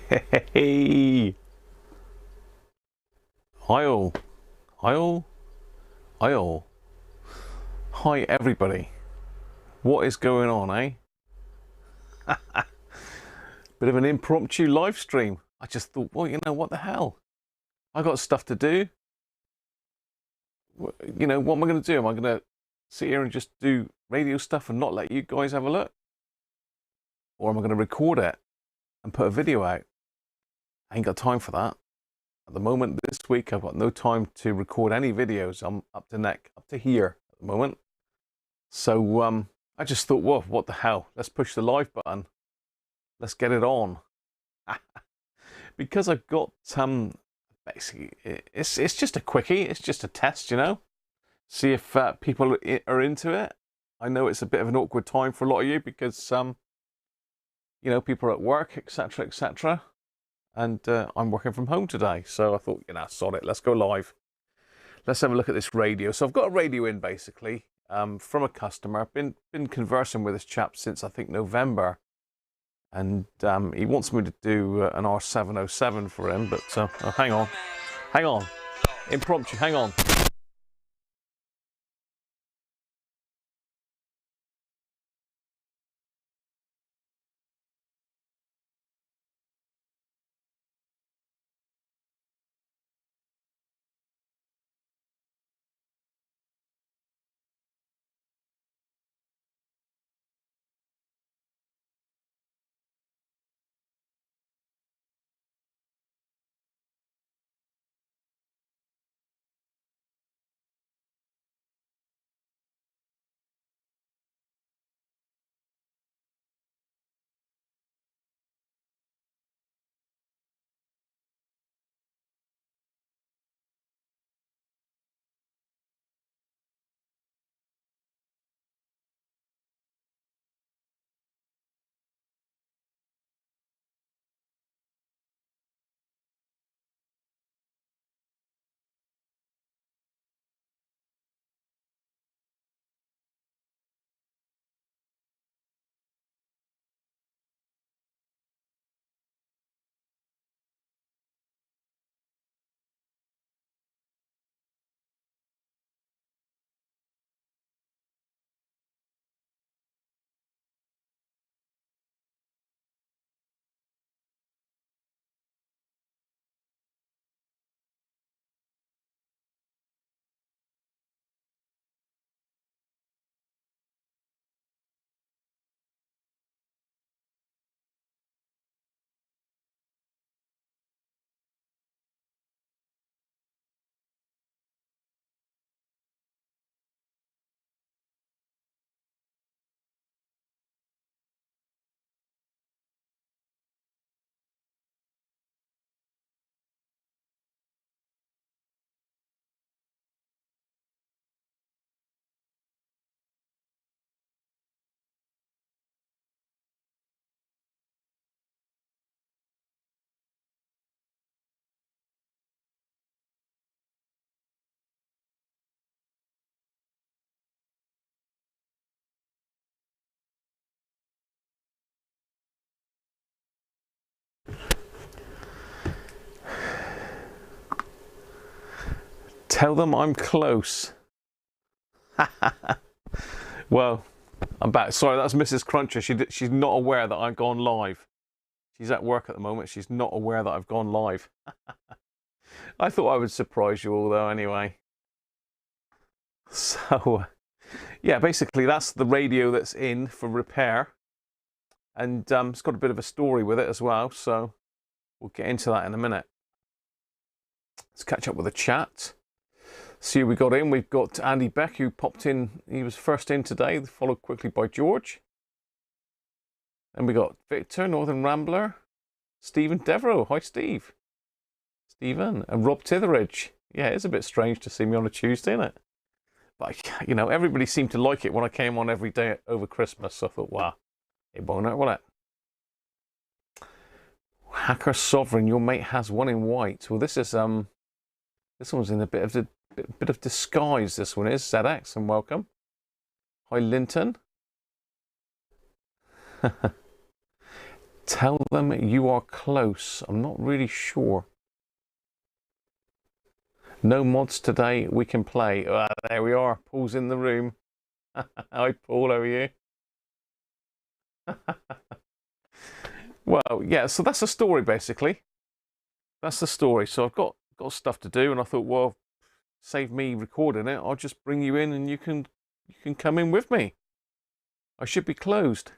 Hey, hi all, hi all, hi all. Hi everybody. What is going on, eh? Bit of an impromptu live stream. I just thought, well, you know, what the hell? I got stuff to do. You know, what am I going to do? Am I going to sit here and just do radio stuff and not let you guys have a look? Or am I going to record it and put a video out? I ain't got time for that. At the moment, this week, I've got no time to record any videos. I'm up to neck, up to here at the moment. So I just thought, whoa, what the hell? Let's push the live button. Let's get it on. Because I've got basically it's just a quickie. It's just a test, you know. See if people are into it. I know it's a bit of an awkward time for a lot of you because you know, people are at work, etc., etc. And I'm working from home today, so I thought, you know, sod it. Let's go live. Let's have a look at this radio. So I've got a radio in basically from a customer. I've been conversing with this chap since I think November, and he wants me to do an R707 for him. But oh, hang on, impromptu. Hang on. Tell them I'm close. Well, I'm back. Sorry, that's Mrs. Cruncher. She's not aware that I've gone live. She's at work at the moment. She's not aware that I've gone live. I thought I would surprise you all though anyway. So, yeah, basically that's the radio that's in for repair. And it's got a bit of a story with it as well. So we'll get into that in a minute. Let's catch up with the chat. See who we got in. We've got Andy Beck, who popped in. He was first in today, followed quickly by George. And we got Victor, Northern Rambler, Stephen Devereaux. Hi, Steve. Stephen. And Rob Titheridge. Yeah, it's a bit strange to see me on a Tuesday, isn't it? But, you know, everybody seemed to like it when I came on every day over Christmas. So I thought, wow, it won't hurt, will it? Hacker Sovereign, your mate has one in white. Well, this is this one's in a bit of disguise. This one is ZX, and welcome. Hi, Linton. Tell them you are close. I'm not really sure. No mods today. We can play. There we are. Paul's in the room. Hi, Paul. How are you? Well, yeah. So that's the story, basically. That's the story. So I've got stuff to do, and I thought, well, save me recording it. I'll just bring you in, and you can come in with me. I should be closed.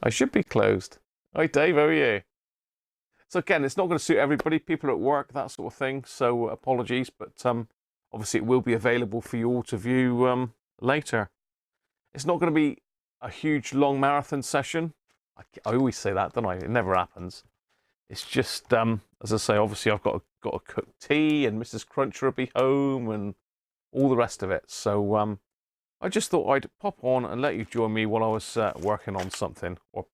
I should be closed. Hi, Dave. How are you? So again, it's not going to suit everybody. People at work, that sort of thing. So apologies, but obviously it will be available for you all to view later. It's not going to be a huge long marathon session. I always say that, don't I? It never happens. It's just, as I say, obviously I've got to cook tea, and Mrs. Cruncher will be home, and all the rest of it. So I just thought I'd pop on and let you join me while I was working on something, or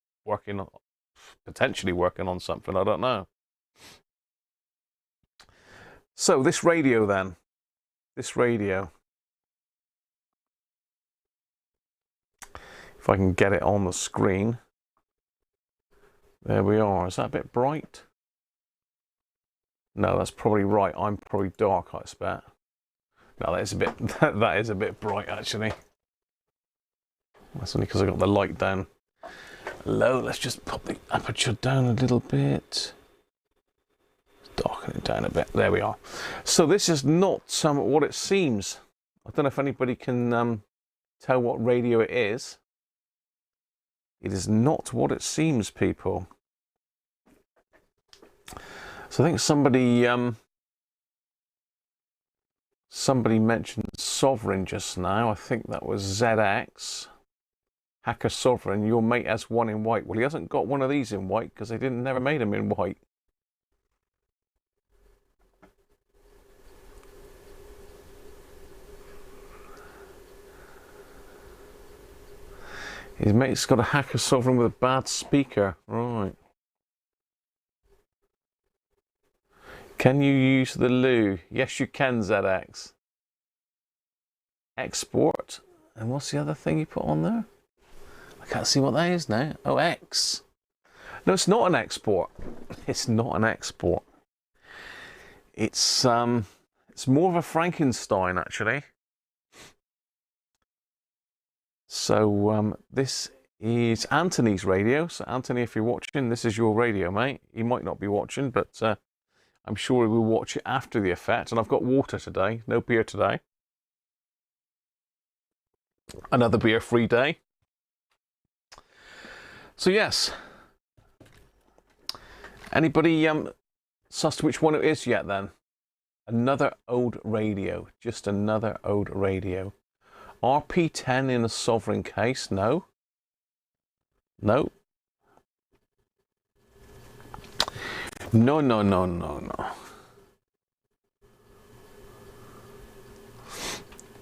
potentially working on something, I don't know. So this radio then, if I can get it on the screen, there we are. Is that a bit bright? No, that's probably right. I'm probably dark, I expect. No, that is a bit, that is a bit bright actually. That's only because I got the light down low. Let's just pop the aperture down a little bit. Darken it down a bit. There we are. So this is not what it seems. I don't know if anybody can tell what radio it is. It is not what it seems, people. So I think somebody mentioned Sovereign just now. I think that was ZX. Hacker Sovereign, your mate has one in white. Well, he hasn't got one of these in white because they never made them in white. His mate's got a Hacker Sovereign with a bad speaker. Right. Can you use the loo? Yes, you can, ZX. Export. And what's the other thing you put on there? I can't see what that is now. Oh, X. No, it's not an export. It's not an export. It's more of a Frankenstein, actually. So this is Anthony's radio. So Anthony, if you're watching, this is your radio, mate. He might not be watching, but I'm sure he will watch it after the effect. And I've got water today, no beer today. Another beer-free day. So yes, anybody sussed which one it is yet then? Another old radio, just another old radio. RP10 in a Sovereign case, no. No. No, no, no, no, no.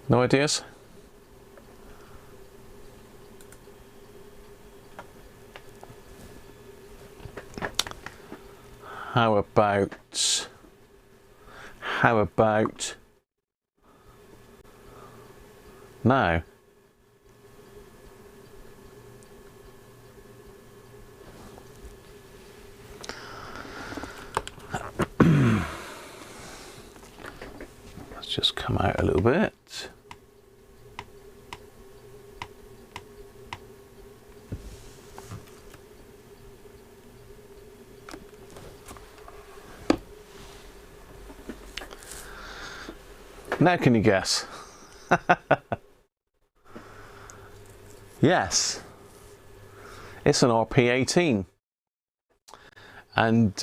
No ideas? How about now? Let's just come out a little bit. Now can you guess? Yes, it's an RP18. And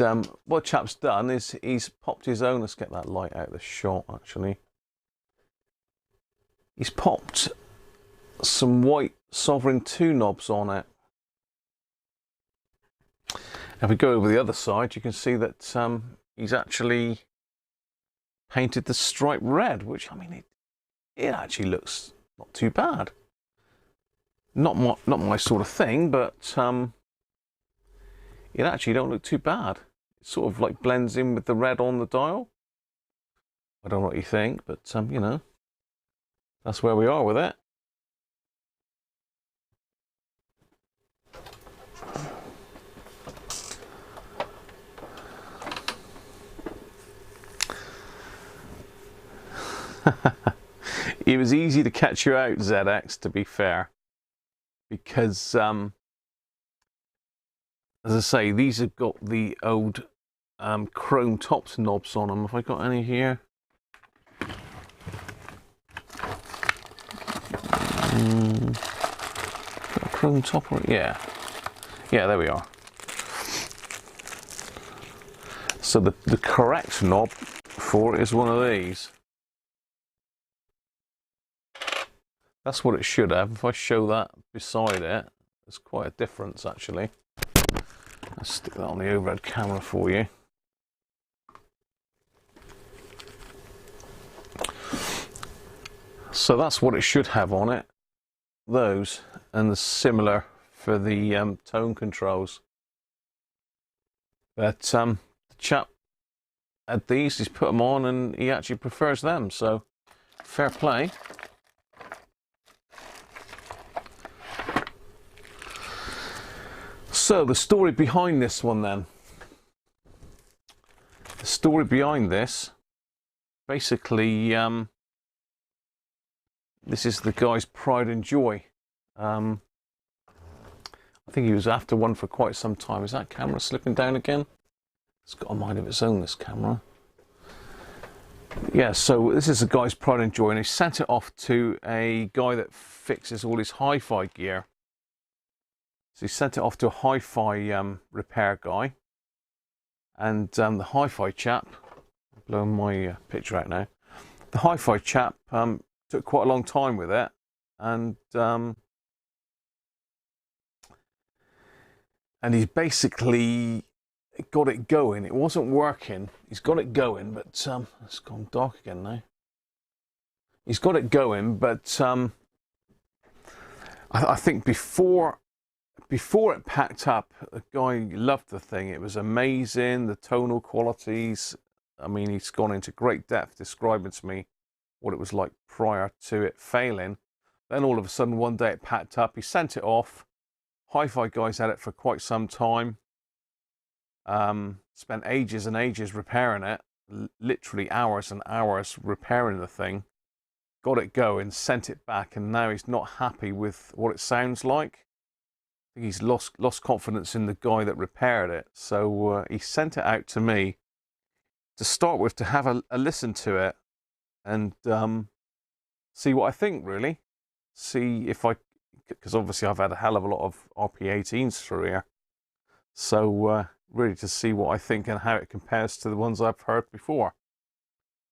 what chap's done is he's popped his own, let's get that light out of the shot actually. He's popped some white Sovereign 2 knobs on it. If we go over the other side, you can see that he's actually painted the stripe red, which, I mean, it actually looks not too bad. Not my sort of thing, but it actually don't look too bad. It sort of like blends in with the red on the dial. I don't know what you think, but you know, that's where we are with it. It was easy to catch you out, ZX, to be fair, because as I say, these have got the old chrome tops knobs on them. Have I got any here? Chrome top, or yeah, there we are. So the correct knob for it is one of these. That's what it should have. If I show that beside it, there's quite a difference actually. Let's stick that on the overhead camera for you. So that's what it should have on it. Those, and the similar for the tone controls. But the chap had these, he's put them on and he actually prefers them, so fair play. So the story behind this one then. The story behind this, basically, this is the guy's pride and joy. I think he was after one for quite some time. Is that camera slipping down again? It's got a mind of its own, this camera. Yeah, so this is the guy's pride and joy, and he sent it off to a guy that fixes all his hi-fi gear. So he sent it off to a hi-fi repair guy, and the hi-fi chap, I'm blowing my picture out now, the hi-fi chap took quite a long time with it, and he's basically got it going. It wasn't working. He's got it going, but it's gone dark again now. He's got it going, but I think before it packed up, the guy loved the thing. It was amazing, the tonal qualities. I mean, he's gone into great depth describing to me what it was like prior to it failing. Then all of a sudden, one day it packed up. He sent it off. Hi-fi guys had it for quite some time. Spent ages and ages repairing it, literally hours and hours repairing the thing. Got it going, sent it back, and now he's not happy with what it sounds like. I think he's lost confidence in the guy that repaired it. So he sent it out to me to start with, to have a listen to it and see what I think, really. See if because obviously I've had a hell of a lot of RP18s through here. So really to see what I think and how it compares to the ones I've heard before.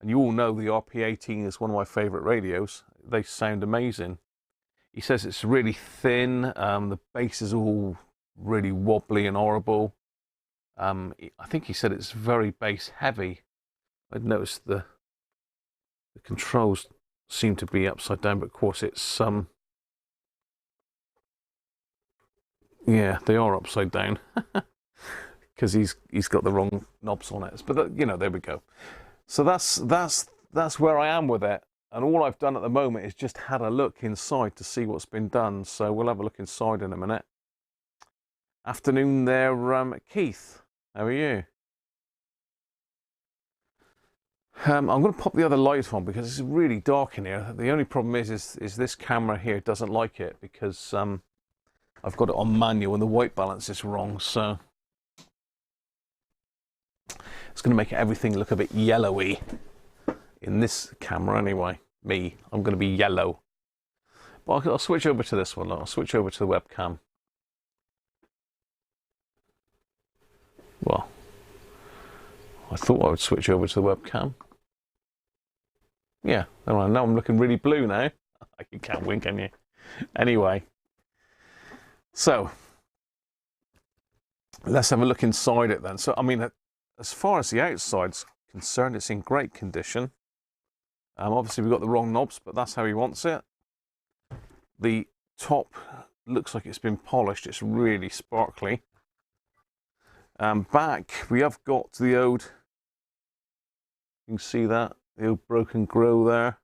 And you all know the RP18 is one of my favourite radios. They sound amazing. He says it's really thin, the bass is all really wobbly and horrible. I think he said it's very bass heavy. I'd noticed the controls seem to be upside down, but of course it's yeah, they are upside down because he's got the wrong knobs on it. But you know, there we go. So that's where I am with it. And all I've done at the moment is just had a look inside to see what's been done. So we'll have a look inside in a minute. Afternoon there, Keith. How are you? I'm going to pop the other light on because it's really dark in here. The only problem is this camera here doesn't like it because I've got it on manual and the white balance is wrong. So it's going to make everything look a bit yellowy. In this camera anyway, I'm going to be yellow. But I'll switch over to this one. I'll switch over to the webcam. Well, I thought I would switch over to the webcam. Yeah, now I'm looking really blue now. You can't win, can you? Anyway, so let's have a look inside it then. So, I mean, as far as the outside's concerned, it's in great condition. Obviously we've got the wrong knobs, but that's how he wants it. The top looks like it's been polished. It's really sparkly. Back we have got the old, you can see that, the old broken grill there.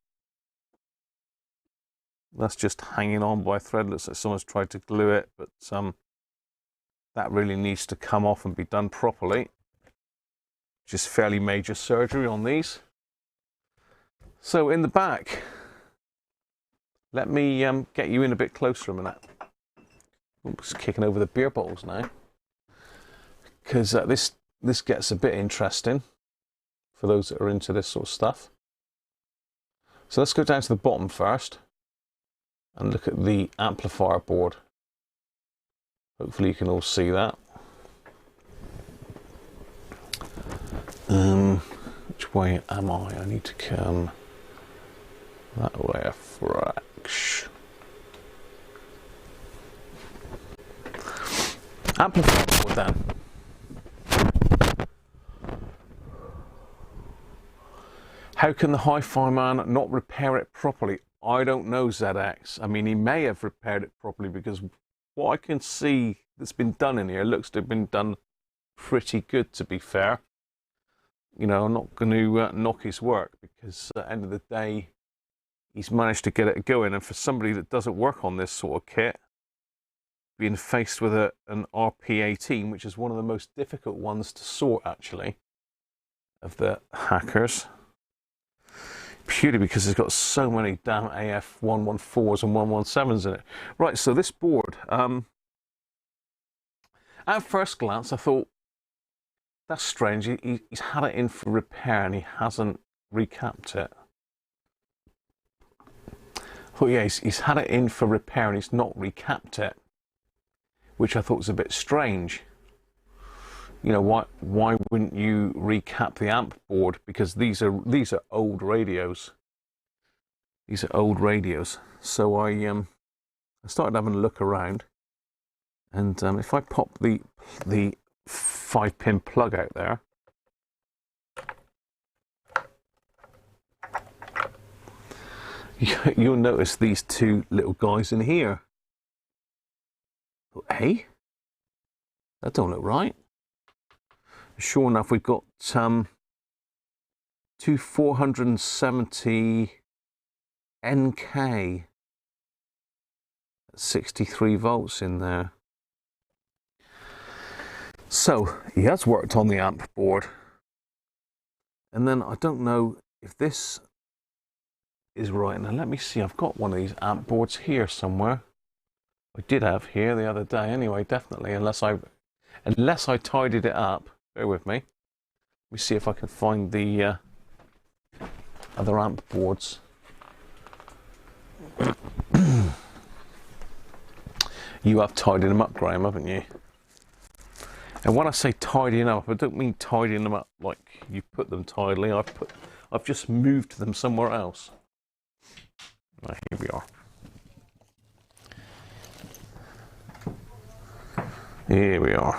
That's just hanging on by a thread. Looks like someone's tried to glue it, but that really needs to come off and be done properly. Just fairly major surgery on these. So in the back, let me get you in a bit closer a minute. I'm just kicking over the beer bottles now, because this gets a bit interesting for those that are into this sort of stuff. So let's go down to the bottom first and look at the amplifier board. Hopefully you can all see that. Which way am I? I need to come that way a fraction. Amplifier board then. How can the hi-fi man not repair it properly? I don't know, ZX. I mean, he may have repaired it properly, because what I can see that's been done in here looks to have been done pretty good, to be fair. You know, I'm not going to knock his work, because at the end of the day, he's managed to get it going. And for somebody that doesn't work on this sort of kit, being faced with an RP18, which is one of the most difficult ones to sort, actually, of the hackers, purely because it's got so many damn AF 114s and 117s in it. Right, so this board, at first glance, I thought, that's strange. He's had it in for repair and he hasn't recapped it. I thought, yeah, he's had it in for repair and he's not recapped it, which I thought was a bit strange. You know, why wouldn't you recap the amp board? Because these are old radios. These are old radios. So I started having a look around, and if I pop the 5-pin plug out there, you'll notice these two little guys in here. Hey, that don't look right. Sure enough, we've got two 470 NK 63 volts in there. So he has worked on the amp board. And then I don't know if this is right. Now let me see, I've got one of these amp boards here somewhere. I did have here the other day anyway, definitely, unless I tidied it up. Bear with me. Let me see if I can find the other amp boards. You have tidied them up, Graham, haven't you? And when I say tidying up, I don't mean tidying them up like you put them tidily. I've just moved them somewhere else. Right, here we are. Here we are.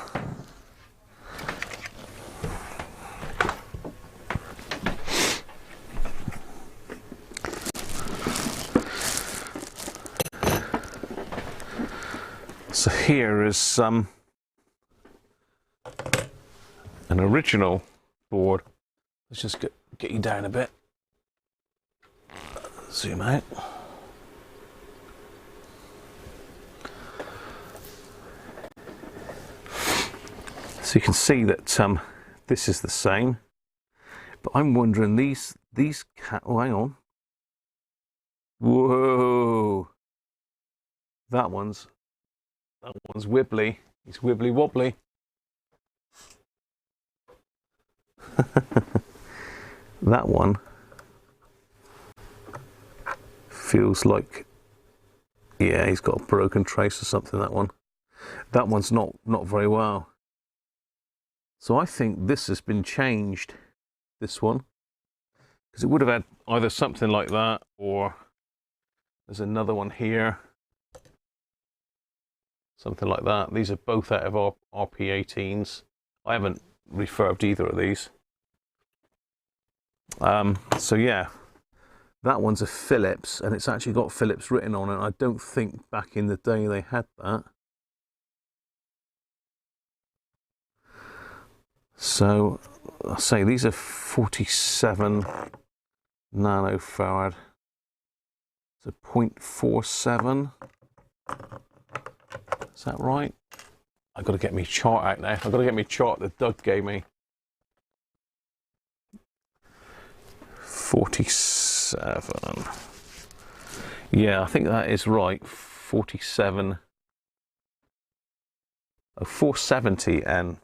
So here is an original board. Let's just get you down a bit. Zoom out. So you can see that this is the same, but I'm wondering these oh, hang on. Whoa, that one's wibbly. It's wibbly wobbly. That one feels like, yeah, he's got a broken trace or something. That one's not very well. So I think this has been changed, this one, because it would have had either something like that, or there's another one here, something like that. These are both out of our RP18s. I haven't refurbed either of these. So yeah, that one's a Philips, and it's actually got Philips written on it. I don't think back in the day they had that. So I say these are 47 nanofarad. So 0.47. Is that right? I've got to get my chart out now. I've got to get my chart that Doug gave me. 47. Yeah, I think that is right. 47. Oh, 470N.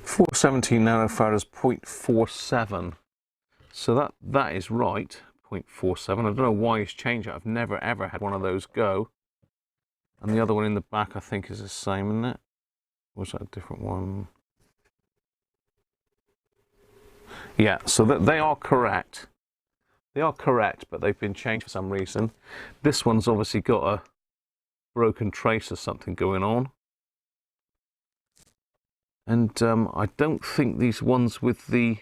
.470 nanofarads, 0.47. So that is right, 0.47. I don't know why he's changed it. I've never ever had one of those go. And the other one in the back I think is the same, isn't it? Or was that a different one? Yeah, so they are correct. They are correct, but they've been changed for some reason. This one's obviously got a broken trace or something going on. And I don't think these ones with the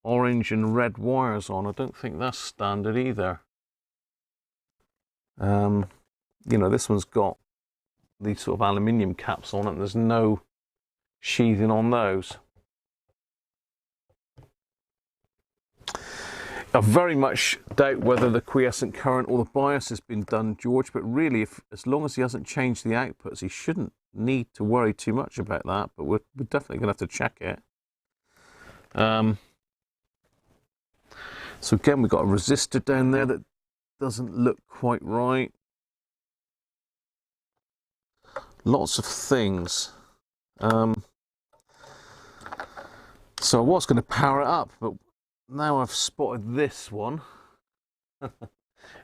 orange and red wires on, I don't think that's standard either. You know, this one's got these sort of aluminium caps on it, and there's no sheathing on those. I very much doubt whether the quiescent current or the bias has been done, George, but really, as long as he hasn't changed the outputs, he shouldn't need to worry too much about that, but we're definitely going to have to check it. So again, we've got a resistor down there that doesn't look quite right. Lots of things. So I was going to power it up, but now I've spotted this one.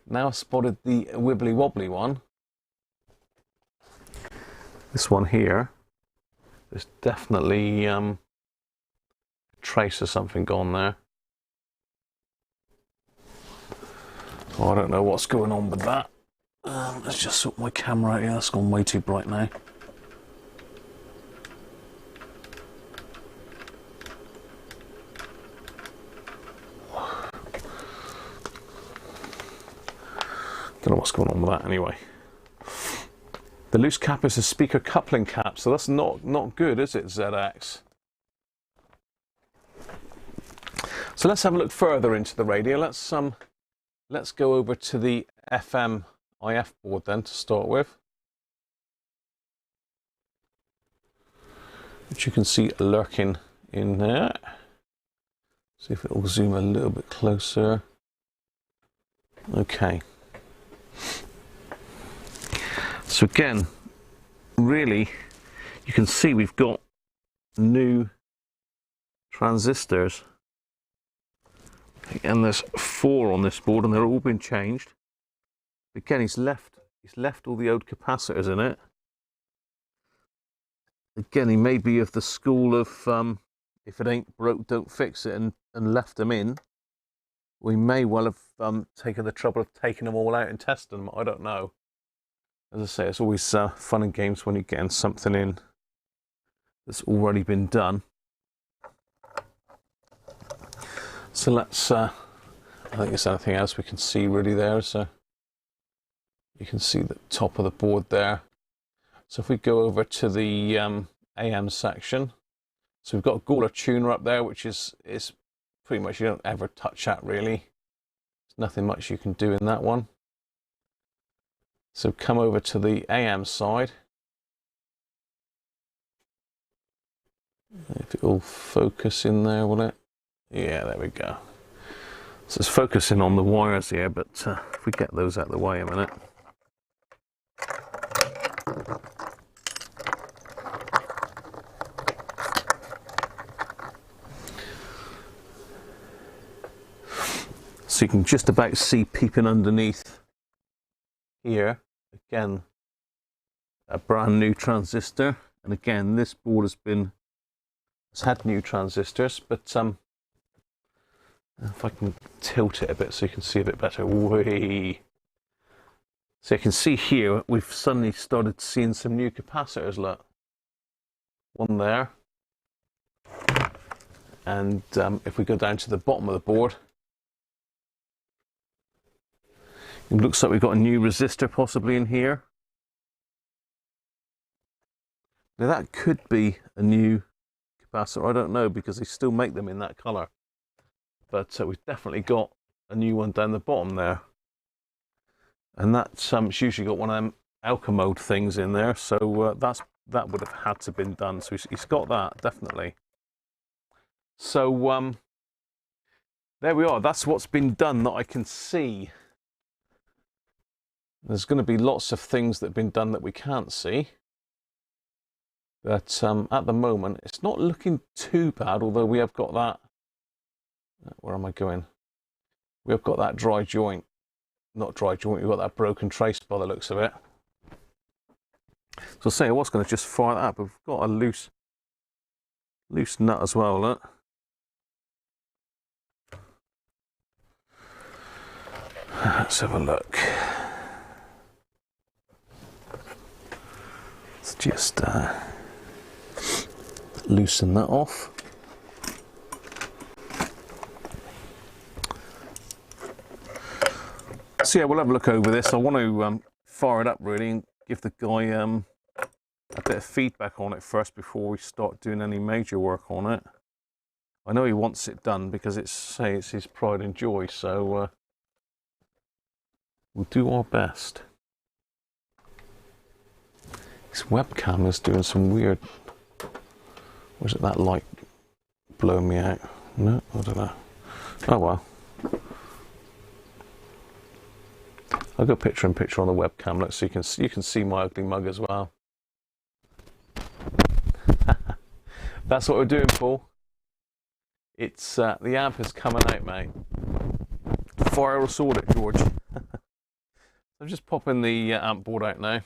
Now I've spotted the wibbly wobbly one. This one here. There's definitely a trace of something gone there. Oh, I don't know what's going on with that. Let's just sort my camera out here. That's gone way too bright now. Don't know what's going on with that anyway. The loose cap is a speaker coupling cap, so that's not good, is it, ZX? So let's have a look further into the radio. Let's go over to the FM IF board then to start with, which you can see lurking in there. See if it will zoom a little bit closer. Okay. So again, really, you can see we've got new transistors. And there's 4 on this board, and they're all been changed. Again, he's left all the old capacitors in it. Again, he may be of the school of if it ain't broke, don't fix it, and left them in. We may well have taken the trouble of taking them all out and testing them. I don't know. As I say, it's always fun and games when you're getting something in that's already been done. So let's, I think there's anything else we can see really there. So you can see the top of the board there. So if we go over to the AM section, so we've got a Gawler tuner up there, which is pretty much, you don't ever touch that really. There's nothing much you can do in that one. So come over to the AM side. If it will focus in there, will it? Yeah, there we go. So it's focusing on the wires here, but if we get those out of the way a minute. So you can just about see peeping underneath here, again, a brand new transistor. And again, this board has had new transistors, but if I can tilt it a bit so you can see a bit better. Whee. So you can see here, we've suddenly started seeing some new capacitors, look. One there. And if we go down to the bottom of the board, it looks like we've got a new resistor possibly in here. Now that could be a new capacitor, I don't know, because they still make them in that colour. But we've definitely got a new one down the bottom there. And that's it's usually got one of them alka mode things in there, so that would have had to have been done. So he's got that, definitely. So there we are. That's what's been done that I can see. There's going to be lots of things that have been done that we can't see. But at the moment, it's not looking too bad, although we have got that... Where am I going? We have got that dry joint. Not dry joint, we've got that broken trace by the looks of it. So I was going to just fire that up, but we've got a loose nut as well, look. Let's have a look. Let's just loosen that off. So yeah, we'll have a look over this. I want to fire it up really and give the guy a bit of feedback on it first before we start doing any major work on it. I know he wants it done because it's his pride and joy, so we'll do our best. This webcam is doing some weird... Was it that light blowing me out? No, I don't know. Oh well. I'll go picture in picture on the webcam, look, so you can see my ugly mug as well. That's what we're doing, Paul. It's the amp is coming out, mate. Fire or sword it, George. I'm just popping the amp board out now.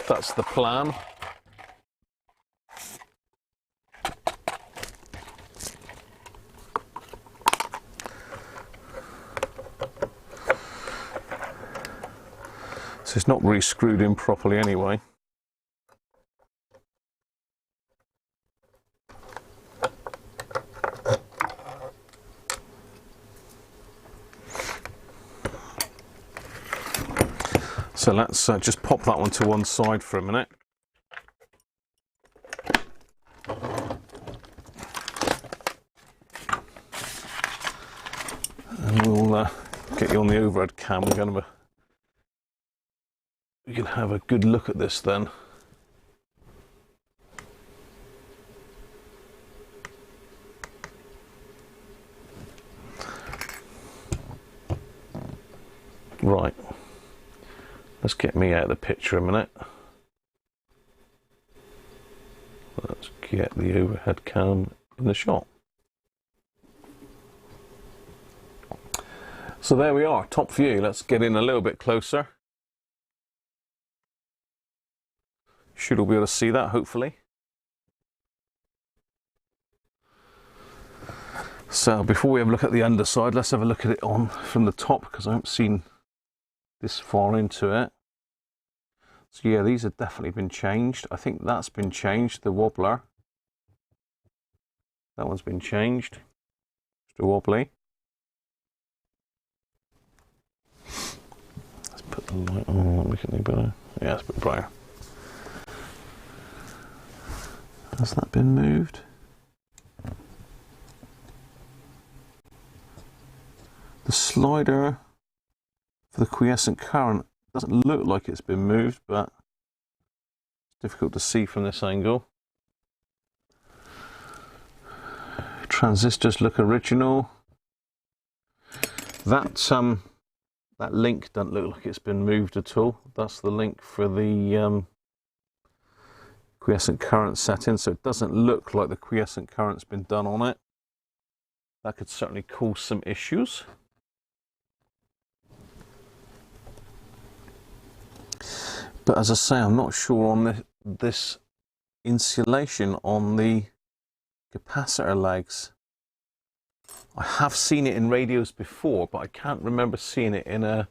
That's the plan. So it's not really screwed in properly anyway. So let's just pop that one to one side for a minute. And we'll get you on the overhead cam. We can have a good look at this then. Right. Let's get me out of the picture a minute. Let's get the overhead cam in the shot. So there we are, top view. Let's get in a little bit closer. Should all be able to see that, hopefully. So before we have a look at the underside, let's have a look at it on from the top, because I haven't seen this far into it. So yeah, these have definitely been changed. I think that's been changed, the wobbler. That one's been changed. Still wobbly. Let's put the light on, make it any better. Yeah, it's a bit brighter. Has that been moved? The slider for the quiescent current doesn't look like it's been moved, but it's difficult to see from this angle. Transistors look original. That link doesn't look like it's been moved at all. That's the link for the quiescent current setting, so it doesn't look like the quiescent current's been done on it. That could certainly cause some issues. But as I say, I'm not sure on this insulation on the capacitor legs. I have seen it in radios before, but I can't remember seeing it in a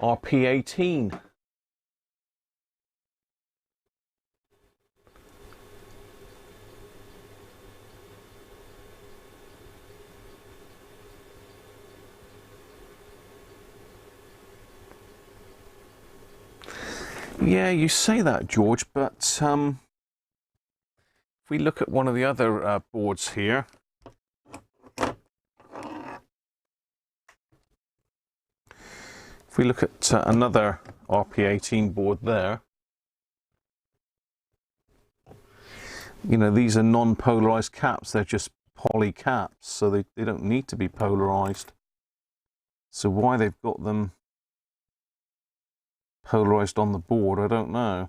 RP18. Yeah, you say that, George, but if we look at one of the other boards here, If we look at another RP18 board there, you know, these are non-polarized caps, they're just poly caps, so they don't need to be polarized. So why they've got them polarized on the board, I don't know.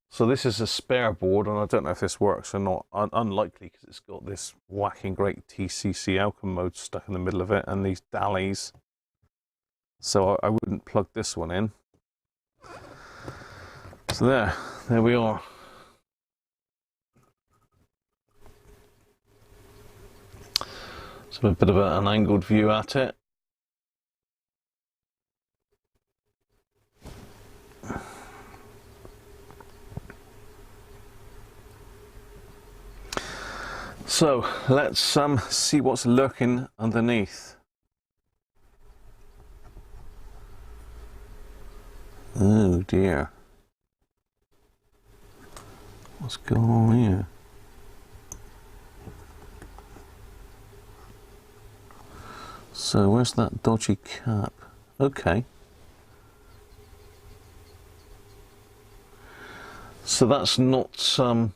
So this is a spare board, and I don't know if this works or not. Unlikely, because it's got this whacking great TCC outcome mode stuck in the middle of it, and these dallies. So I wouldn't plug this one in. So there we are. So a bit of an angled view at it. So let's see what's lurking underneath. Oh dear. What's going on here? So where's that dodgy cap? Okay. So that's not can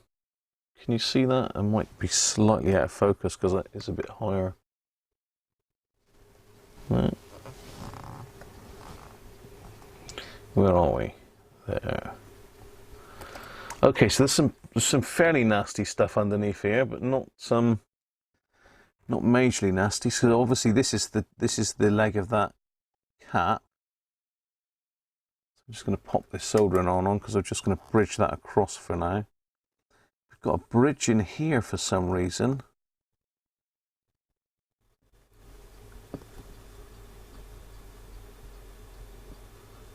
you see that? It might be slightly out of focus because it is a bit higher. Right. Where are we? There. Okay, so there's some fairly nasty stuff underneath here, but not majorly nasty. So obviously this is the leg of that cap. So I'm just going to pop this soldering on because I'm just going to bridge that across for now. We've got a bridge in here for some reason.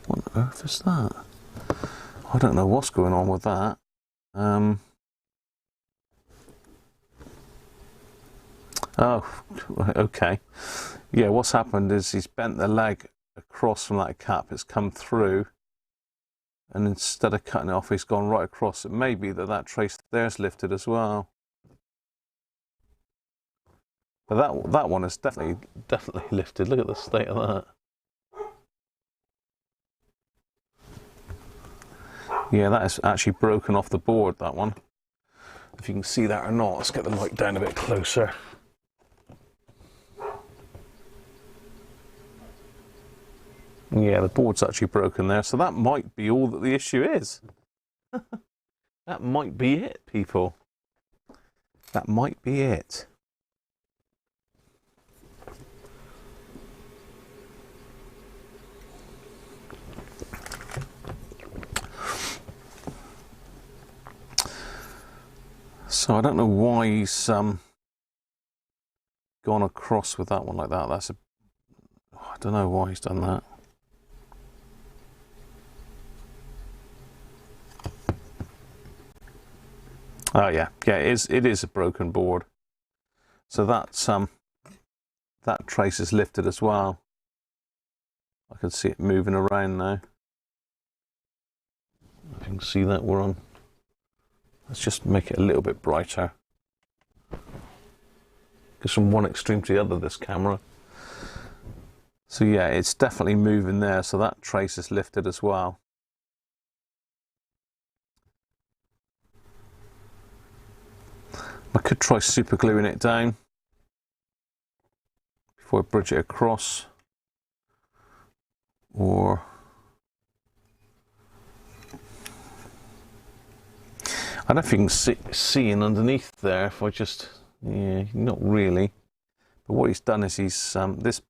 What on earth is that? I don't know what's going on with that. Oh, okay. Yeah, what's happened is he's bent the leg across from that cap. It's come through, and instead of cutting it off, he's gone right across. It may be that trace there's lifted as well. But that one is definitely lifted. Look at the state of that. Yeah, that is actually broken off the board, that one. If you can see that or not, let's get the light down a bit closer. Yeah, the board's actually broken there, so that might be all that the issue is. That might be it, people. That might be it. So I don't know why he's gone across with that one like that. I don't know why he's done that. Oh yeah, it is a broken board. So that's that trace is lifted as well. I can see it moving around now. I can see that we're on. Let's just make it a little bit brighter. Goes from one extreme to the other, this camera. So yeah, it's definitely moving there, so that trace is lifted as well. I could try super gluing it down before I bridge it across, or I don't know if you can see in underneath there. If I just, yeah, not really. But what he's done is he's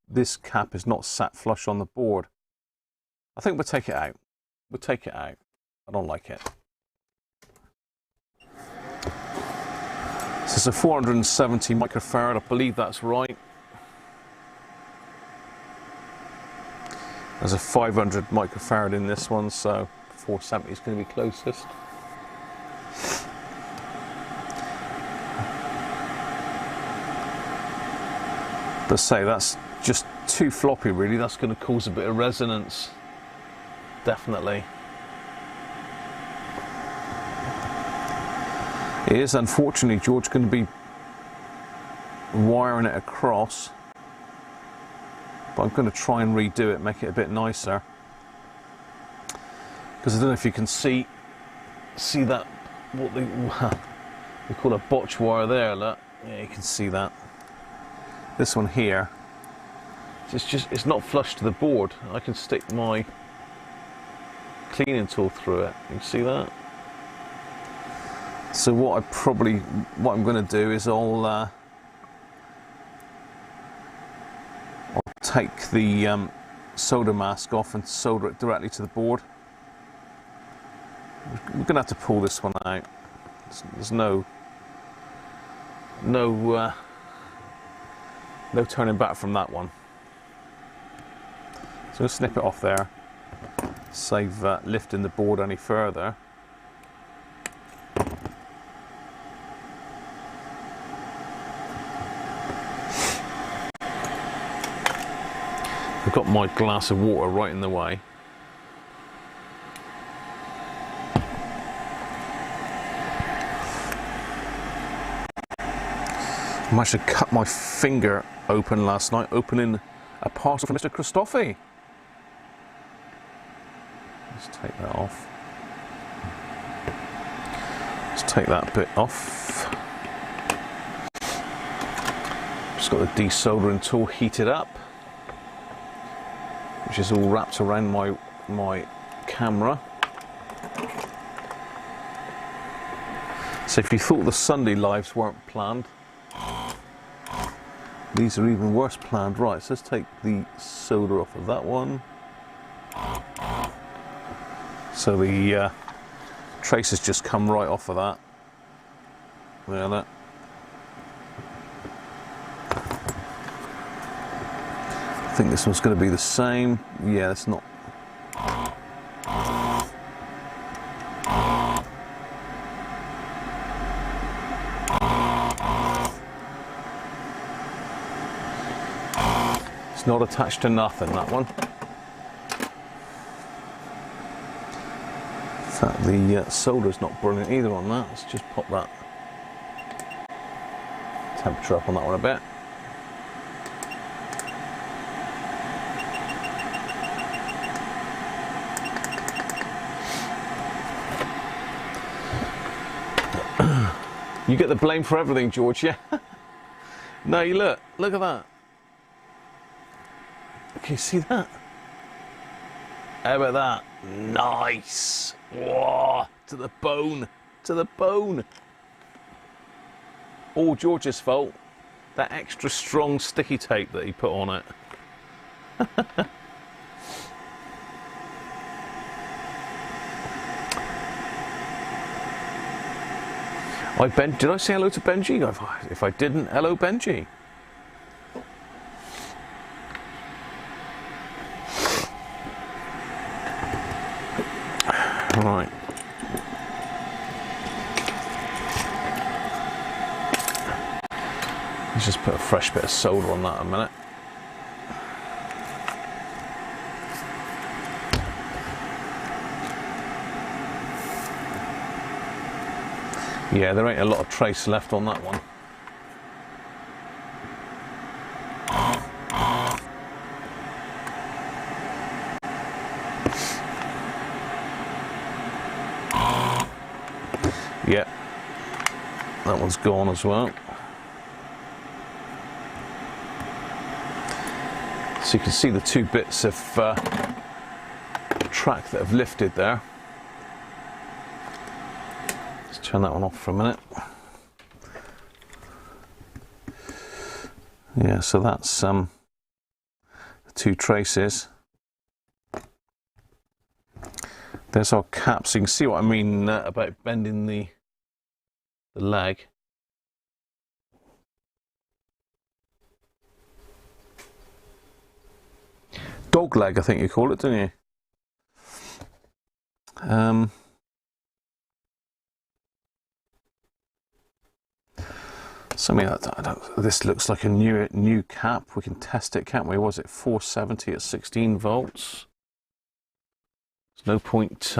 this cap is not sat flush on the board. I think we'll take it out. We'll take it out. I don't like it. So it's a 470 microfarad, I believe that's right. There's a 500 microfarad in this one, so 470 is going to be closest. But say that's just too floppy really. That's going to cause a bit of resonance, definitely. It is unfortunately, George, going to be wiring it across. but I'm going to try and redo it, make it a bit nicer, because I don't know if you can see that, what they call a botch wire there. Look, yeah, you can see that. This one here, it's not flush to the board. I can stick my cleaning tool through it. You see that? So what I'm going to do is I'll take the solder mask off and solder it directly to the board. We're going to have to pull this one out. There's no turning back from that one. So we'll snip it off there, save lifting the board any further. I've got my glass of water right in the way. I managed to cut my finger open last night, opening a parcel from Mr. Christophe. Let's take that off. Let's take that bit off. Just got the desoldering tool heated up, which is all wrapped around my camera. So if you thought the Sunday lives weren't planned, these are even worse planned. Right, so let's take the solder off of that one. So the traces just come right off of that. There, that. I think this one's going to be the same. Yeah, it's not. It's not attached to nothing, that one. In fact, the solder's not brilliant either on that. Let's just pop that temperature up on that one a bit. You get the blame for everything, George, yeah? No, you look at that. Can you see that? How about that? Nice! Whoa, to the bone, to the bone. All George's fault. That extra strong sticky tape that he put on it. Did I say hello to Benji? If I didn't, hello Benji. Right. Let's just put a fresh bit of solder on that in a minute. Yeah, there ain't a lot of trace left on that one. Yeah, that one's gone as well. So you can see the two bits of track that have lifted there. Let's turn that one off for a minute. Yeah, so that's the two traces. There's our cap, so you can see what I mean about bending the leg. Dog leg, I think you call it, don't you? So I mean, this looks like a new cap. We can test it, can't we? Was it 470 at 16 volts? There's no point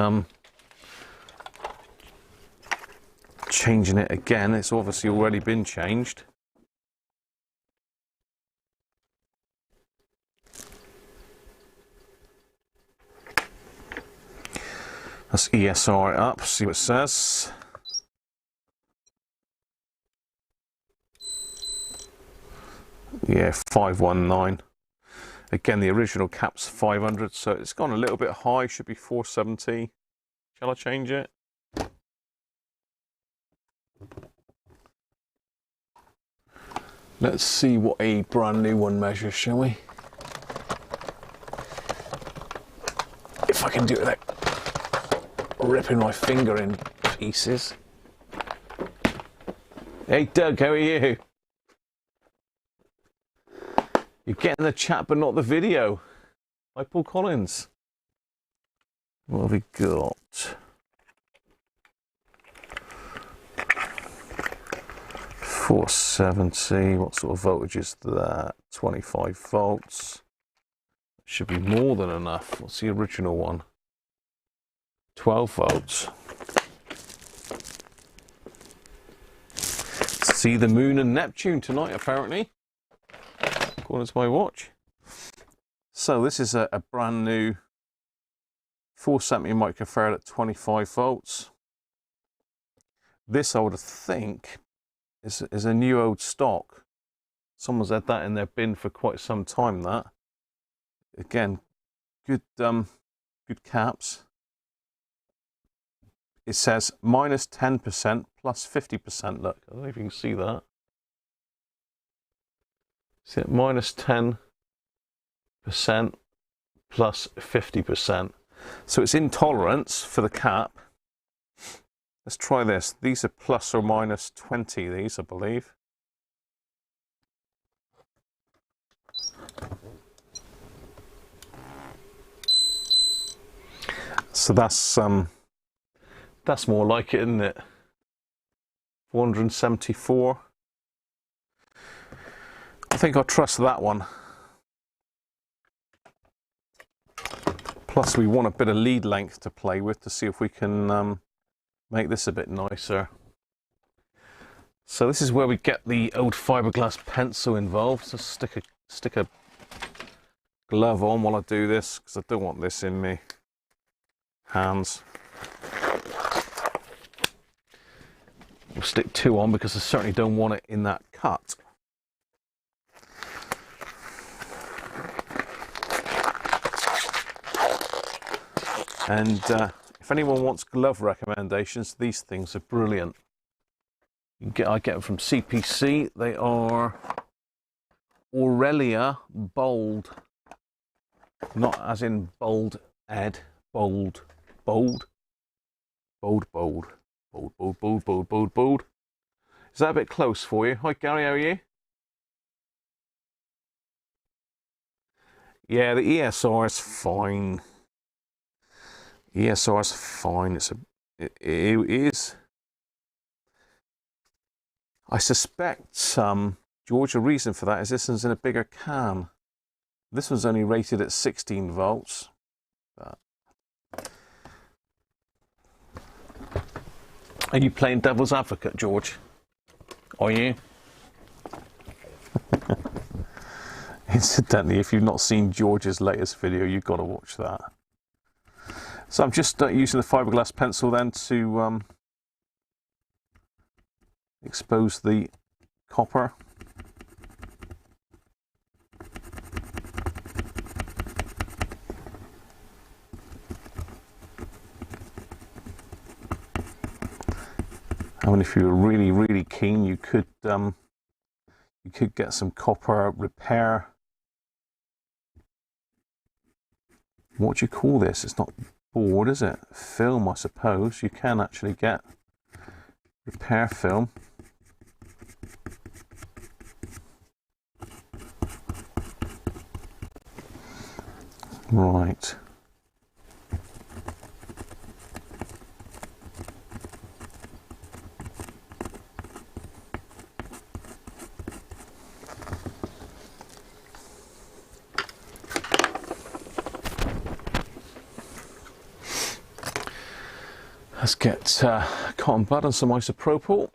changing it again. It's obviously already been changed. Let's ESR it up, see what it says. Yeah, 519. Again, the original cap's 500, so it's gone a little bit high, should be 470. Shall I change it? Let's see what a brand new one measures, shall we? If I can do it without ripping my finger in pieces. Hey Doug, how are you? You're getting the chat but not the video. Hi Paul Collins. What have we got? 470, what sort of voltage is that? 25 volts. Should be more than enough. What's the original one? 12 volts. See the moon and Neptune tonight, apparently, according to my watch. So this is a brand new 470 microfarad at 25 volts. This, I would think, is a new old stock. Someone's had that in their bin for quite some time. That, again, good caps. It says minus 10% plus 50%. Look, I don't know if you can see that. See it, minus 10% plus 50%. So it's in tolerance for the cap. Let's try this. These are plus or minus 20, these, I believe. So that's more like it, isn't it? 474. I think I'll trust that one. Plus we want a bit of lead length to play with to see if we can make this a bit nicer. So this is where we get the old fiberglass pencil involved. So stick a glove on while I do this, because I don't want this in me hands. We'll stick two on because I certainly don't want it in that cut. And if anyone wants glove recommendations, these things are brilliant. I get them from CPC. They are Aurelia Bold, not as in bold Ed, bold, bold, bold, bold, bold, bold, bold, bold, bold, bold. Is that a bit close for you? Hi Gary, how are you? Yeah, the ESR is fine. ESR is fine. It is. I suspect, George, a reason for that is this one's in a bigger can. This one's only rated at 16 volts. Are you playing devil's advocate, George? Are you? Incidentally, if you've not seen George's latest video, you've got to watch that. So I'm just using the fiberglass pencil then to expose the copper. I mean, if you were really, really keen, you could get some copper repair. What do you call this? It's not board, is it? Film, I suppose. You can actually get repair film. Right. Let's get cotton bud and some isopropyl.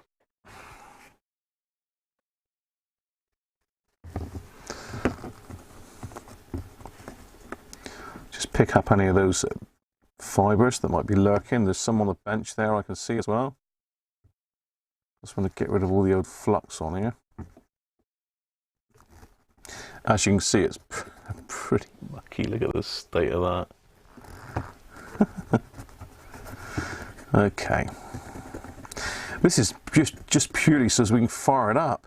Just pick up any of those fibers that might be lurking. There's some on the bench there I can see as well. Just want to get rid of all the old flux on here. As you can see, it's pretty mucky. Look at the state of that. Okay. This is just purely so as we can fire it up.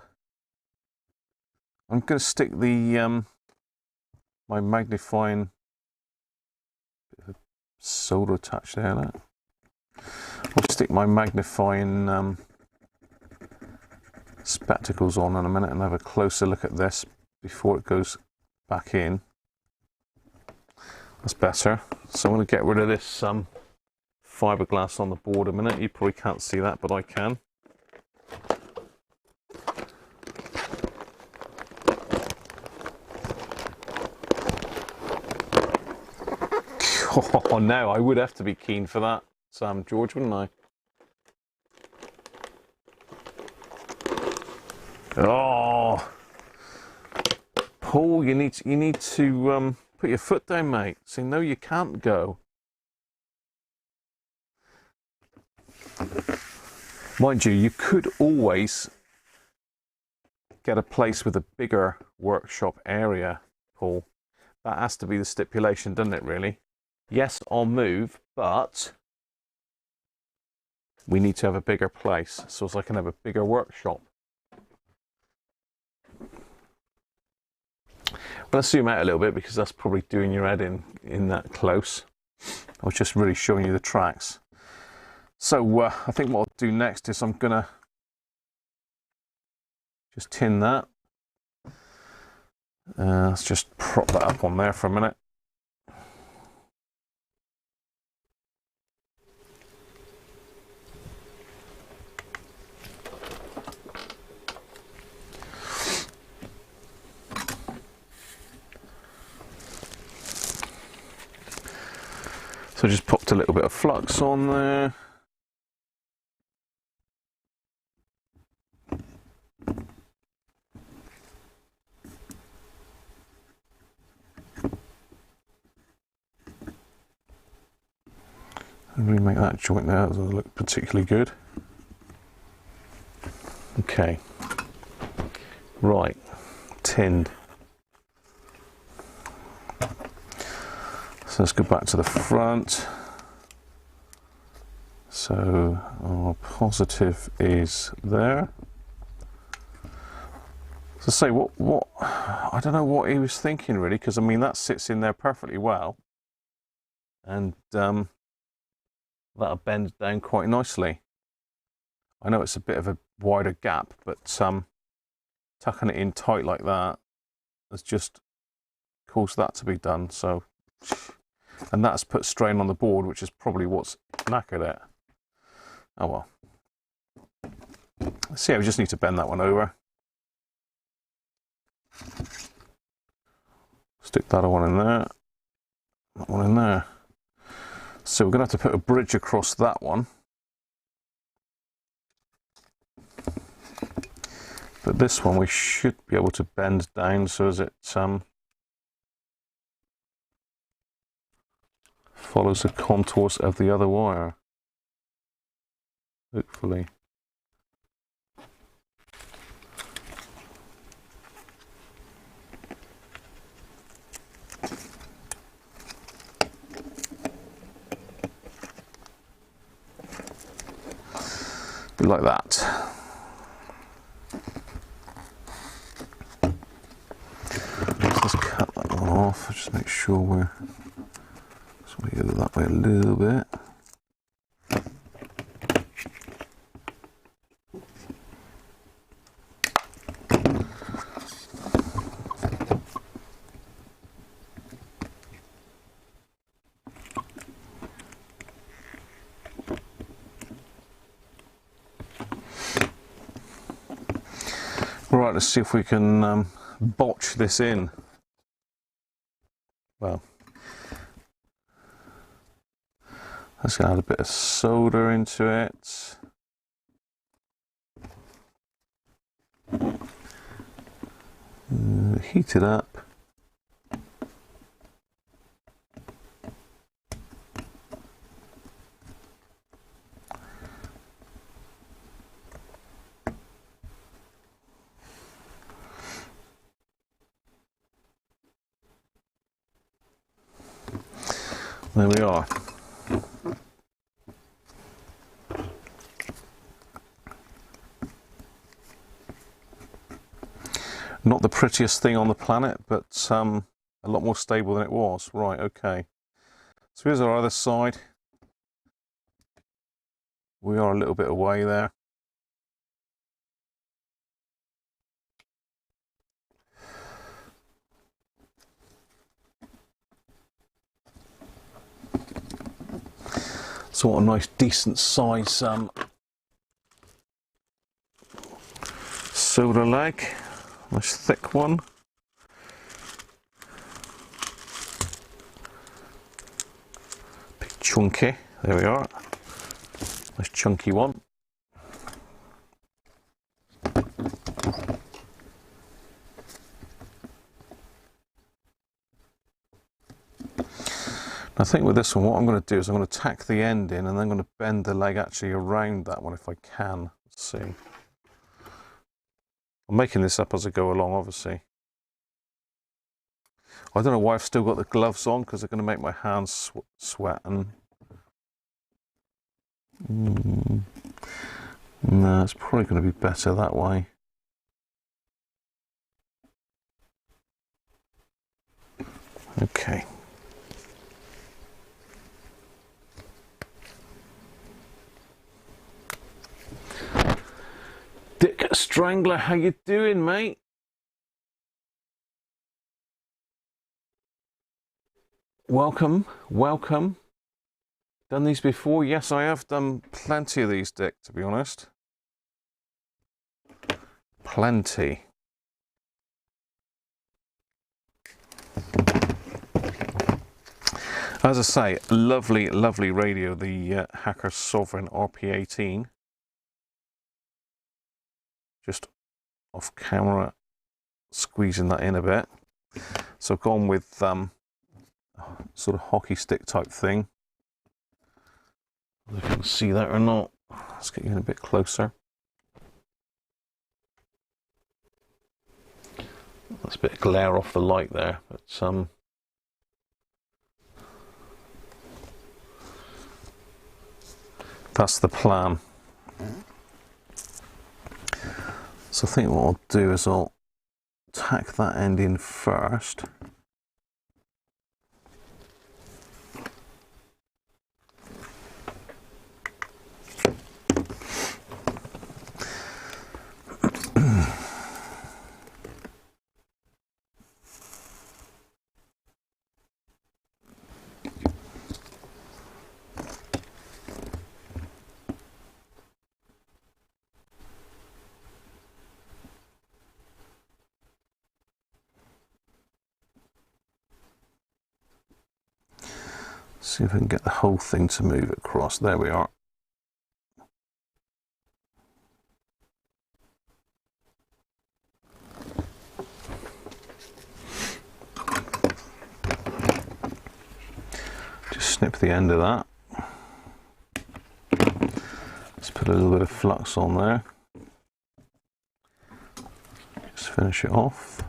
I'm going to stick the my magnifying solder attached there. Look. I'll stick my magnifying spectacles on in a minute and have a closer look at this before it goes back in. That's better. So I'm going to get rid of this fiberglass on the board a minute. You probably can't see that, but I can. Oh no, I would have to be keen for that, George, wouldn't I? Oh, Paul, you need to put your foot down, mate. Say no, you can't go. Mind you could always get a place with a bigger workshop area, Paul. That has to be the stipulation, doesn't it, really? Yes, I'll move, but we need to have a bigger place so as I can have a bigger workshop. Well, let's zoom out a little bit because that's probably doing your head in that close. I was just really showing you the tracks. So I think what I'll do next is I'm gonna just tin that. Let's just prop that up on there for a minute. So I just popped a little bit of flux on there. And remake that joint there, that doesn't look particularly good. Okay, right, tinned. So let's go back to the front. So our positive is there. So say what I don't know what he was thinking really, because I mean that sits in there perfectly well, and that'll bend down quite nicely. I know it's a bit of a wider gap, but tucking it in tight like that has just caused that to be done. So, and that's put strain on the board, which is probably what's knackered it. Oh well. Let's see, we just need to bend that one over. Stick that one in there, that one in there. So we're going to have to put a bridge across that one. But this one we should be able to bend down so as it follows the contours of the other wire. Hopefully. Be like that. Let's cut that one off. Just make sure we're go that way a little bit. Right, let's see if we can botch this in. Well, let's add a bit of solder into it. Heat it up. There we are. Not the prettiest thing on the planet, but a lot more stable than it was. Right, okay. So here's our other side. We are a little bit away there. So what a nice decent size solder leg. Nice thick one. Big chunky. There we are. Nice chunky one. I think with this one, what I'm going to do is I'm going to tack the end in, and then I'm going to bend the leg actually around that one if I can. Let's see. I'm making this up as I go along, obviously. I don't know why I've still got the gloves on, because they're going to make my hands sweat. And no, it's probably going to be better that way. Okay. Dick Strangler, how you doing, mate? Welcome, welcome. Done these before? Yes, I have done plenty of these, Dick, to be honest. Plenty. As I say, lovely, lovely radio, the Hacker Sovereign RP18. Just off camera, squeezing that in a bit. So I've gone with sort of hockey stick type thing. I don't know if you can see that or not. Let's get you in a bit closer. That's a bit of glare off the light there, but that's the plan. So I think what I'll do is I'll tack that end in first. See if I can get the whole thing to move across. There we are. Just snip the end of that. Let's put a little bit of flux on there. Just finish it off.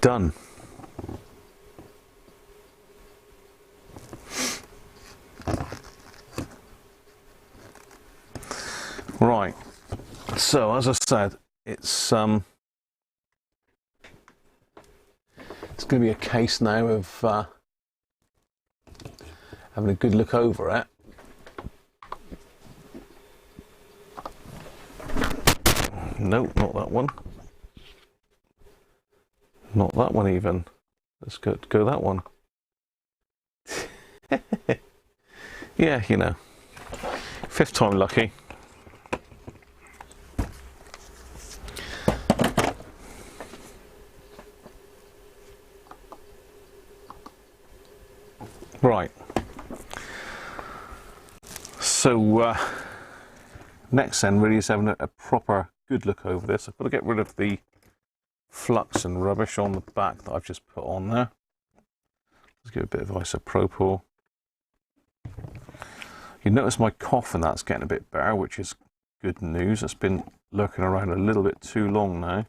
Done. Right. So as I said, it's going to be a case now of having a good look over it. Nope, not that one. Not that one even. Let's go that one. Yeah, you know. 5th time lucky. Right. So next then really is having a proper good look over this. I've got to get rid of the flux and rubbish on the back that I've just put on there. Let's give it a bit of isopropyl. You notice my cough and that's getting a bit better, which is good news. It's been lurking around a little bit too long now.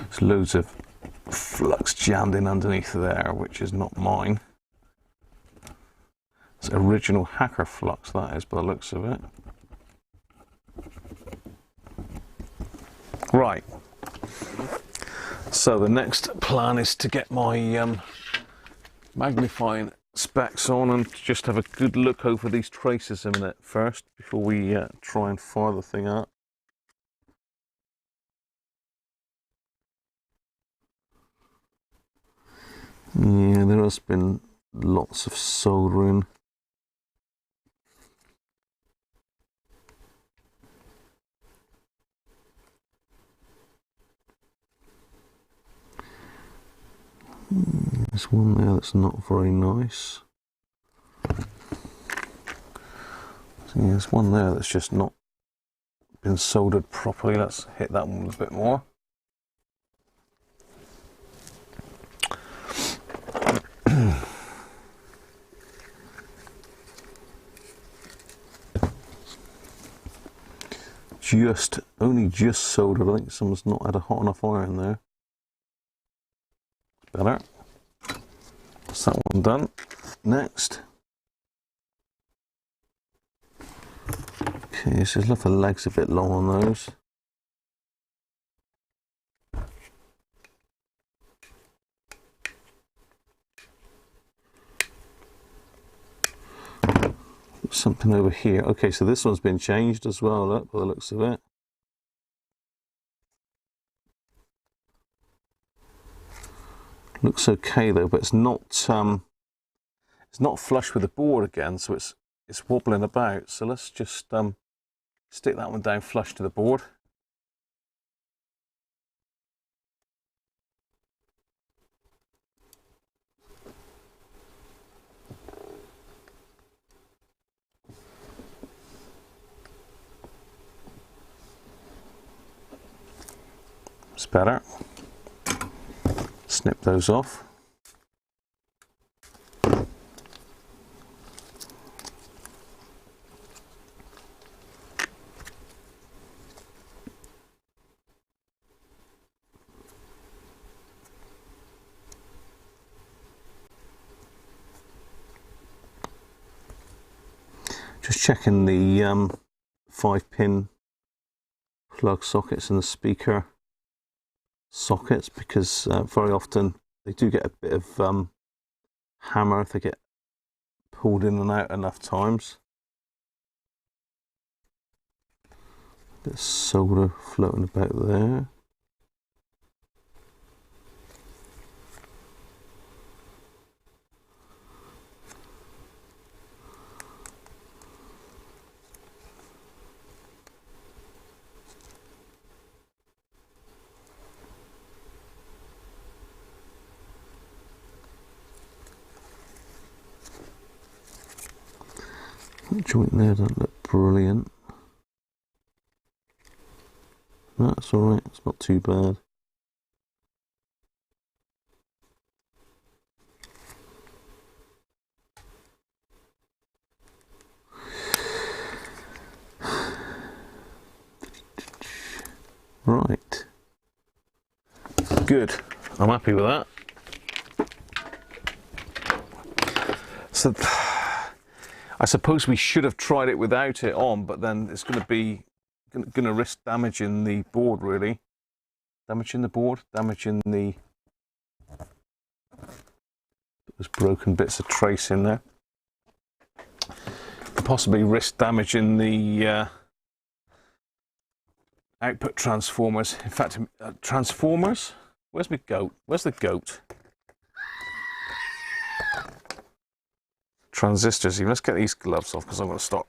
There's loads of flux jammed in underneath there, which is not mine. It's original Hacker flux, that is, by the looks of it. Right. So the next plan is to get my magnifying specs on and just have a good look over these traces a minute first before we try and fire the thing up. Yeah, there has been lots of soldering. There's one there that's not very nice. So yeah, there's one there that's just not been soldered properly. Let's hit that one a bit more. Only just soldered. I think someone's not had a hot enough iron there. Better. That's that one done. Next. Okay, so the legs a bit long on those. Something over here. Okay, so this one's been changed as well, look, by the looks of it. Looks okay though, but it's not flush with the board again, so it's wobbling about. So let's just stick that one down flush to the board. It's better. Snip those off. Just checking the 5-pin plug sockets and the speaker sockets, because very often they do get a bit of hammer if they get pulled in and out enough times. A bit of solder floating about there. That joint there doesn't look brilliant. That's alright, it's not too bad. Right. Good. I'm happy with that. So I suppose we should have tried it without it on, but then it's going to risk damaging the board, really. Damaging the board, damaging the those broken bits of trace in there. Possibly risk damaging the output transformers. In fact, transformers? Where's my goat? Where's the goat? Transistors even. Let's get these gloves off because I'm going to start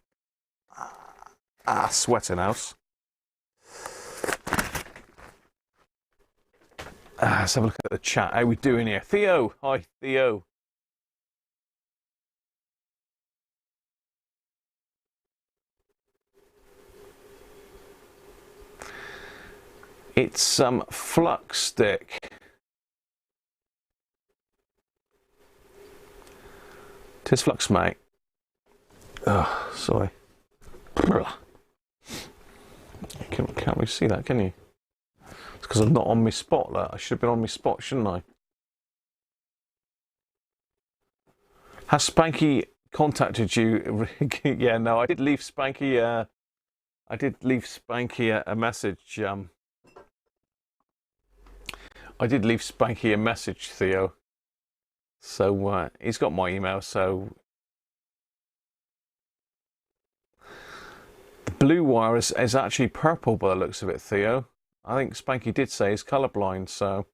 sweating out. Let's have a look at the chat. How are we doing here? Theo! Hi, Theo. It's flux stick. Tis flux, mate. Oh, sorry. Can't really see that, can you? It's because I'm not on my spot. I should have been on my spot, shouldn't I? Has Spanky contacted you? Yeah, no, I did leave Spanky. I did leave Spanky a message. I did leave Spanky a message, Theo. So he's got my email. So the blue wire is actually purple by the looks of it, Theo. I think Spanky did say he's colourblind. So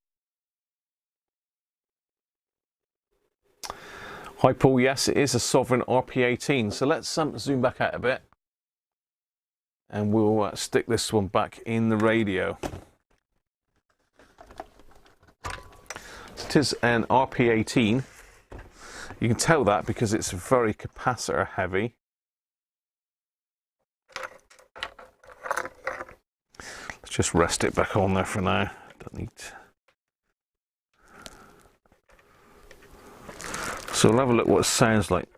hi, Paul. Yes, it is a Sovereign RP18. So let's zoom back out a bit, and we'll stick this one back in the radio. It is an RP18. You can tell that because it's very capacitor heavy. Let's just rest it back on there for now. Don't need to. So we'll have a look what it sounds like.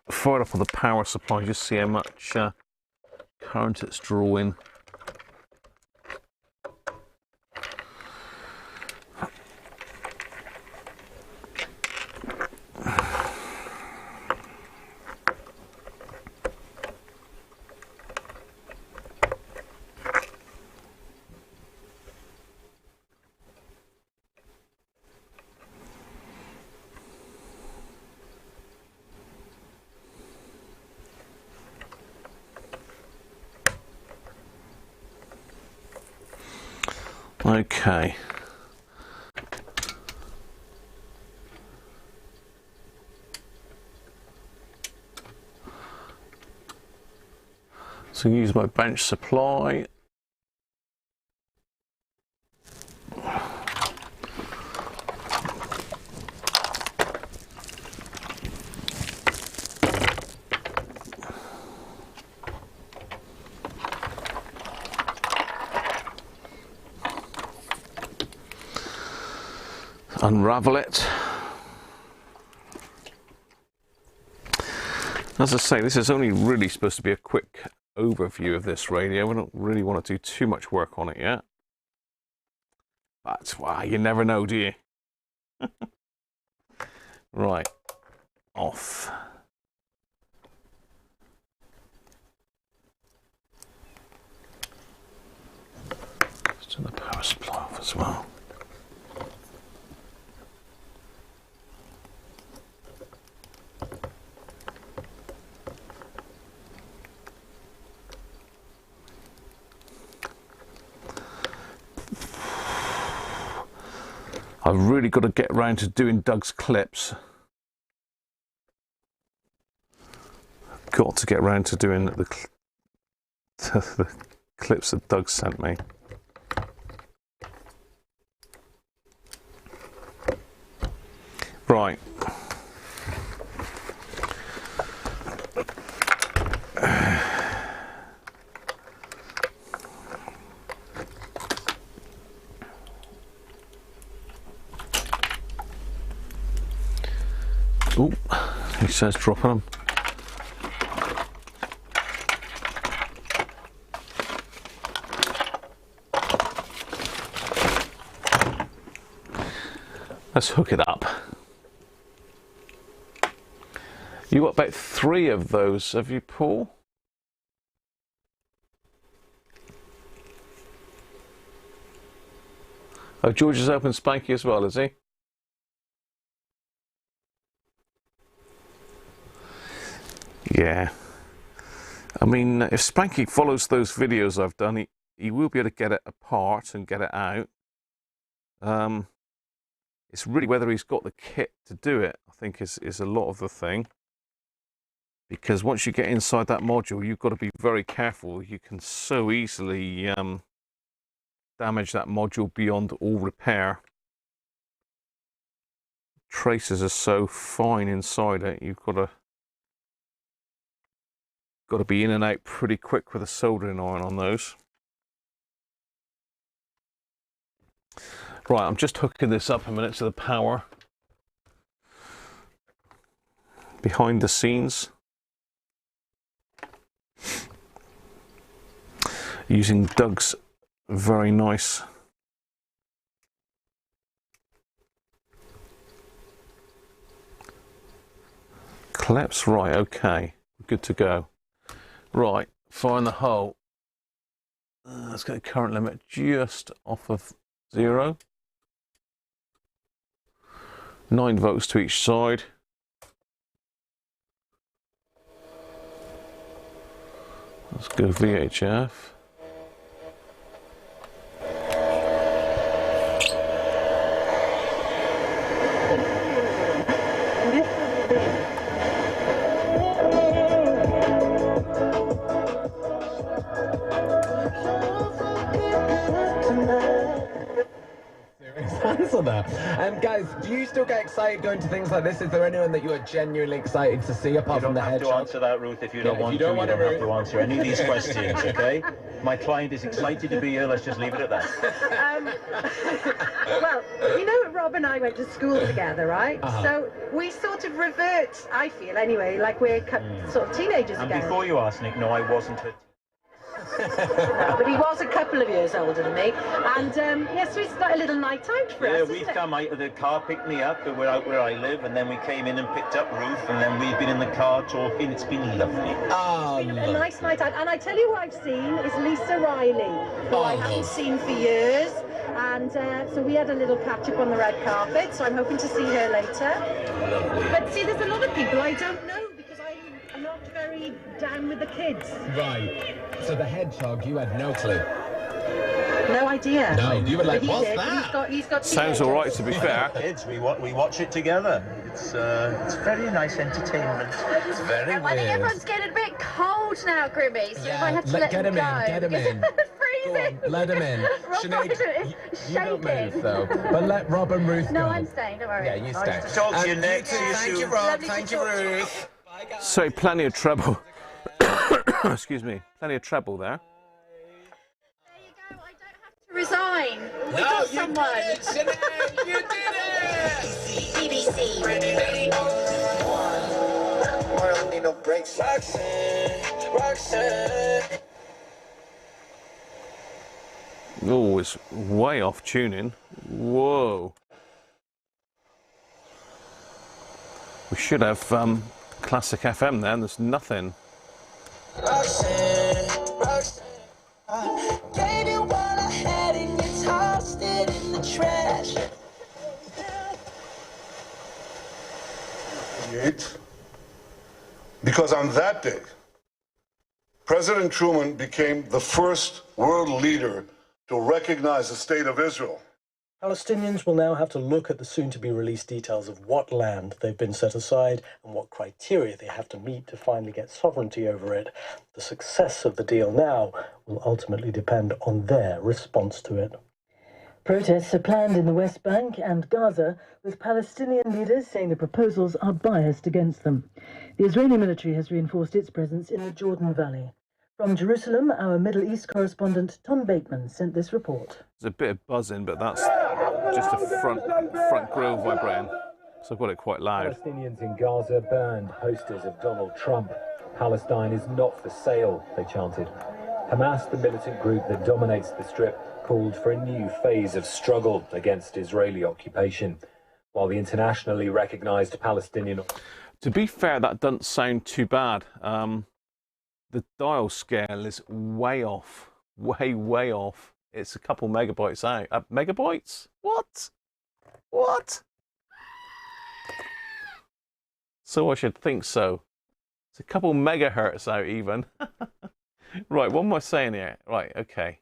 Fire up on the power supply, just see how much current it's drawing. Okay. So use my bench supply. Unravel it. As I say, this is only really supposed to be a quick overview of this radio. We don't really want to do too much work on it yet. But, wow, you never know, do you? Right, off. Let's turn the power supply off as well. I've really got to get around to doing Doug's clips. Got to get around to doing the clips that Doug sent me. Right. Oh, he says dropping them. Let's hook it up. You got about 3 of those, have you, Paul? Oh, George has opened Spanky as well, is he? Yeah. I mean, if Spanky follows those videos I've done, he will be able to get it apart and get it out. It's really whether he's got the kit to do it, I think, is a lot of the thing. Because once you get inside that module, you've got to be very careful. You can so easily damage that module beyond all repair. Traces are so fine inside it, you've got to be in and out pretty quick with a soldering iron on those. Right, I'm just hooking this up a minute to the power. Behind the scenes. Using Doug's very nice clips. Right, okay, good to go. Right, firing the hole. Let's get the current limit just off of 0. 9 volts to each side. Let's go VHF. Answer that. Guys, do you still get excited going to things like this? Is there anyone that you are genuinely excited to see apart from the hedgehog? You don't have to answer that, Ruth, if you don't want to. You don't have to answer any of these questions, okay? My client is excited to be here. Let's just leave it at that. Well, you know, Rob and I went to school together, right? So we sort of revert, I feel anyway, like we're sort of teenagers again. And before you ask, Nick, no, I wasn't her. No, but he was a couple of years older than me, and yes, so it's like a little night out for us. Yeah, we've come out. The car picked me up. We're out where I live, and then we came in and picked up Ruth, and then we've been in the car talking. It's been lovely. Oh, it's been a nice night out, and I tell you who I've seen is Lisa Riley, who I haven't seen for years, and so we had a little catch up on the red carpet. So I'm hoping to see her later. Lovely. But see, there's a lot of people I don't know because I'm not very down with the kids. Right. So the hedgehog, you had no clue. No idea. No, you were like, But what's did. that? He's got Sounds all right, to be fair. Kids, we watch it together. It's very nice entertainment. It's very I think weird. everyone's getting a bit cold now, Grimmy, so Yeah, I have to let get them him go. in, get him in. Go Freezing. on, let him in. Rob Sinead, is you don't shaking. move though. But let Rob and Ruth No, go. I'm staying, don't worry. Yeah, you stay. Nice to talk to you, Nick. See you Thank soon. you, Rob. Lovely Thank to you, talk to you. Ruth. Bye, guys. So plenty of treble. Excuse me, plenty of treble there. There you go, I don't have to resign. We No, got you someone. did it, Sinead. You did it. BBC. World need no breaks. Roxanne. Oh, it's way off tuning. Whoa. We should have classic FM then. There's nothing. Roxanne. Gave you all I had and you tossed it in the trash. Because on that day, President Truman became the first world leader to recognize the state of Israel. Palestinians will now have to look at the soon-to-be-released details of what land they've been set aside and what criteria they have to meet to finally get sovereignty over it. The success of the deal now will ultimately depend on their response to it. Protests are planned in the West Bank and Gaza, with Palestinian leaders saying the proposals are biased against them. The Israeli military has reinforced its presence in the Jordan Valley. From Jerusalem, our Middle East correspondent Tom Bateman sent this report. There's a bit of buzzing, but that's just a front grille vibrating. So I've got it quite loud. Palestinians in Gaza burned posters of Donald Trump. Palestine is not for sale, they chanted. Hamas, the militant group that dominates the Strip, called for a new phase of struggle against Israeli occupation, while the internationally recognized Palestinian... To be fair, that doesn't sound too bad. The dial scale is way off. Way off. It's a couple megabytes out. Megabytes? What? What? So I should think so. It's a couple megahertz out even. Right, what am I saying here? Right, okay.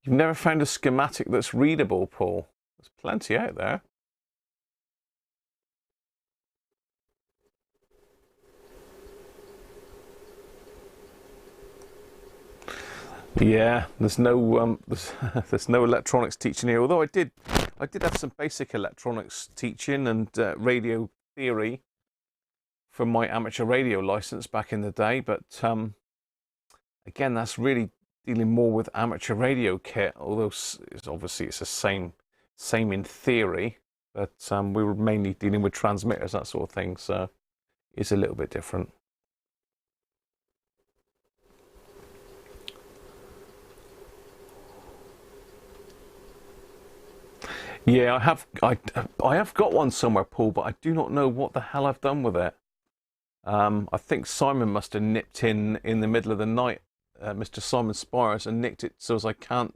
You've never found a schematic that's readable, Paul. There's plenty out there. Yeah, there's no there's no electronics teaching here. Although I did have some basic electronics teaching and radio theory for my amateur radio license back in the day. But again, that's really dealing more with amateur radio kit, although obviously it's the same in theory, but we were mainly dealing with transmitters, that sort of thing, so it's a little bit different. Yeah, I have got one somewhere, Paul, but I do not know what the hell I've done with it. I think Simon must have nipped in the middle of the night, Mr. Simon Spires, and nicked it so as I can't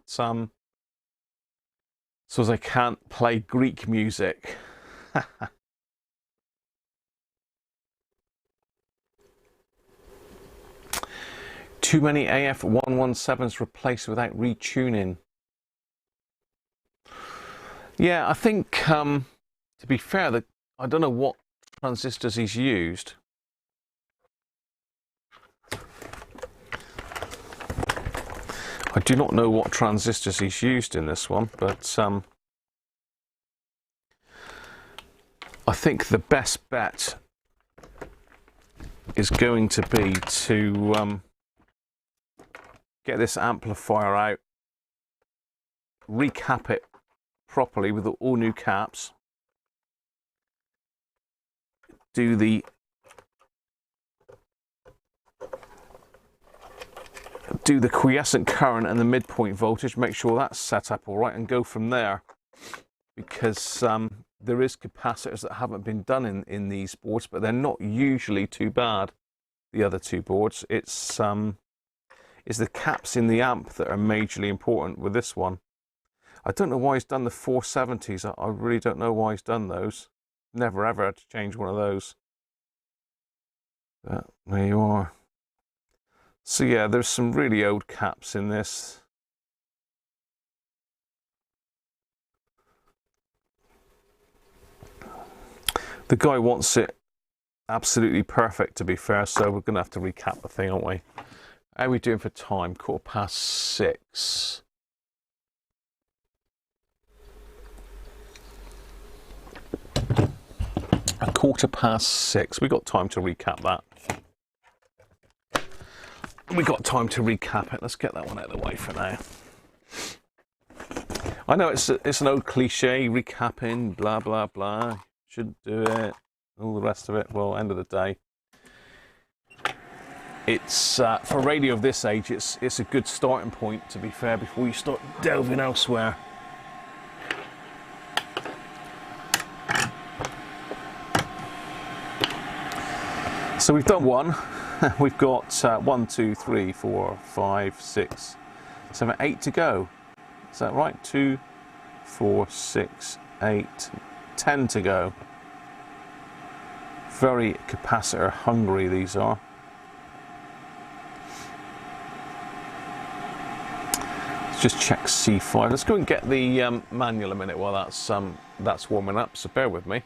play Greek music. Too many AF117s replaced without retuning. Yeah, I think, to be fair, I don't know what transistors he's used. I do not know what transistors he's used in this one, but I think the best bet is going to be to get this amplifier out, recap it properly with all new caps, do the quiescent current and the midpoint voltage, make sure that's set up all right, and go from there, because there is capacitors that haven't been done in these boards, but they're not usually too bad, the other two boards. It's the caps in the amp that are majorly important with this one. I don't know why he's done the 470s. I really don't know why he's done those. Never ever had to change one of those. But there you are. So yeah, there's some really old caps in this. The guy wants it absolutely perfect, to be fair, so we're going to have to recap the thing, aren't we? How are we doing for time? 6:15. A 6:15. We got time to recap that. We got time to recap it. Let's get that one out of the way for now. I know it's an old cliche, recapping, blah blah blah. Shouldn't do it. All the rest of it. Well, end of the day, it's for radio of this age. It's a good starting point, to be fair, before you start delving elsewhere. So we've done one. We've got 1, 2, 3, 4, 5, 6, 7, 8 to go. Is that right? 2, 4, 6, 8, 10 to go. Very capacitor hungry these are. Let's just check C5. Let's go and get the manual a minute while that's warming up. So bear with me.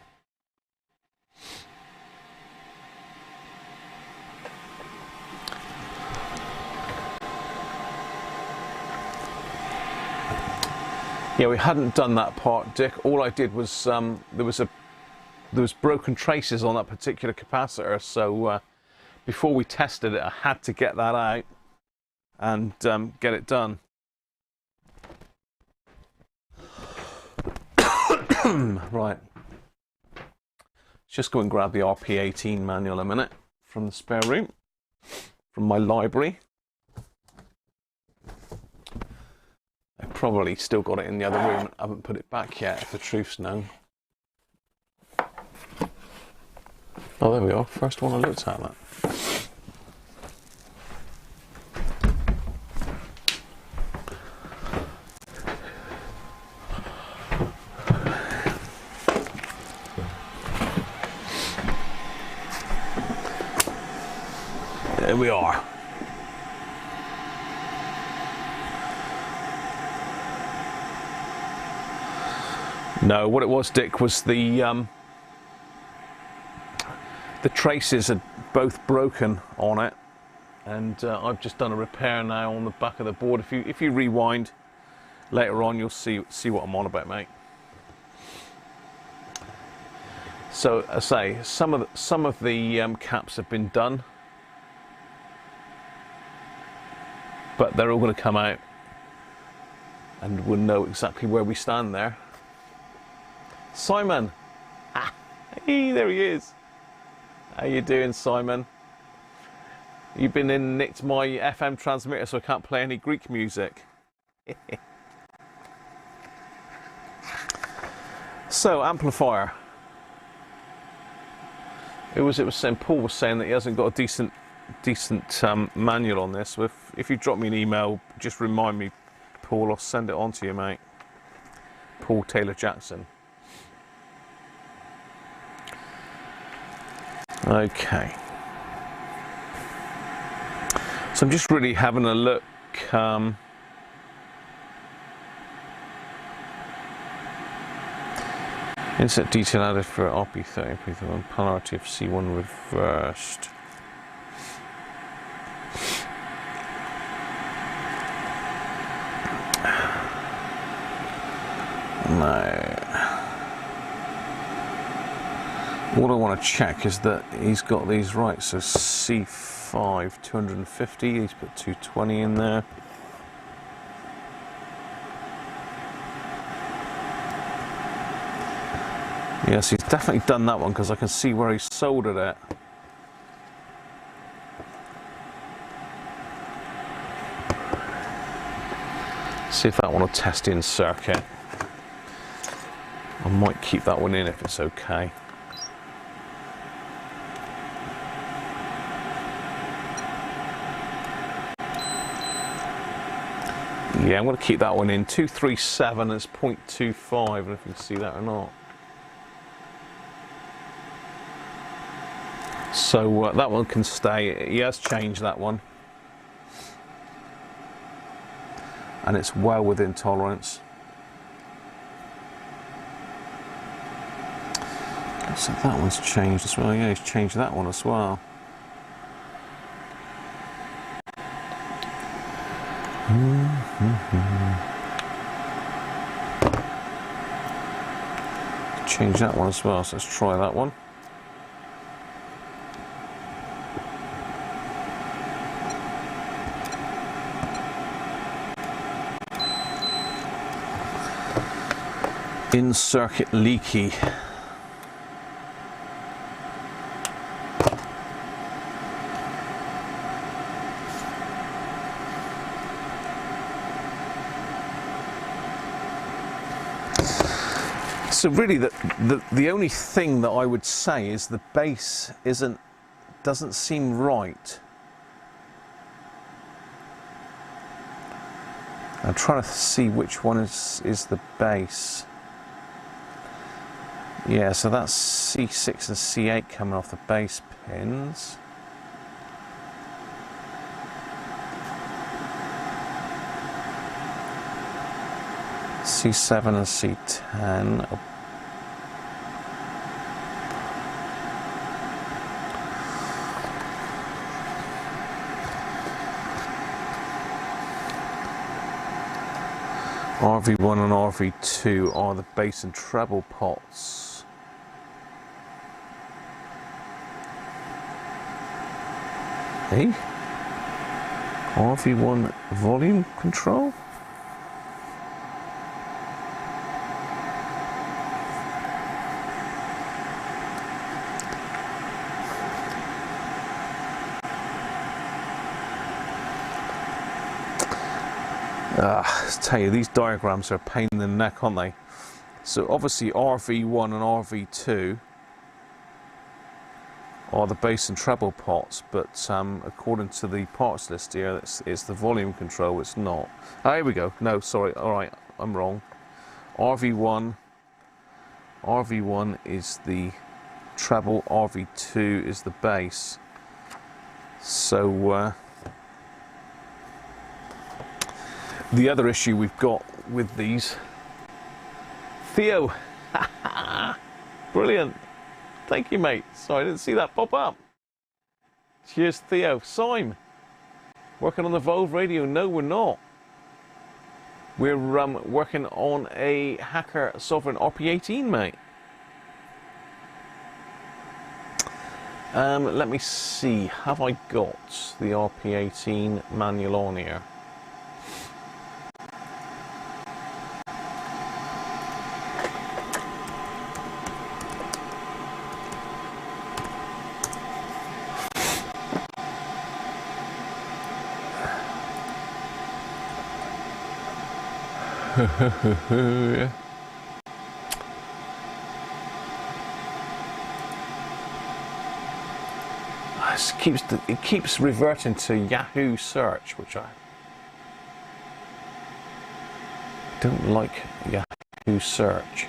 Yeah, we hadn't done that part, Dick. All I did was there was broken traces on that particular capacitor, so before we tested it, I had to get that out and get it done. Right. Let's just go and grab the RP18 manual a minute from the spare room, from my library. I probably still got it in the other room. I haven't put it back yet, if the truth's known. Oh, there we are. First one I looked at that. There we are. No, what it was, Dick, was the traces had both broken on it, and I've just done a repair now on the back of the board. If you rewind later on, you'll see what I'm on about, mate. So I say some of the caps have been done, but they're all going to come out and we'll know exactly where we stand there. Simon! Ah, hey, there he is. How you doing, Simon? You've been in and nicked my FM transmitter so I can't play any Greek music. So, amplifier. It was saying, Paul was saying that he hasn't got a decent manual on this. So if you drop me an email, just remind me, Paul, I'll send it on to you, mate. Paul Taylor Jackson. Okay. So I'm just really having a look. Insert detail added for RP30, RP31, polarity of C1 reversed. No. What I want to check is that he's got these right. So C5 250. He's put 220 in there. Yes, he's definitely done that one because I can see where he soldered it. See if that one will test in circuit. I might keep that one in if it's okay. Yeah, I'm going to keep that one in. 237 is 0.25. I don't know if you can see that or not. So that one can stay. He has changed that one. And it's well within tolerance. So that one's changed as well. Yeah, he's changed that one as well. Change that one as well. So let's try that one. In circuit leaky. So really the only thing that I would say is the bass doesn't seem right. I'm trying to see which one is the bass. Yeah, so that's C6 and C8 coming off the bass pins. C7 and C10. RV1 and RV2 are the bass and treble pots. Hey? RV1 volume control? I tell you, these diagrams are a pain in the neck, aren't they? So obviously RV1 and RV2 are the bass and treble pots, but according to the parts list here, it's the volume control. It's not. Oh, here we go. No, sorry. All right, I'm wrong. RV1 is the treble. RV2 is the bass. So the other issue we've got with these, Theo, brilliant. Thank you, mate. Sorry, I didn't see that pop up. Cheers, Theo. Sime, working on the Volve radio? No, we're not. We're working on a Hacker Sovereign RP18, mate. Let me see. Have I got the RP18 manual on here? It keeps reverting to Yahoo search, which I don't like. Yahoo search.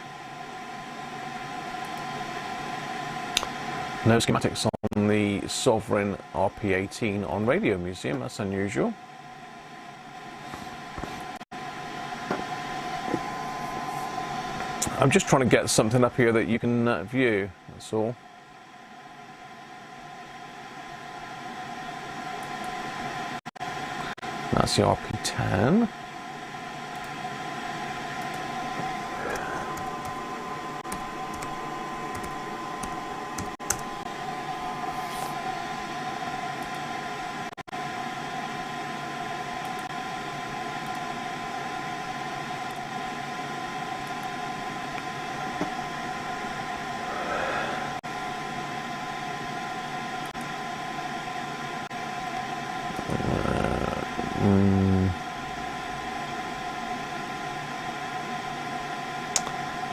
No schematics on the Sovereign RP18 on Radio Museum. That's unusual. I'm just trying to get something up here that you can view. That's all. That's the RP10.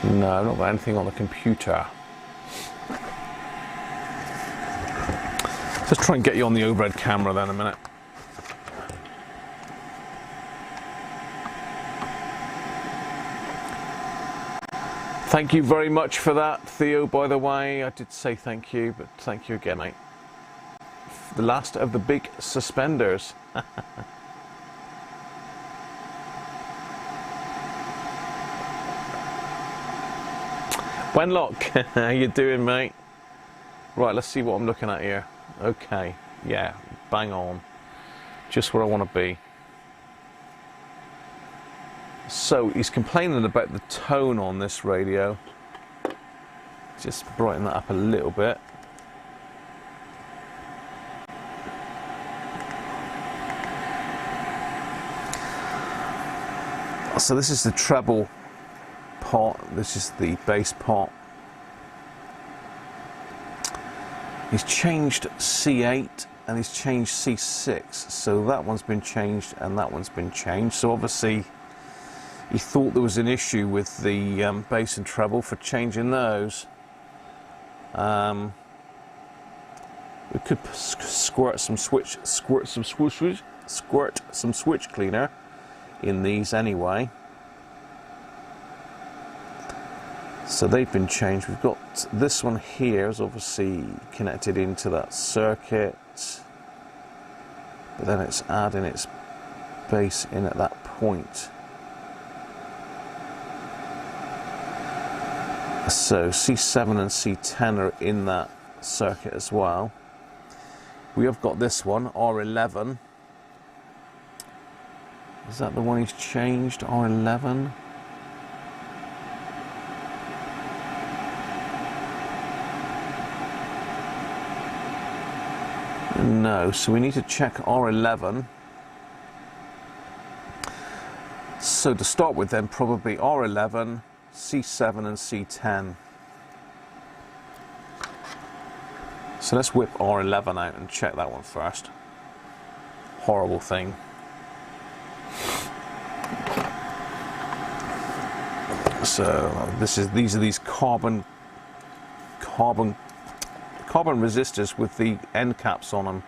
No, I've not got anything on the computer. Let's try and get you on the overhead camera then a minute. Thank you very much for that, Theo, by the way. I did say thank you, but thank you again, mate. The last of the big suspenders. Wenlock, how you doing, mate? Right, let's see what I'm looking at here. Okay, yeah, bang on. Just where I want to be. So, he's complaining about the tone on this radio. Just brighten that up a little bit. So this is the treble pot, this is the bass pot. He's changed C8 and he's changed C6, so that one's been changed and that one's been changed. So obviously he thought there was an issue with the bass and treble for changing those. We could squirt some switch cleaner in these anyway. So they've been changed. We've got this one here is obviously connected into that circuit, but then it's adding its bass in at that point. So C7 and C10 are in that circuit as well. We have got this one, R11. Is that the one he's changed, R11? No, so we need to check R11. So to start with then, probably R11, C7 and C10. So let's whip R11 out and check that one first. Horrible thing. So these are these carbon resistors with the end caps on them.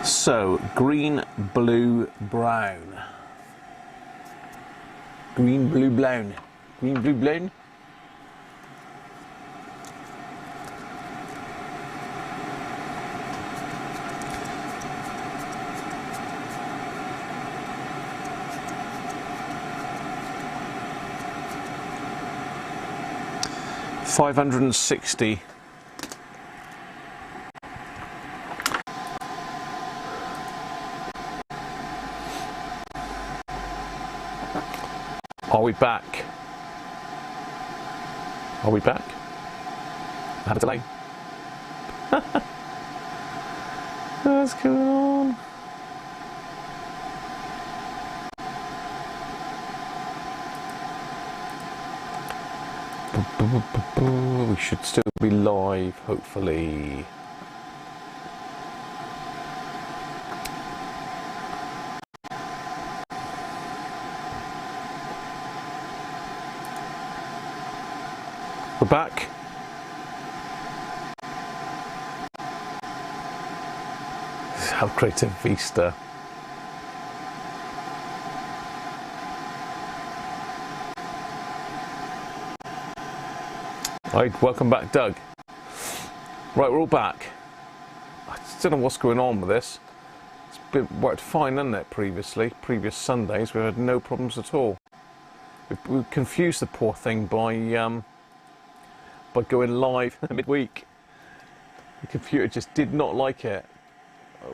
So, green, blue, brown. Green, blue, brown. Green, blue, brown. $560. Are we back? Are we back? I had a delay. What's going on? We should still be live, hopefully. We're back. How creative Vista. Right, welcome back, Doug. Right, we're all back. I don't know what's going on with this. It's been worked fine, hasn't it, previously? Previous Sundays, we had no problems at all. We confused the poor thing by going live midweek. The computer just did not like it.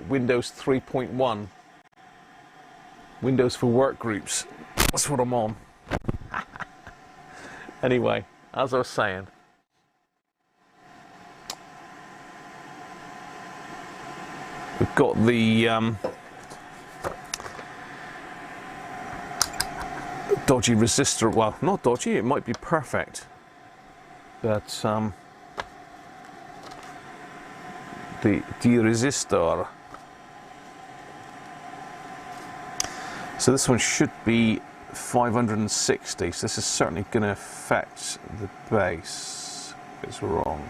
Windows 3.1. Windows for work groups. That's what I'm on. Anyway, as I was saying. We've got the dodgy resistor. Well, not dodgy, it might be perfect. But the resistor. So this one should be 560. So this is certainly going to affect the bass. If it's wrong.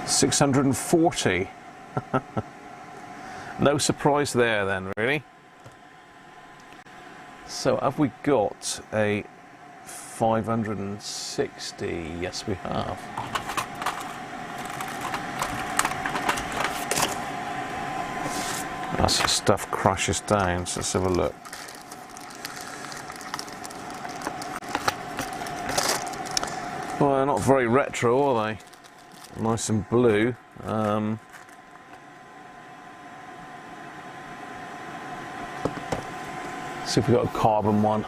640. No surprise there then, really. So have we got a 560? Yes, we have. As stuff crashes down, so let's have a look. Well, they're not very retro, are they? Nice and blue. See if we've got a carbon one.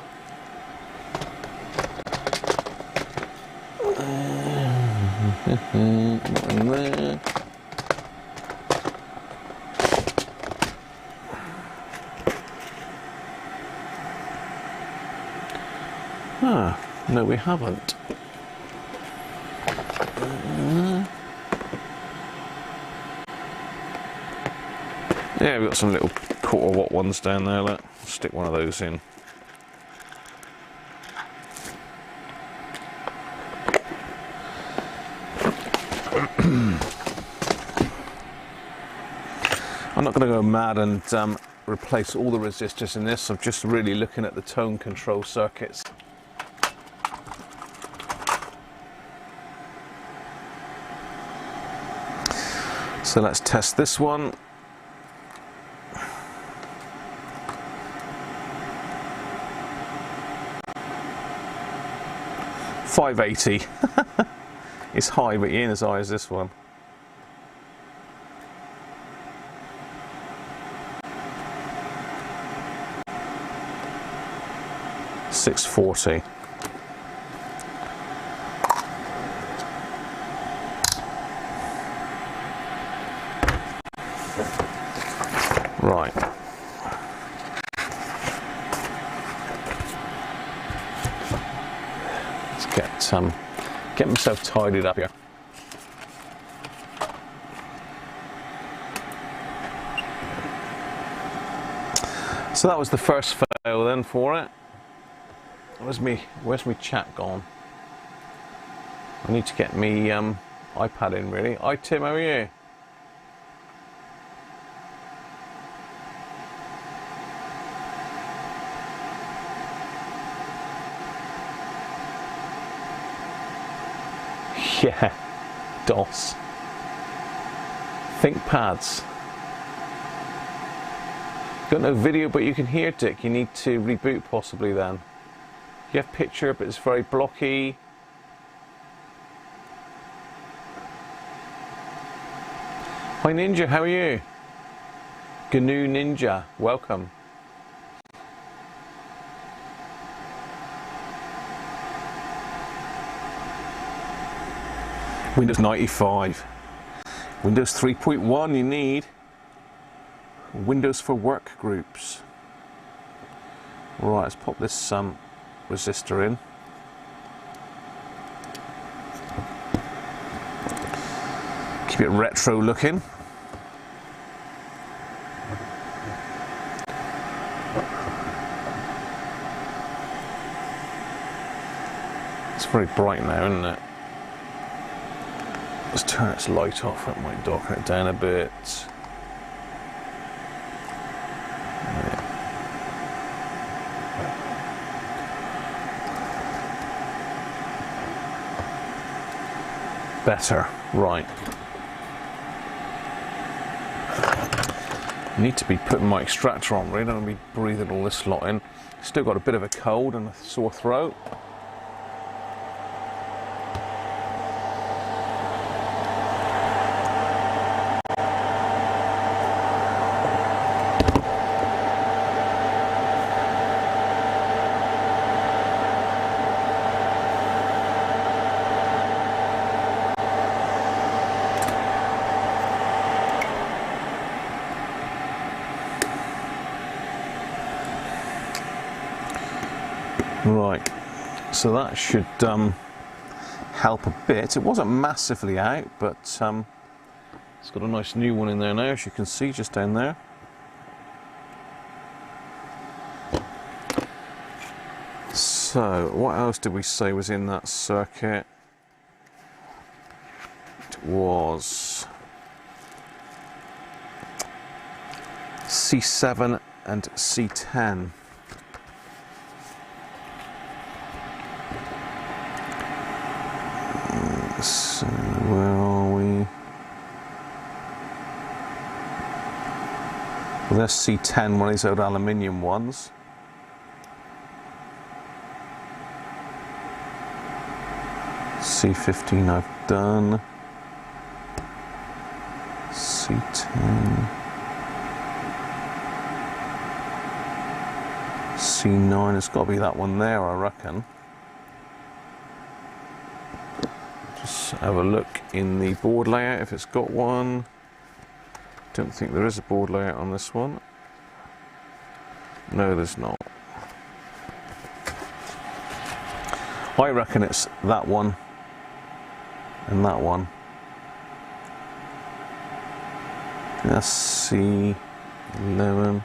Not in there. Ah, no, we haven't. Yeah, we've got some little quarter watt ones down there. Look, stick one of those in. I'm not going to go mad and replace all the resistors in this. I'm just really looking at the tone control circuits. So let's test this one. $580. It's high, but you ain't as high as this one. $640. Right. Let's get myself tidied up here. So that was the first fail then for it. Where's me chat gone? I need to get me iPad in really. Hi Tim, how are you? Yeah, DOS. ThinkPads. Got no video, but you can hear, Dick. You need to reboot possibly then. You have picture, but it's very blocky. Hi Ninja, how are you? GNU Ninja, welcome. Windows 95. Windows 3.1 you need. Windows for work groups. Right, let's pop this resistor in. Keep it retro looking. It's very bright now, isn't it? Let's turn its light off, that might darken it down a bit. Better, right. I need to be putting my extractor on, really. I don't want to be breathing all this lot in. Still got a bit of a cold and a sore throat. Right, so that should help a bit. It wasn't massively out, but it's got a nice new one in there now, as you can see just down there. So, what else did we say was in that circuit? It was C7 and C10. So where are we? Well, there's C10, one of these old aluminium ones. C15 I've done. C10. C9, it's got to be that one there, I reckon. Have a look in the board layout if it's got one. Don't think there is a board layout on this one. No, there's not. I reckon it's that one and that one. That's C11.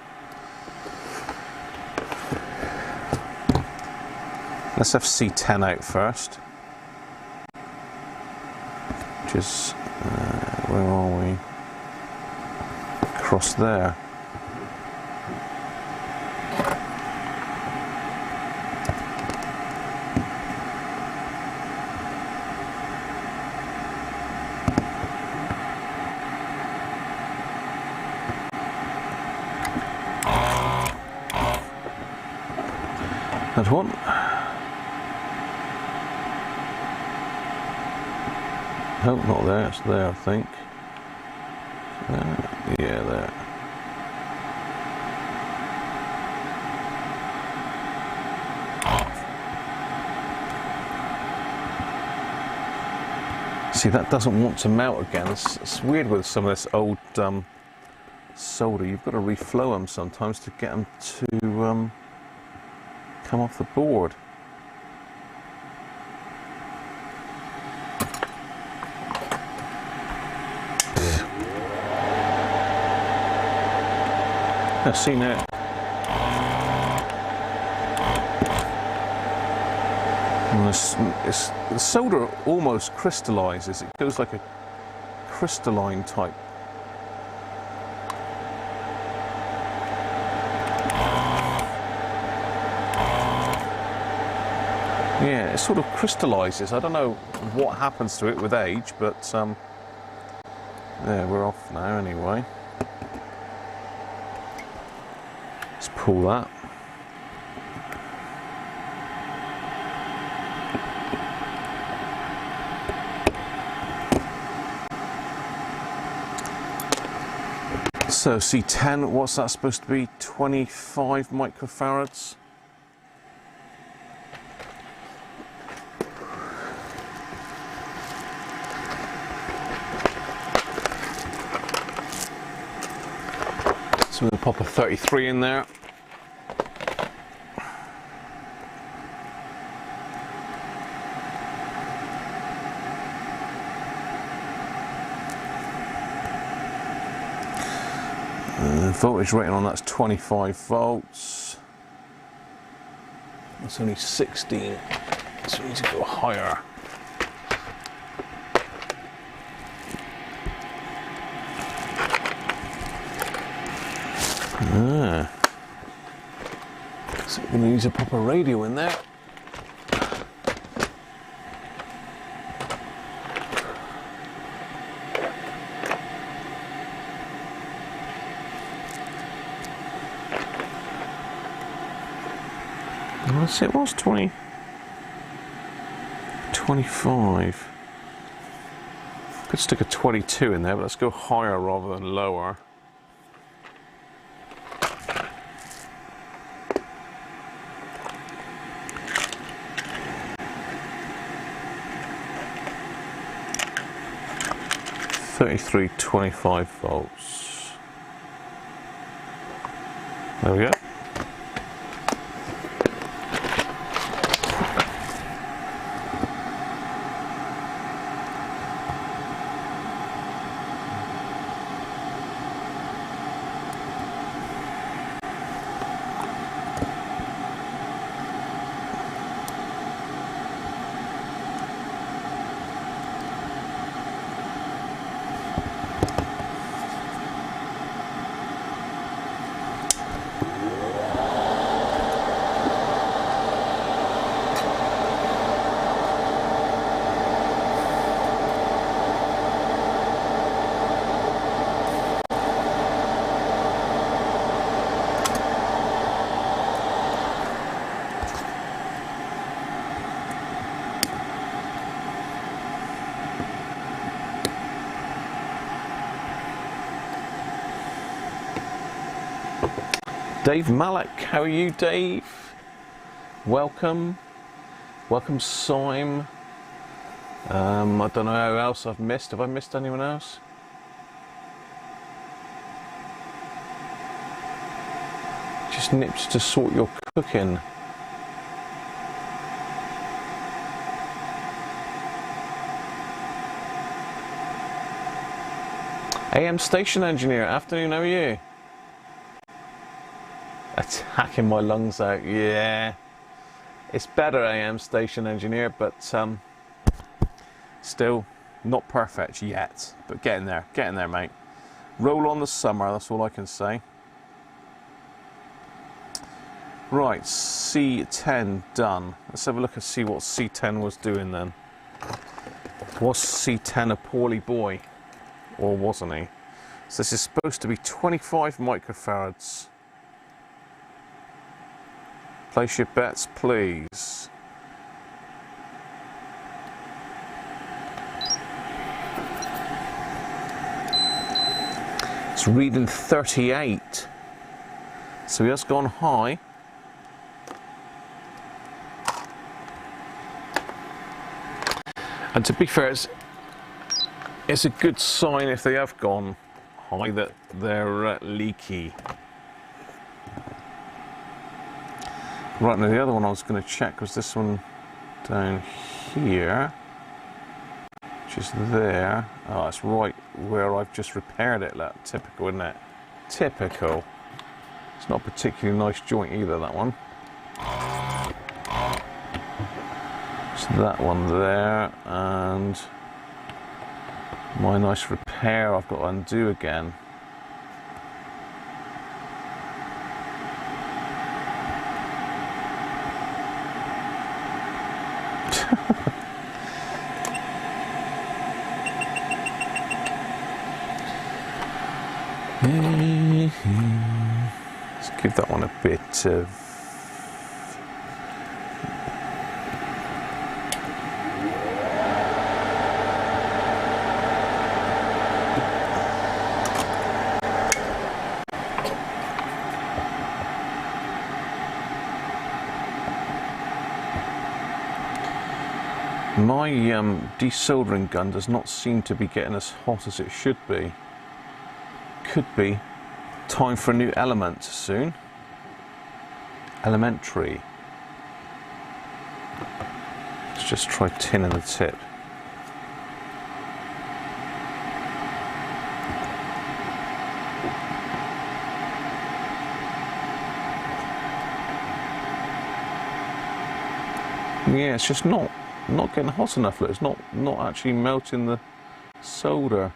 Let's have C10 out first. Is where are we? Across there. That one. No, not there, it's there, I think. Yeah, there. See, that doesn't want to melt again. It's weird with some of this old solder. You've got to reflow them sometimes to get them to come off the board. I've seen it. The solder almost crystallizes. It goes like a crystalline type. Yeah, it sort of crystallizes. I don't know what happens to it with age, but there, we're off now anyway. Let's pull that. So C10, what's that supposed to be? 25 microfarads? pop a 33 in there. Voltage rating on that's 25 volts. That's only 16, so we need to go higher. So we're going to use a proper radio in there. It was 25. Could stick a 22 in there, but let's go higher rather than lower. $33, 25 volts. There we go. Dave Malek, how are you, Dave? Welcome. Welcome, Sime. I don't know who else I've missed. Have I missed anyone else? Just nips to sort your cooking. AM station engineer, afternoon, how are you? Attacking my lungs out, yeah. It's better, AM station engineer, but still not perfect yet. But getting there, mate. Roll on the summer, that's all I can say. Right, C10 done. Let's have a look and see what C10 was doing then. Was C10 a poorly boy? Or wasn't he? So this is supposed to be 25 microfarads. Place your bets, please. It's reading 38. So he has gone high. And to be fair, it's a good sign if they have gone high that they're leaky. Right, now the other one I was going to check was this one down here, which is there. Oh, it's right where I've just repaired it. Look, typical, isn't it? Typical. It's not a particularly nice joint either, that one. It's that one there, and my nice repair I've got to undo again. Let's give that one a bit of my desoldering gun does not seem to be getting as hot as it should be. Could be Time for a new element soon. Elementary. Let's just try tin in the tip. Yeah, it's just not getting hot enough. Look, it's not actually melting the solder.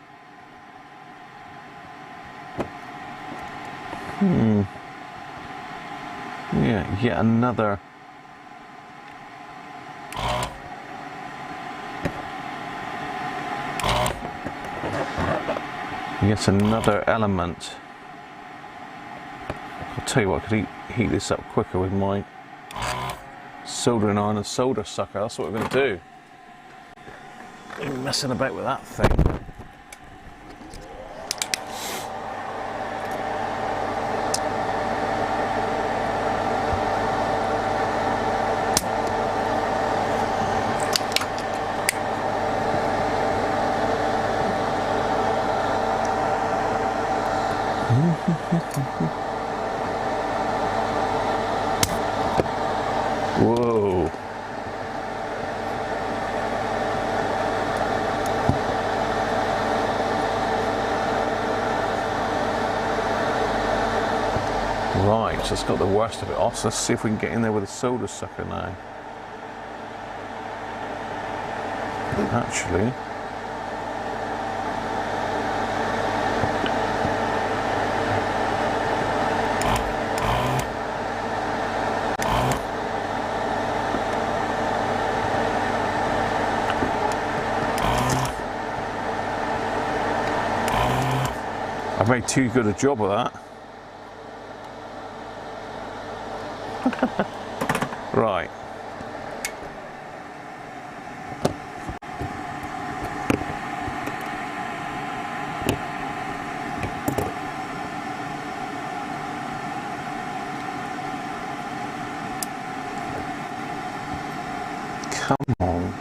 Yeah, yet another. Yet another element. I'll tell you what, I could heat this up quicker with my soldering iron and solder sucker. That's what we're going to do. Ain't messing about with that thing. Whoa. Right, so it's got the worst of it off. So let's see if we can get in there with a solder sucker now. Actually, I've made too good a job of that. Right. Come on,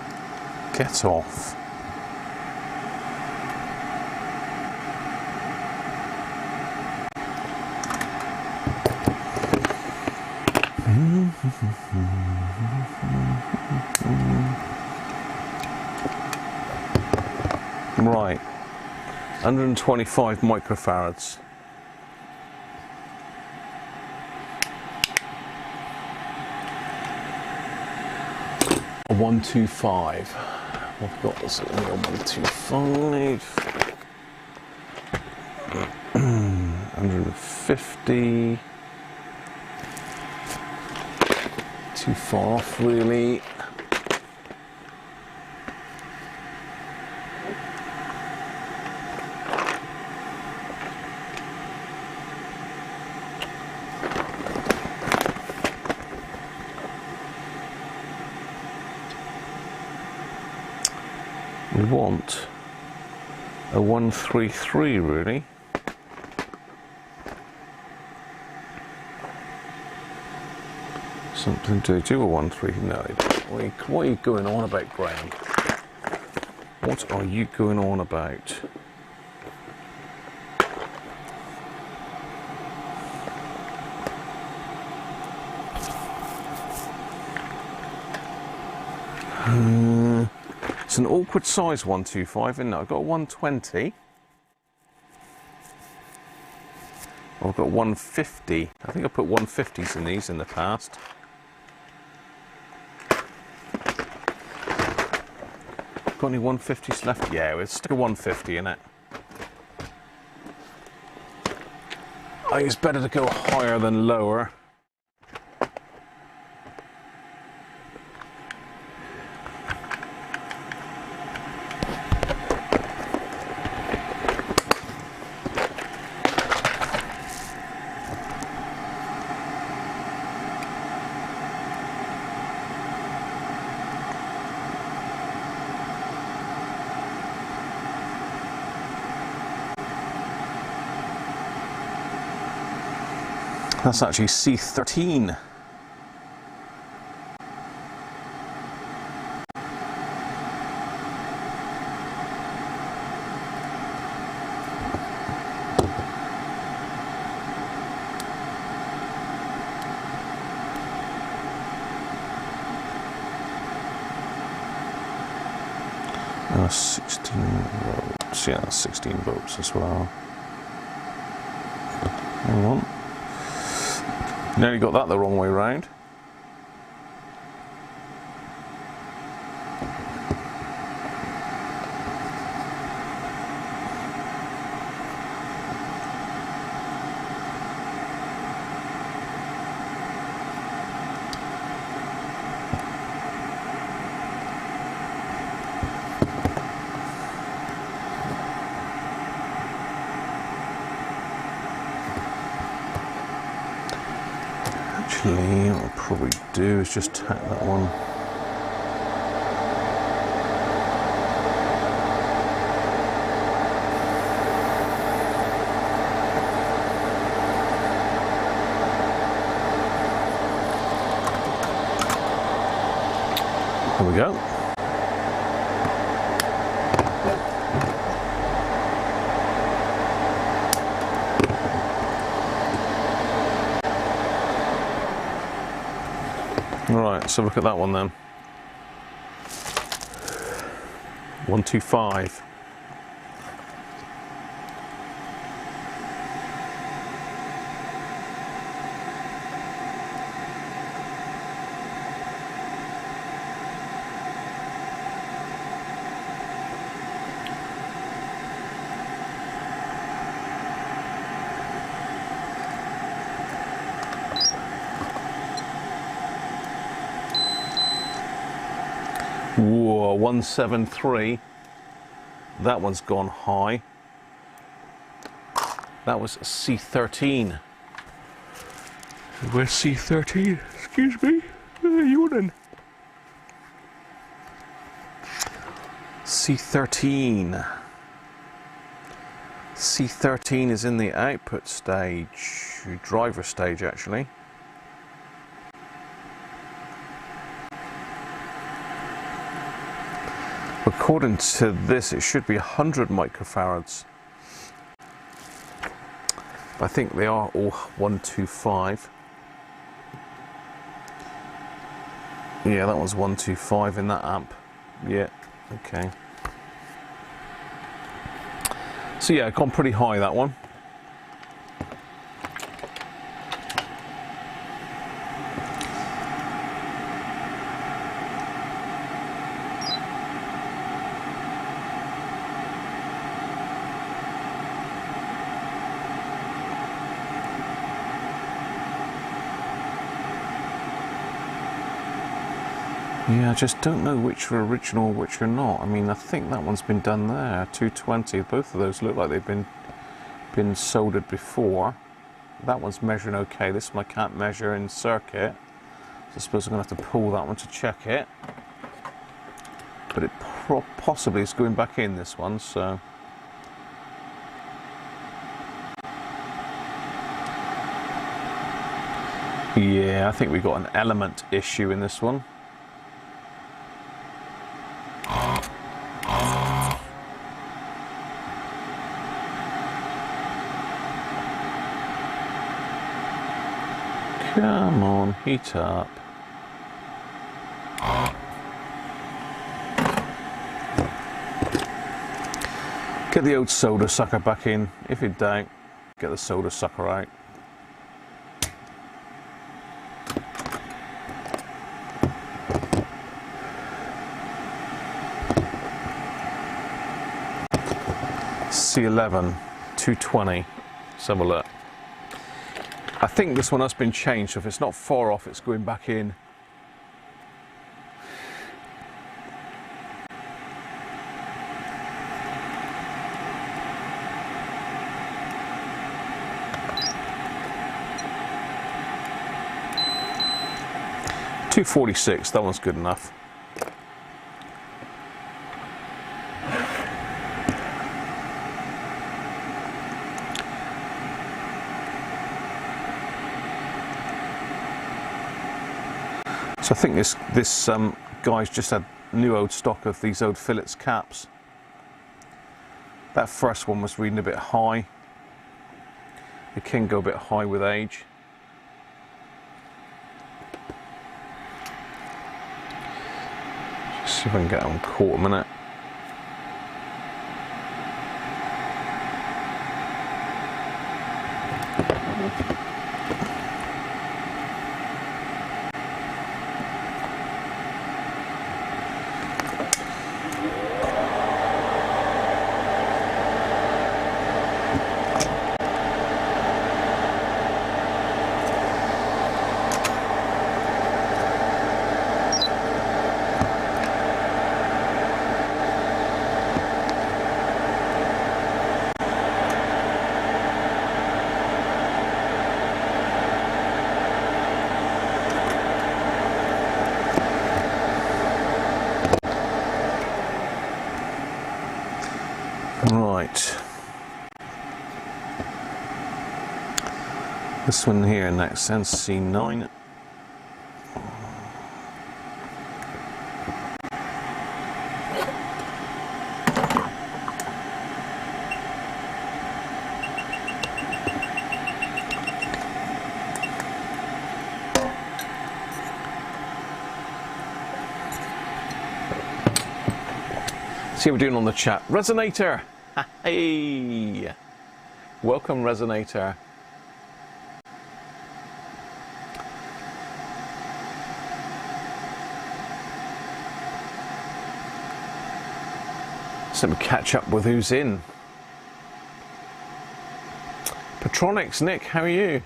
get off. Right, 125 microfarads. A 125. I've got this at 125. 150. Too far off, really. We want a 133, really. Something to do a 133. No, what are you going on about, Graham? What are you going on about? It's an awkward size 125, isn't it? I've got a 120. I've got 150. I think I put 150s in these in the past. Got any 150s left? Yeah, we'll stick a 150 in it. I think it's better to go higher than lower. That's actually C13. 16 volts. Yeah, 16 volts as well. Hang on. Nearly got that the wrong way round. Actually, what I'll probably do is just tack that one. There we go. Alright, so look at that one then. 125. Whoa, 173. That one's gone high. That was a C13. Where's C13? Excuse me. Yawning. C13. C13 is in the output stage, driver stage actually. According to this, it should be 100 microfarads. I think they are all 125. Yeah, that one's 125 in that amp. Yeah, okay. So yeah, gone pretty high, that one. Yeah, I just don't know which are original, which are not. I mean, I think that one's been done there, 220. Both of those look like they've been soldered before. That one's measuring okay. This one I can't measure in circuit. So I suppose I'm going to have to pull that one to check it. But it possibly is going back in, this one, so... Yeah, I think we got an element issue in this one. Come on, heat up. Get the old solder sucker back in. If you don't, get the solder sucker out. C11, 220. Let's have a look. I think this one has been changed, so if it's not far off, it's going back in. .246, that one's good enough. So I think this guy's just had new old stock of these old Phillips caps. That first one was reading a bit high. It can go a bit high with age. Just see if I can get on quarter minute. Right. This one here next, NC9. See how we're doing on the chat. Resonator! Hey! Welcome, Resonator. So let me catch up with who's in. Patronics, Nick, how are you?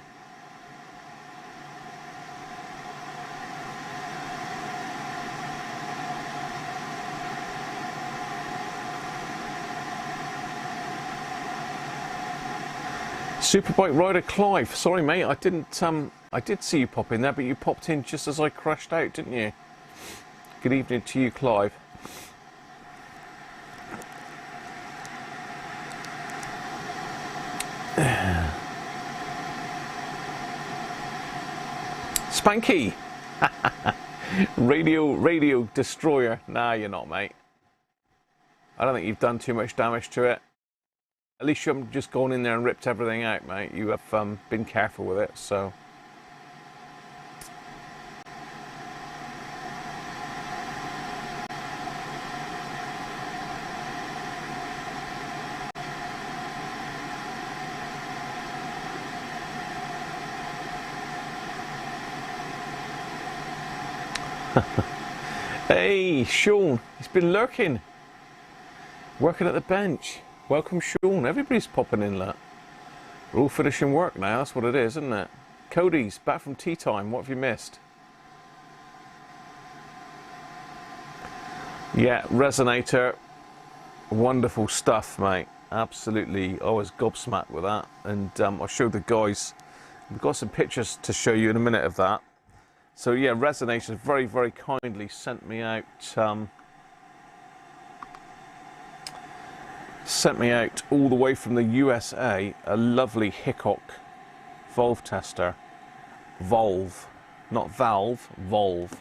Superbike rider Clive, sorry mate, I didn't I did see you pop in there, but you popped in just as I crashed out, didn't you? Good evening to you, Clive. Spanky! Radio destroyer. Nah, you're not, mate. I don't think you've done too much damage to it. At least you haven't just gone in there and ripped everything out, mate. You have been careful with it, so. Hey, Sean, he's been lurking. Working at the bench. Welcome, Sean. Everybody's popping in, look. We're all finishing work now, that's what it is, isn't it? Cody's back from tea time. What have you missed? Yeah, Resonator. Wonderful stuff, mate. Absolutely. I was gobsmacked with that. And I showed the guys. We've got some pictures to show you in a minute of that. So yeah, Resonator very, very kindly sent me out all the way from the USA a lovely Hickok valve tester. Valve, not valve, valve.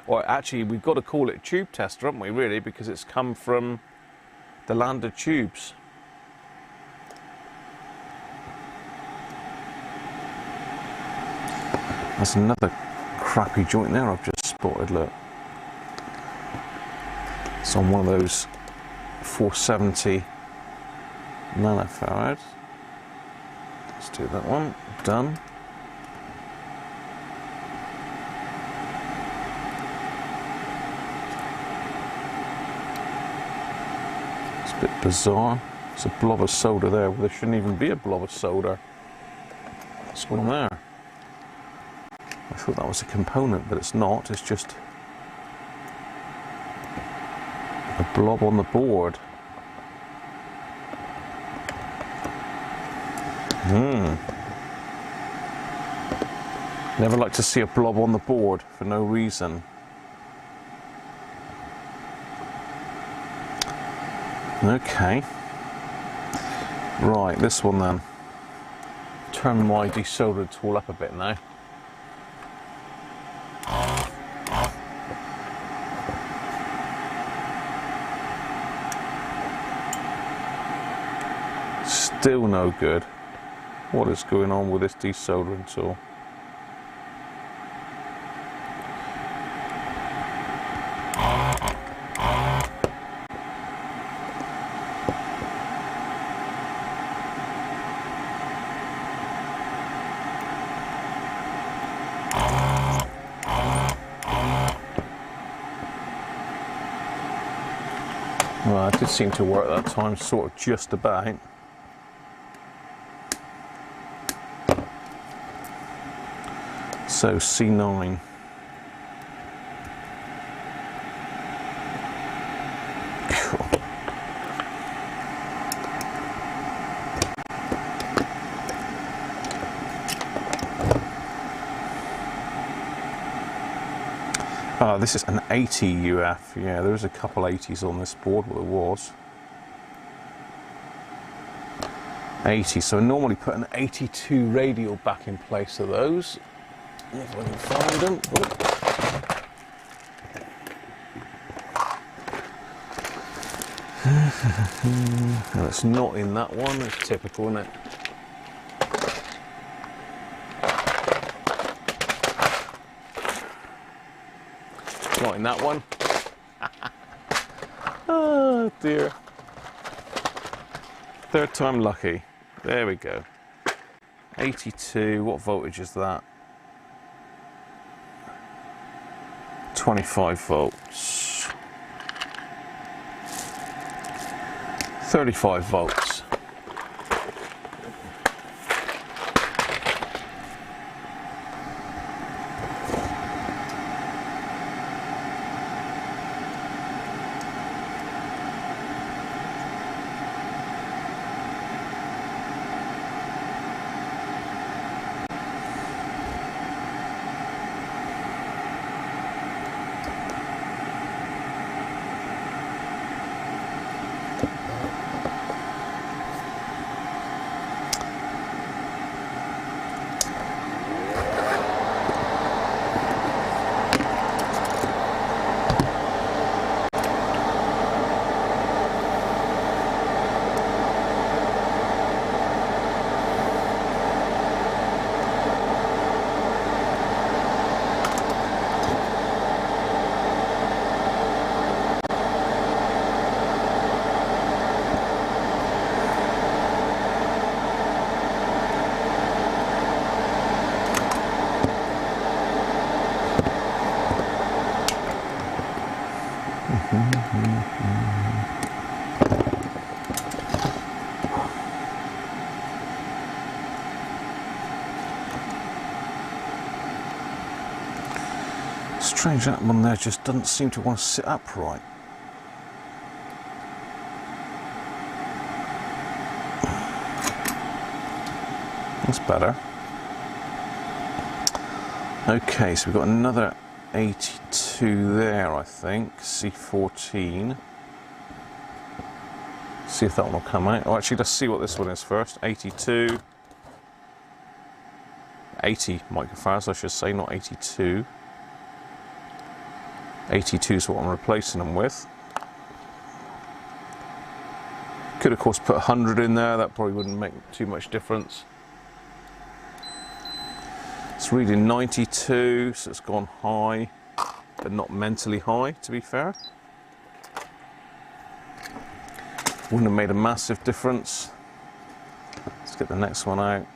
Or actually, we've got to call it tube tester, haven't we, really, because it's come from the land of tubes. That's another crappy joint there I've just spotted, look. It's on one of those 470 nanofarad. Let's do that one. Done. It's a bit bizarre. It's a blob of solder there. Well, there shouldn't even be a blob of solder. What's going on there? I thought that was a component, but it's not. It's just a blob on the board. Never like to see a blob on the board for no reason. Okay. Right, this one then. Turn my desoldered tool up a bit now. Still no good. What is going on with this desoldering tool? Well, it did seem to work that time, sort of just about. So C9. This is an 80 UF. Yeah, there's a couple 80s on this board. Well, there was. 80. So I normally put an 82 radial back in place of those. If I can find them. No, it's not in that one. It's typical, isn't it? Not in that one. Oh dear. Third time lucky. There we go. 82. What voltage is that? 25 volts. 35 volts. Strange, that one there just doesn't seem to want to sit upright. That's better. Okay, so we've got another 82 there, I think. C14. See if that one will come out. Oh, actually, let's see what this one is first. 82. 80 microfarads, I should say, not 82. 82 is what I'm replacing them with. Could of course put 100 in there, that probably wouldn't make too much difference. It's reading 92, so it's gone high, but not mentally high, to be fair. Wouldn't have made a massive difference. Let's get the next one out.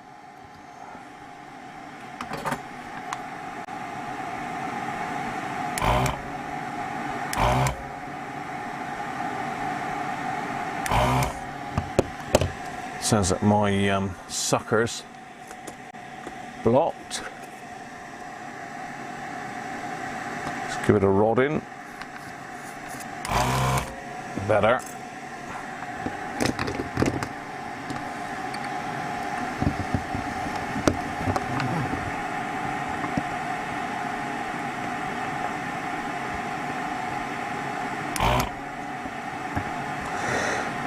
Sounds like my sucker's blocked. Let's give it a rod in. Better.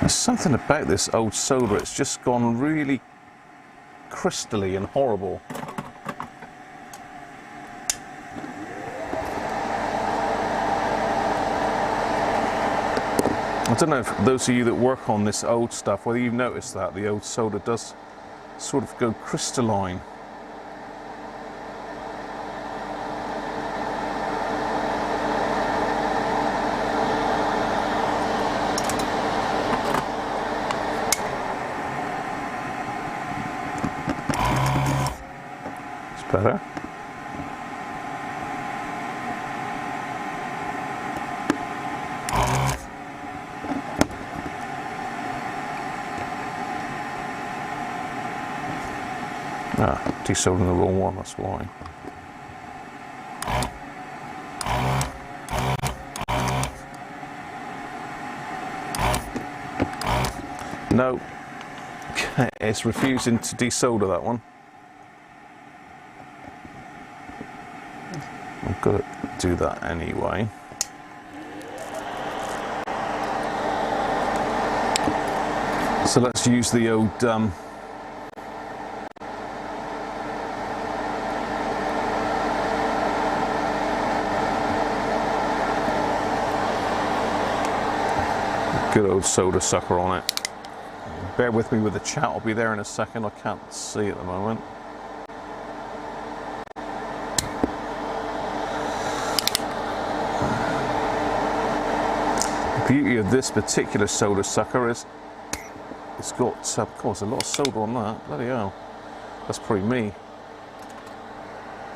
There's something about this old solder, it's just gone really crystally and horrible. I don't know if those of you that work on this old stuff, whether you've noticed that the old solder does sort of go crystalline. Better. Ah, desoldering the wrong one, that's why. No, it's refusing to desolder that one. I've got to do that anyway. So let's use the old Good old solder sucker on it. Bear with me with the chat, I'll be there in a second. I can't see at the moment. The beauty of this particular solder sucker is it's got, of course, a lot of solder on that. Bloody hell. That's probably me.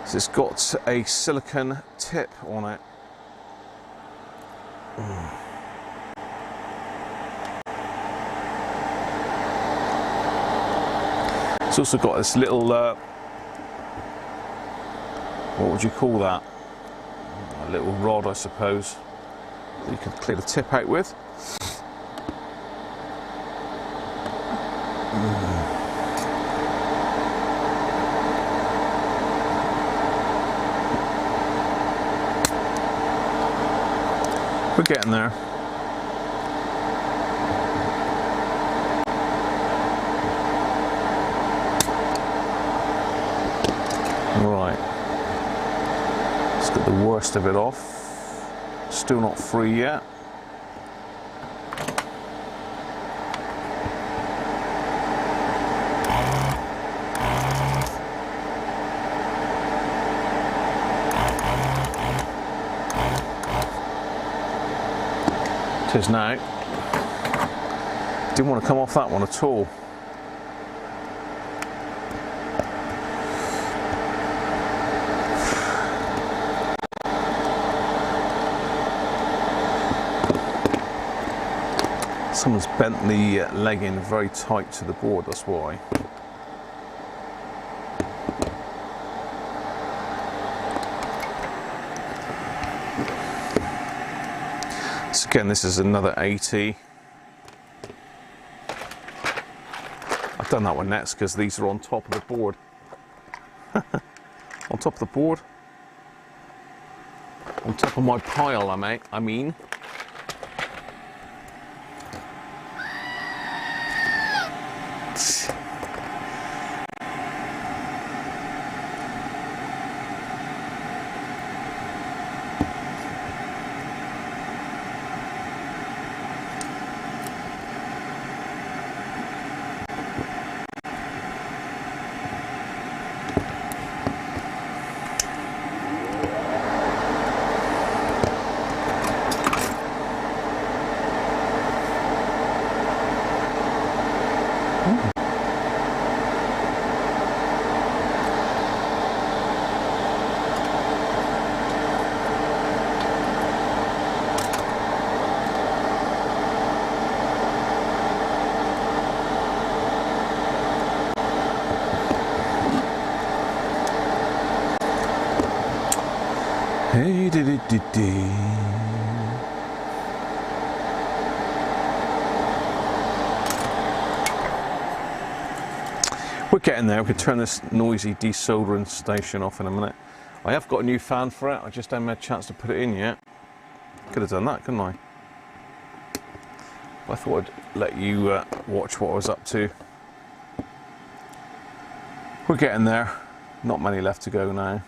So it's got a silicon tip on it. It's also got this little, what would you call that? A little rod, I suppose, that you can clear the tip out with. We're getting there. Right. Let's get the worst of it off. Still not free yet. It is now. Didn't want to come off that one at all. Someone's bent the leg in very tight to the board, that's why. So again, this is another 80. I've done that one next because these are on top of the board. On top of the board. On top of my pile, I mean. Hey, we're getting there. We can turn this noisy desoldering station off in a minute. I have got a new fan for it. I just haven't had a chance to put it in yet. Could have done that, couldn't I? I thought I'd let you watch what I was up to. We're getting there. Not many left to go now.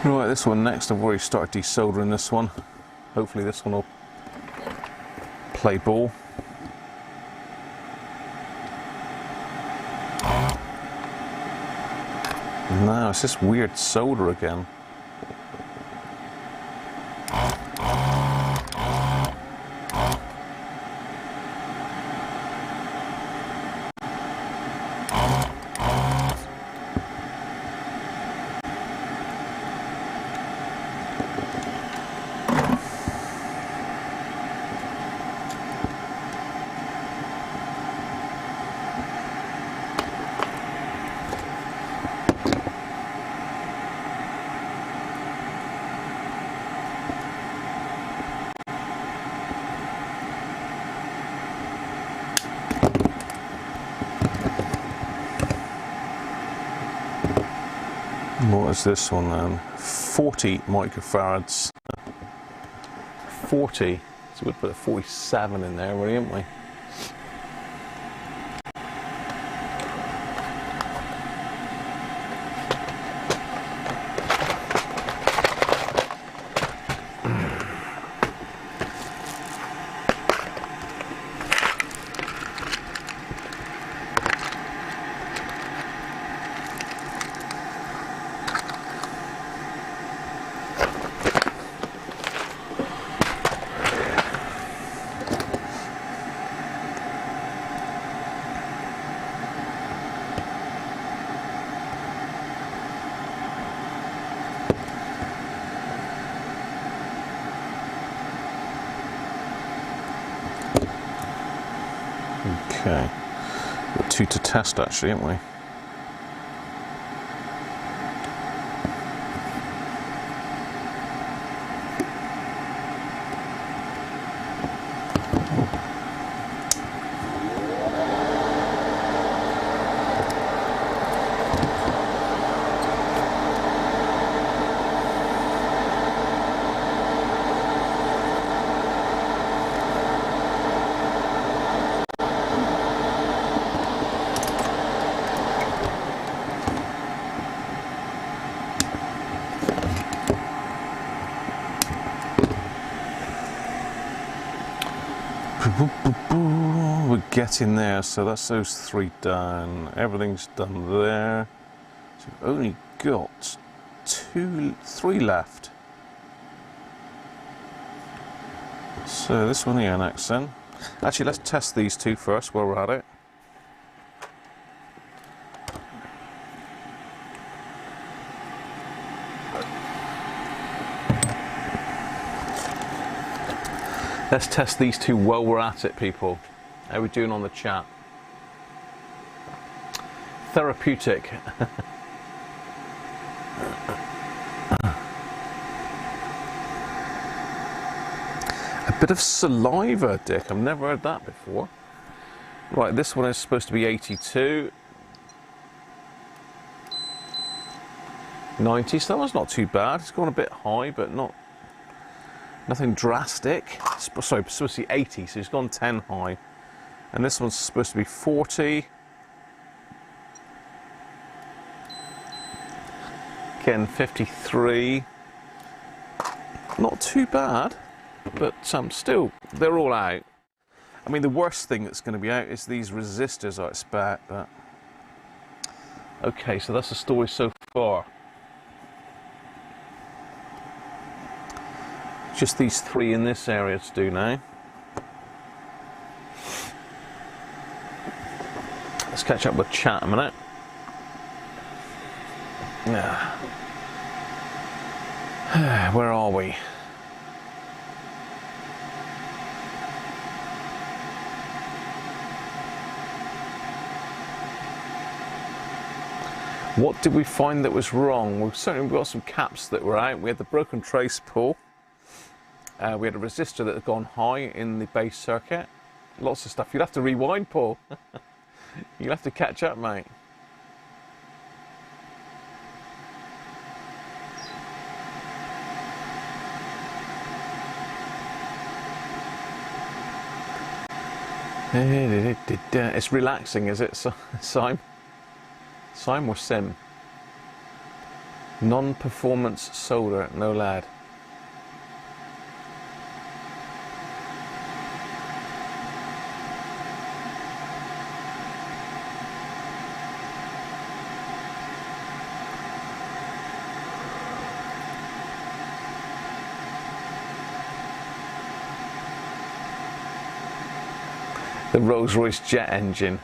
Right, this one next. I've already started desoldering this one. Hopefully this one will play ball. No, it's this weird solder again. What is this one then? 40 microfarads. 40. So we'd put a 47 in there, really, wouldn't we? Okay, got 2 to test actually, haven't we? We're getting there, so that's those 3 done. Everything's done there. So we've only got 3 left. So this one here next then. Actually, let's test these 2 first while we're at it. Let's test these 2 while we're at it, people. How are we doing on the chat? Therapeutic. A bit of saliva, Dick. I've never heard that before. Right, this one is supposed to be 82. 90, so that one's not too bad. It's gone a bit high, but nothing drastic. Sorry, it's supposed to be 80, so it's gone 10 high. And this one's supposed to be 40. Again, 53. Not too bad, but still, they're all out. I mean, the worst thing that's going to be out is these resistors, I expect, but... Okay, so that's the story so far. Just these 3 in this area to do now. Let's catch up with chat a minute. Where are we? What did we find that was wrong? We've certainly got some caps that were out. We had the broken trace pull. We had a resistor that had gone high in the base circuit. Lots of stuff. You'd have to rewind, Paul. You'll have to catch up, mate. It's relaxing, is it, Sim? Sim or Sim? Non-performance solder, no lad. The Rolls-Royce jet engine.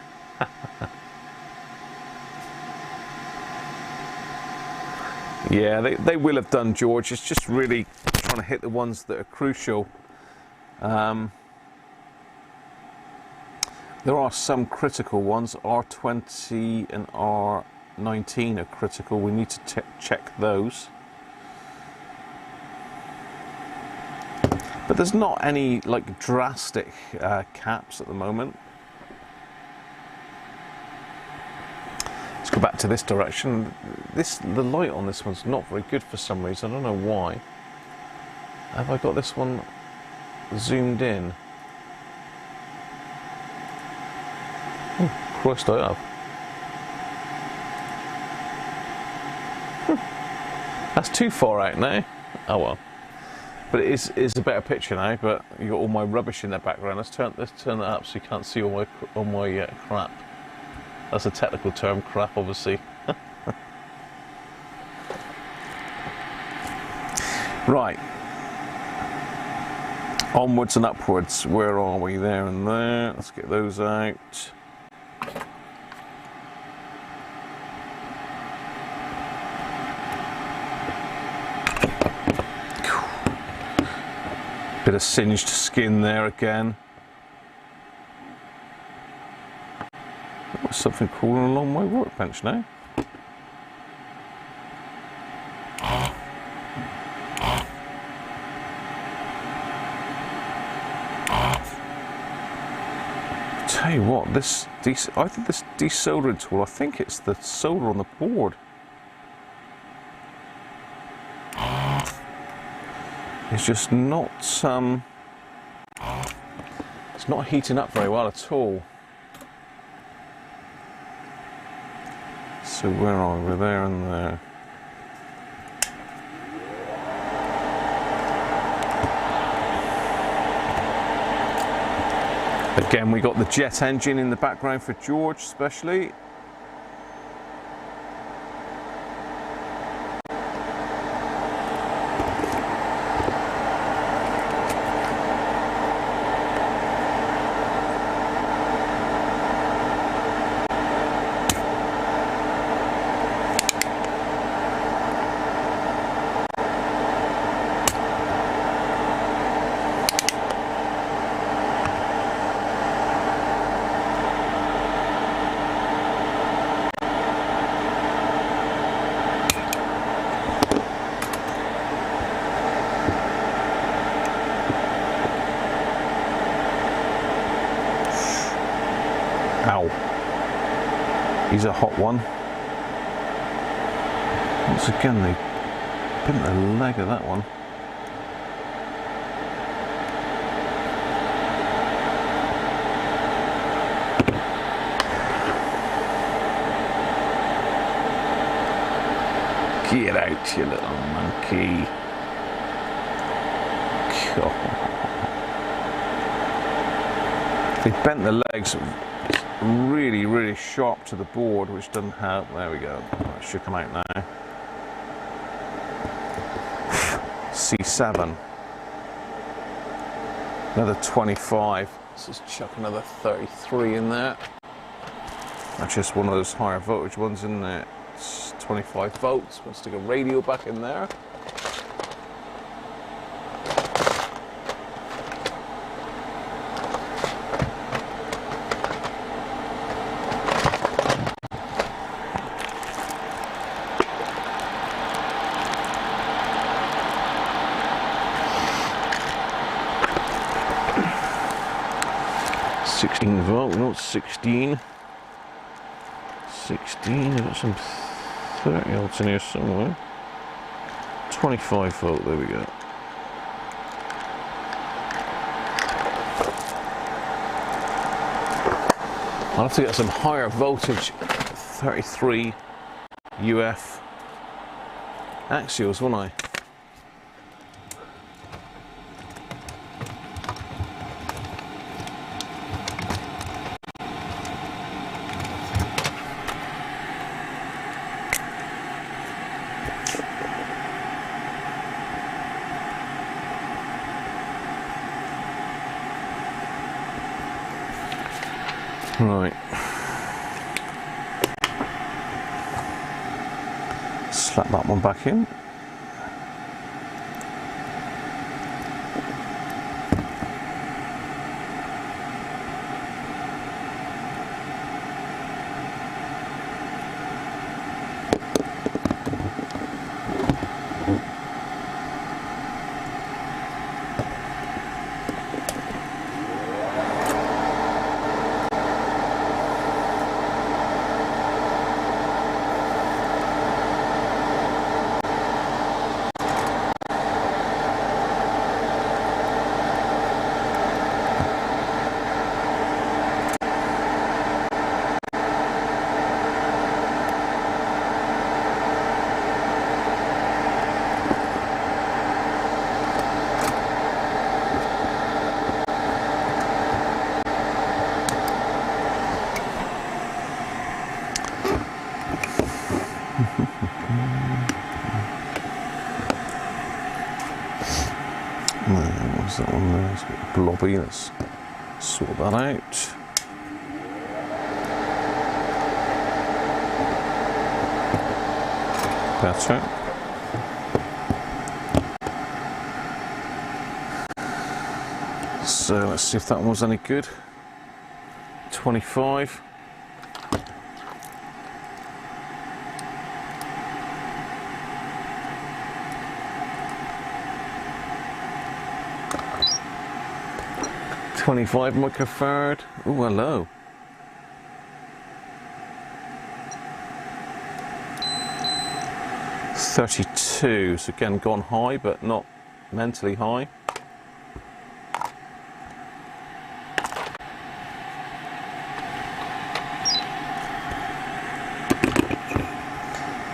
Yeah, they will have done, George. It's just really trying to hit the ones that are crucial. There are some critical ones. R20 and R19 are critical. We need to check those. But there's not any like drastic caps at the moment. Let's go back to this direction. The light on this one's not very good for some reason. I don't know why. Have I got this one? zoomed in. Oh, Christ, I have. That's too far out now. Oh well. But it is a better picture now, but you got all my rubbish in the background. Let's turn that up so you can't see all my crap. That's a technical term, crap, obviously. Right. Onwards and upwards. Where are we? There and there. Let's get those out. Bit of singed skin there again. Oh, something crawling along my workbench now. Tell you what, I think this desoldering tool, I think it's the solder on the board. It's just not, it's not heating up very well at all. So where are we? We're there and there. Again, we got the jet engine in the background for George, especially. Ow. He's a hot one. Once again, they bent the leg of that one. Get out, you little monkey. They bent the legs really, really sharp to the board, which doesn't help. There we go. That should come out now. C7. Another 25. Let's just chuck another 33 in there. That's just one of those higher voltage ones, isn't it? It's 25 volts. We'll stick a radio back in there. Volt, not 16. 16, I've got some 30 volts in here somewhere. 25 volt, there we go. I'll have to get some higher voltage 33 UF axials, won't I? Right. Slap that one back in. Where's that one there? It's a bit blobby. Let's sort that out. Better. So let's see if that one was any good. 25. .25 microfarad. Oh, hello. .32. So again, gone high, but not mentally high.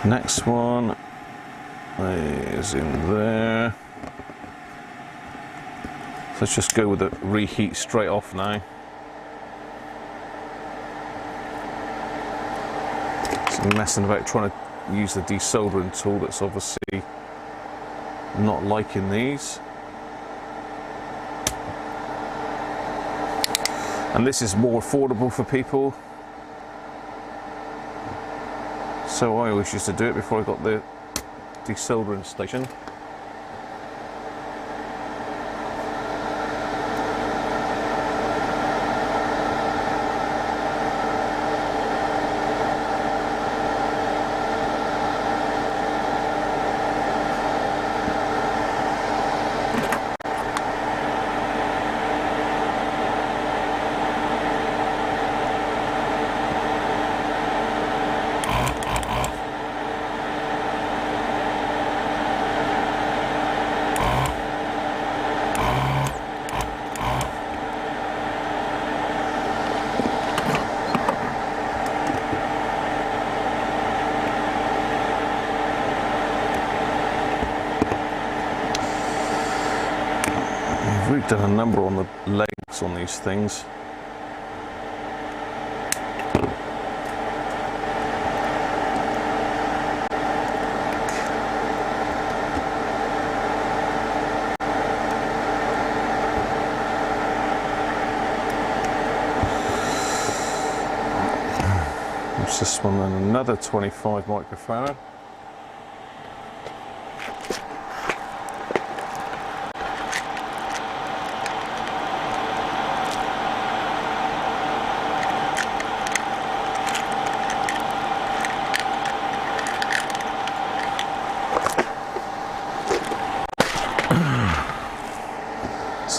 Next one is in there. Let's just go with the reheat straight off now. So messing about trying to use the desoldering tool, that's obviously not liking these. And this is more affordable for people. So I always used to do it before I got the desoldering station. We've done a number on the legs on these things. What's this one then? Another 25 microfarad.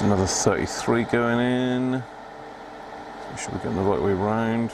Another 33 going in. Make sure we're getting the right way round.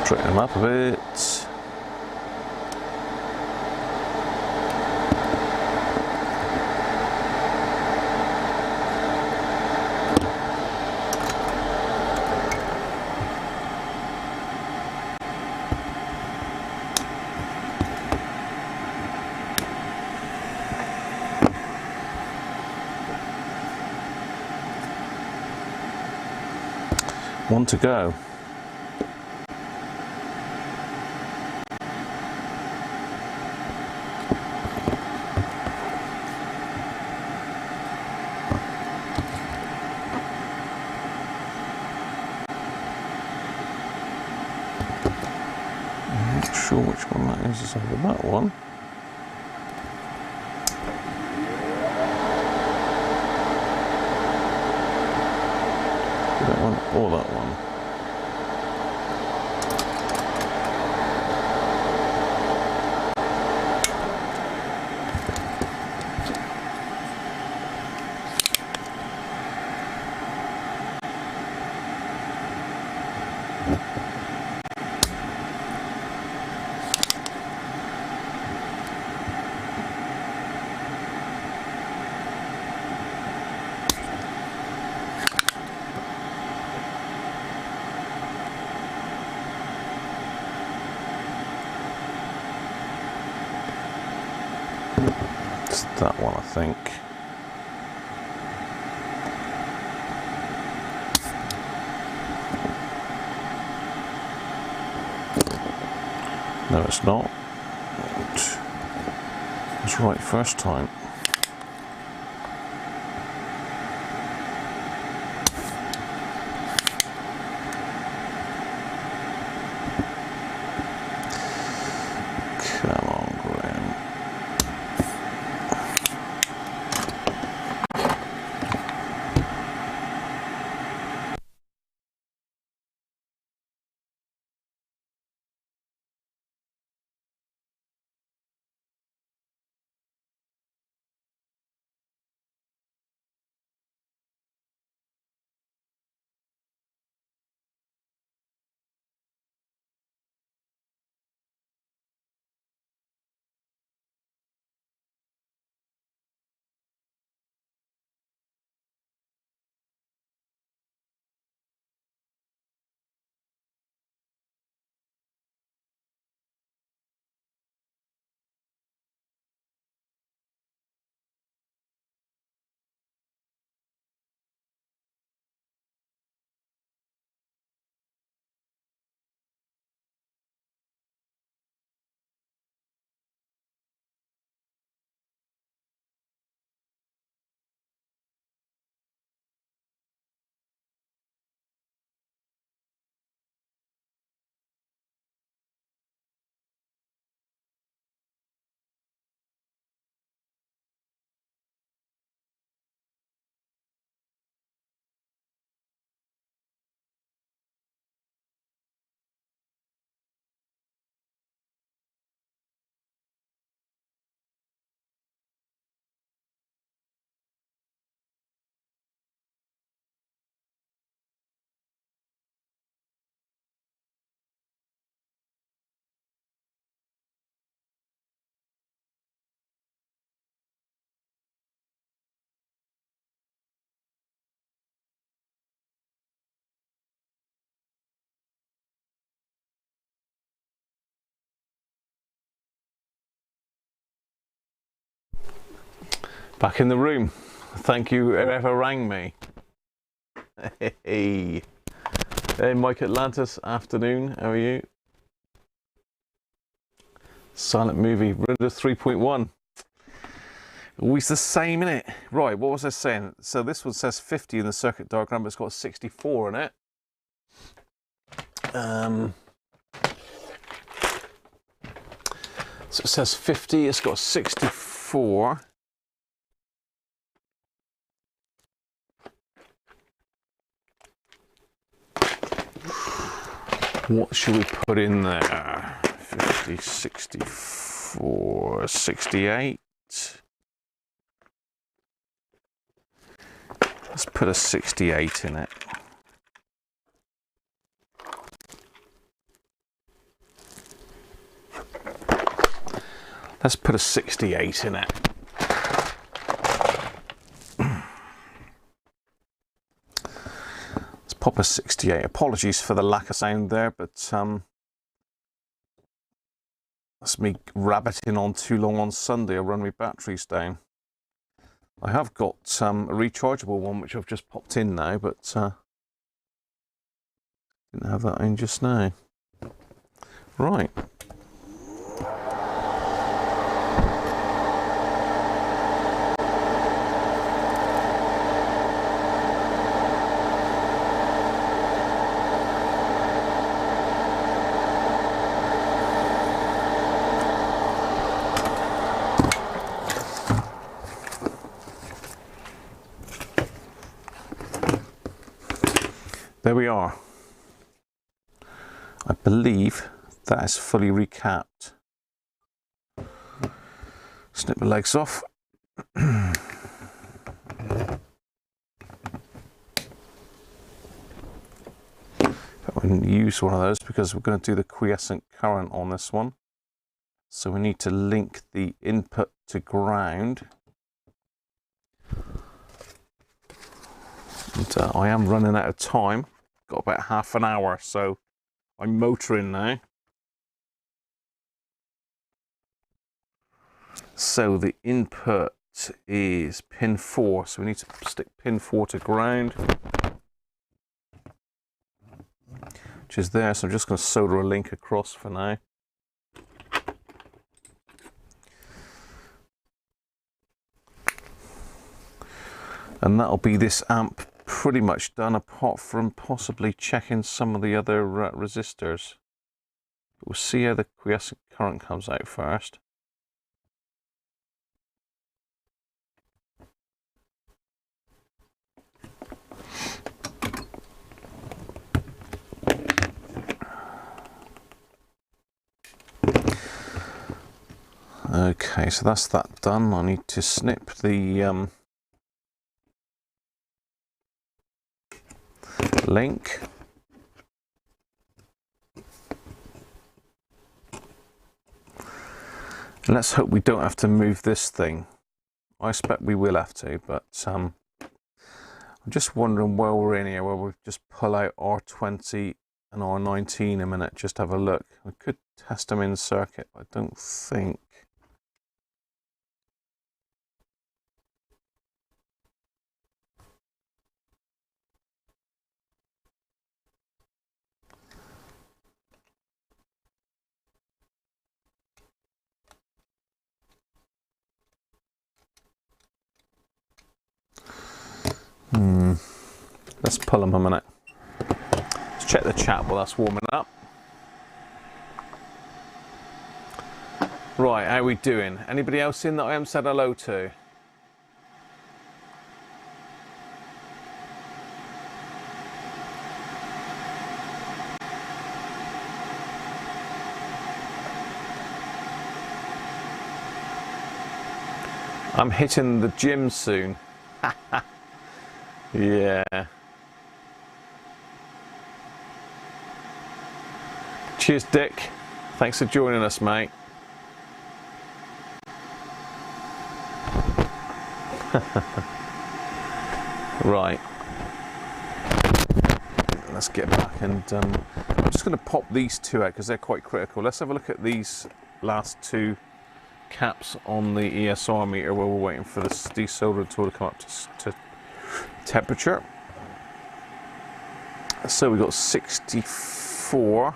Straighten them up a bit. One to go. Sure which one that is over that one. That one or that one. It's that one, I think. No, it's not. It's right first time. Come on, Graham. Back in the room. Thank you whoever rang me. Hey, Mike Atlantis, afternoon, how are you? Silent movie, Windows 3.1. Always the same, innit? Right, what was I saying? So this one says 50 in the circuit diagram, but it's got 64 in it. So it says 50, it's got 64. What should we put in there? 50, 64, 68. Let's put a 68 in it. Let's put a 68 in it. Pop a 68. Apologies for the lack of sound there, but that's me rabbiting on too long on Sunday. I run my batteries down. I have got a rechargeable one which I've just popped in now, but didn't have that in just now. Right. There we are. I believe that is fully recapped. Snip the legs off. I wouldn't use one of those because we're going to do the quiescent current on this one. So we need to link the input to ground. And I am running out of time. Got about half an hour, so I'm motoring now. So the input is pin 4, so we need to stick pin 4 to ground, which is there. So I'm just going to solder a link across for now. And that'll be this amp pretty much done, apart from possibly checking some of the other resistors. We'll see how the quiescent current comes out first. Okay, so that's that done. I need to snip the link. And let's hope we don't have to move this thing. I expect we will have to, but I'm just wondering while we're in here, whether we just pull out R20 and R19 a minute, just have a look. I could test them in circuit, but I don't think. Let's pull them a minute. Let's check the chat while that's warming up. Right, how are we doing? Anybody else in that I haven't said hello to? I'm hitting the gym soon. Yeah. Cheers, Dick. Thanks for joining us, mate. Right. Let's get back and I'm just going to pop these two out because they're quite critical. Let's have a look at these last two caps on the ESR meter while we're waiting for this desoldering tool to come up to temperature. So we got 64.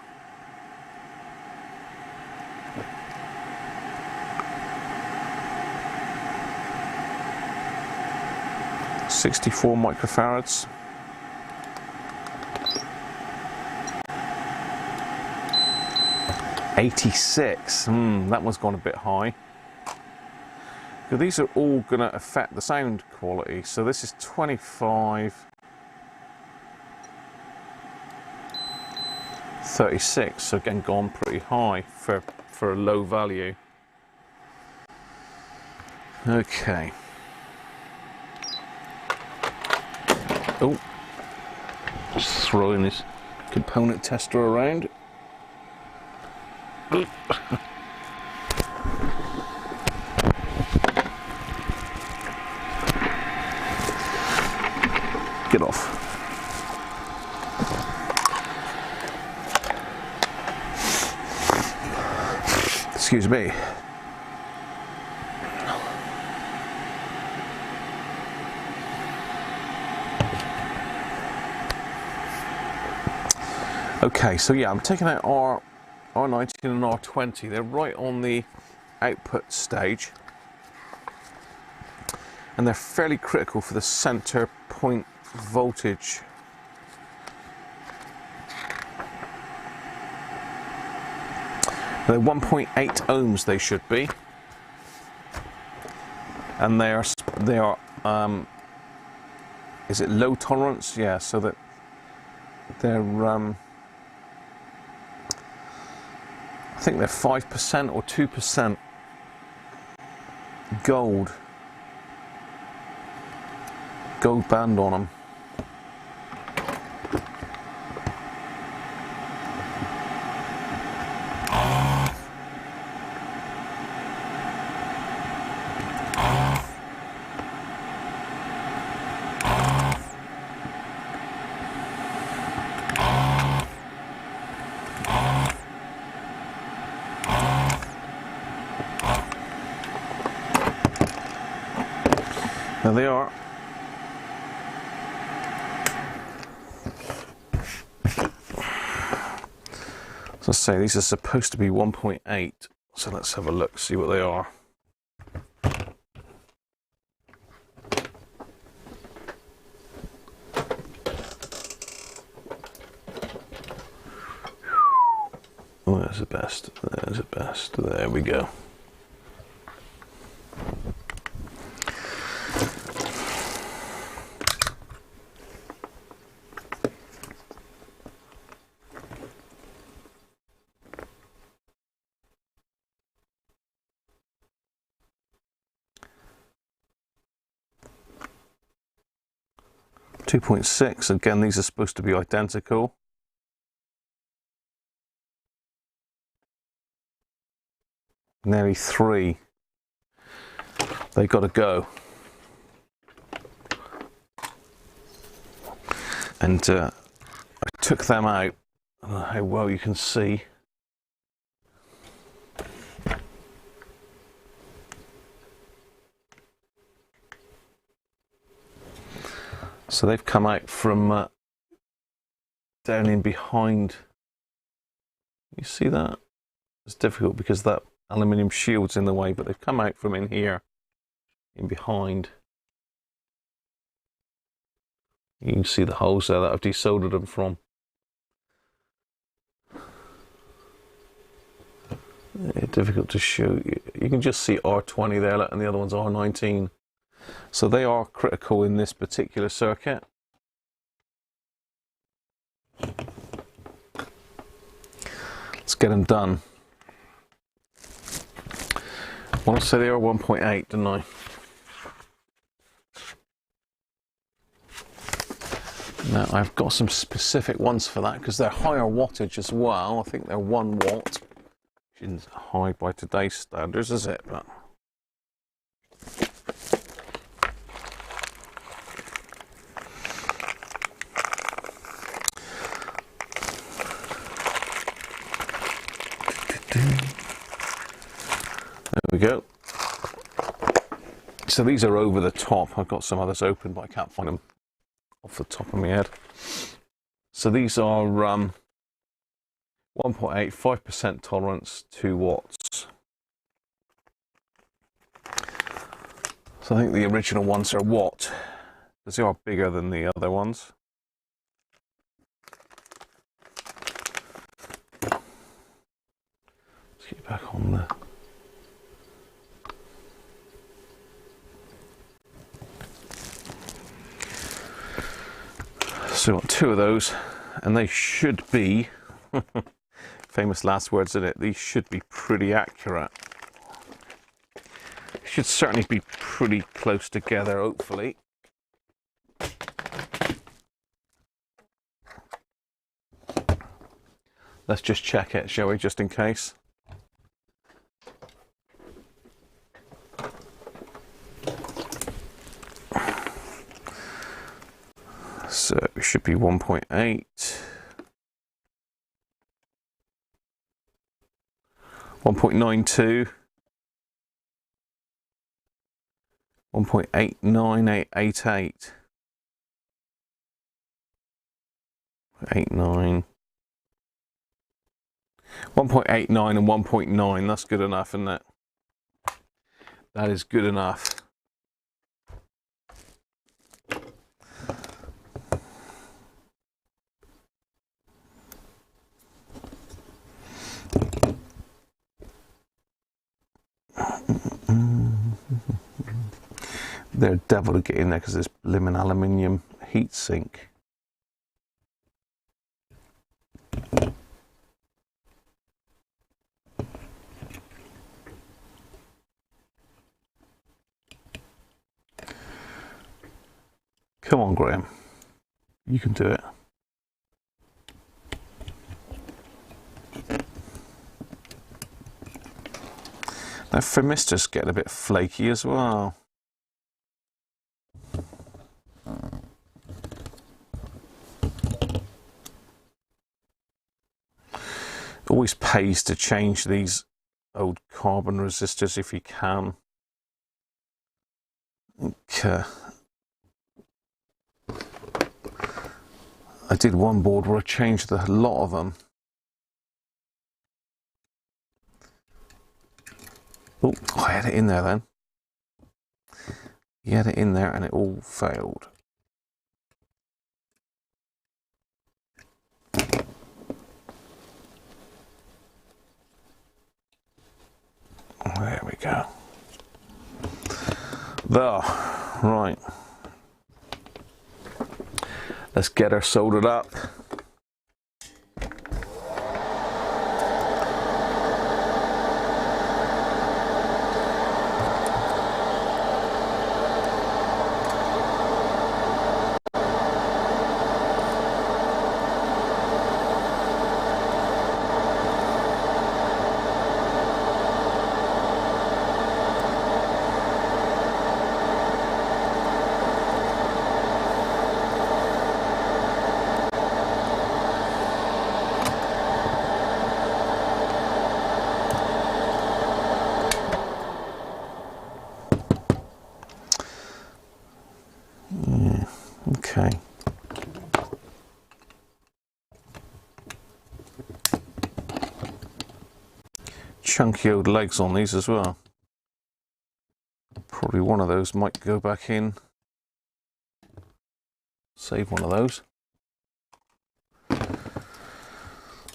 microfarads. 86. That one's gone a bit high. So these are all going to affect the sound quality. So this is 25, 36. So again, gone pretty high for a low value. Okay. Oh, just throwing this component tester around. Get off. Excuse me. Okay, so yeah, I'm taking out R19 and R20. They're right on the output stage, and they're fairly critical for the center point voltage. They're 1.8 ohms they should be, and they are is it low tolerance? Yeah, so that they're I think they're 5% or 2% gold band on them. There they are. As I say, these are supposed to be 1.8, so let's have a look, see what they are. Oh, there's the best, there's the best, there we go. .6, again, these are supposed to be identical. Nearly 3. They got to go. And I took them out. I don't know how well you can see. So they've come out from down in behind. You see that? It's difficult because that aluminium shield's in the way, but they've come out from in here, in behind. You can see the holes there that I've desoldered them from. Difficult to show. You can just see R20 there, and the other one's R19. So they are critical in this particular circuit. Let's get them done. I want to say they are 1.8, didn't I? Now I've got some specific ones for that because they're higher wattage as well. I think they're 1 watt. Which isn't high by today's standards, is it? But there we go. So these are over the top. I've got some others open, but I can't find them off the top of my head. So these are 1.8, 5% tolerance, 2 watts. So I think the original ones are watt, because they are bigger than the other ones. Let's get back on there. So I've got 2 of those, and they should be, famous last words in it, these should be pretty accurate. Should certainly be pretty close together, hopefully. Let's just check it, shall we, just in case. So it should be 1.8. 1.92. 1.89888. 89. 1.89 and 1.9. That's good enough, isn't it? That is good enough. They're a devil to get in there because there's blimmin' aluminium heat sink. Come on, Graham. You can do it. That thermistor's getting a bit flaky as well. Always pays to change these old carbon resistors if you can. Okay. I did one board where I changed a lot of them. Oh, I had it in there then. You had it in there and it all failed. There we go. There, right. Let's get her soldered up. Okay. Chunky old legs on these as well. Probably one of those might go back in. Save one of those.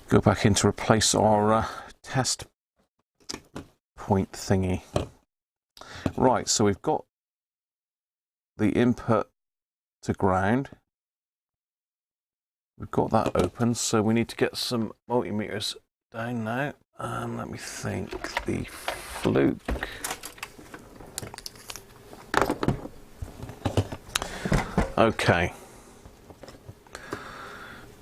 Go back in to replace our test point thingy. Right, so we've got the input to ground. We've got that open, so we need to get some multimeters down now. Let me think. The fluke. Okay.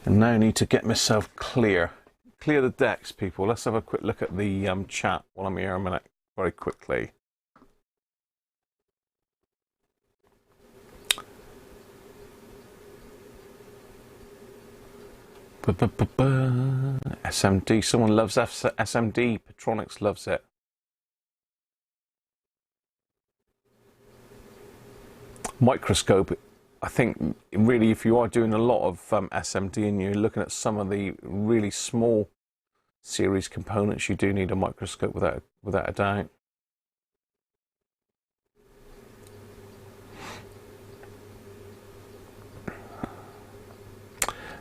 And now I need to get myself clear. Clear the decks, people. Let's have a quick look at the chat while I'm here a minute, very quickly. SMD, someone loves SMD, Petronics loves it. Microscope, I think really if you are doing a lot of SMD and you're looking at some of the really small series components, you do need a microscope without a doubt.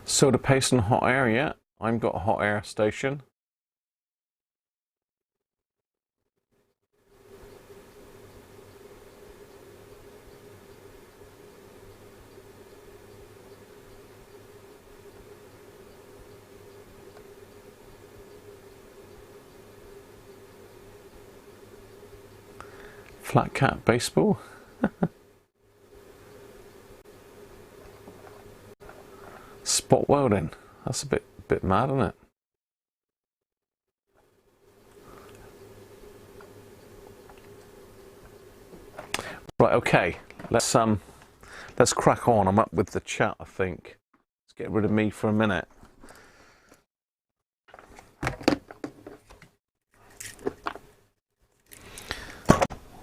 Soda paste and hot air, yeah. I've got a hot air station. Flat cap baseball. Spot welding. That's a bit mad, isn't it? Right, okay. Let's crack on. I'm up with the chat, I think. Let's get rid of me for a minute.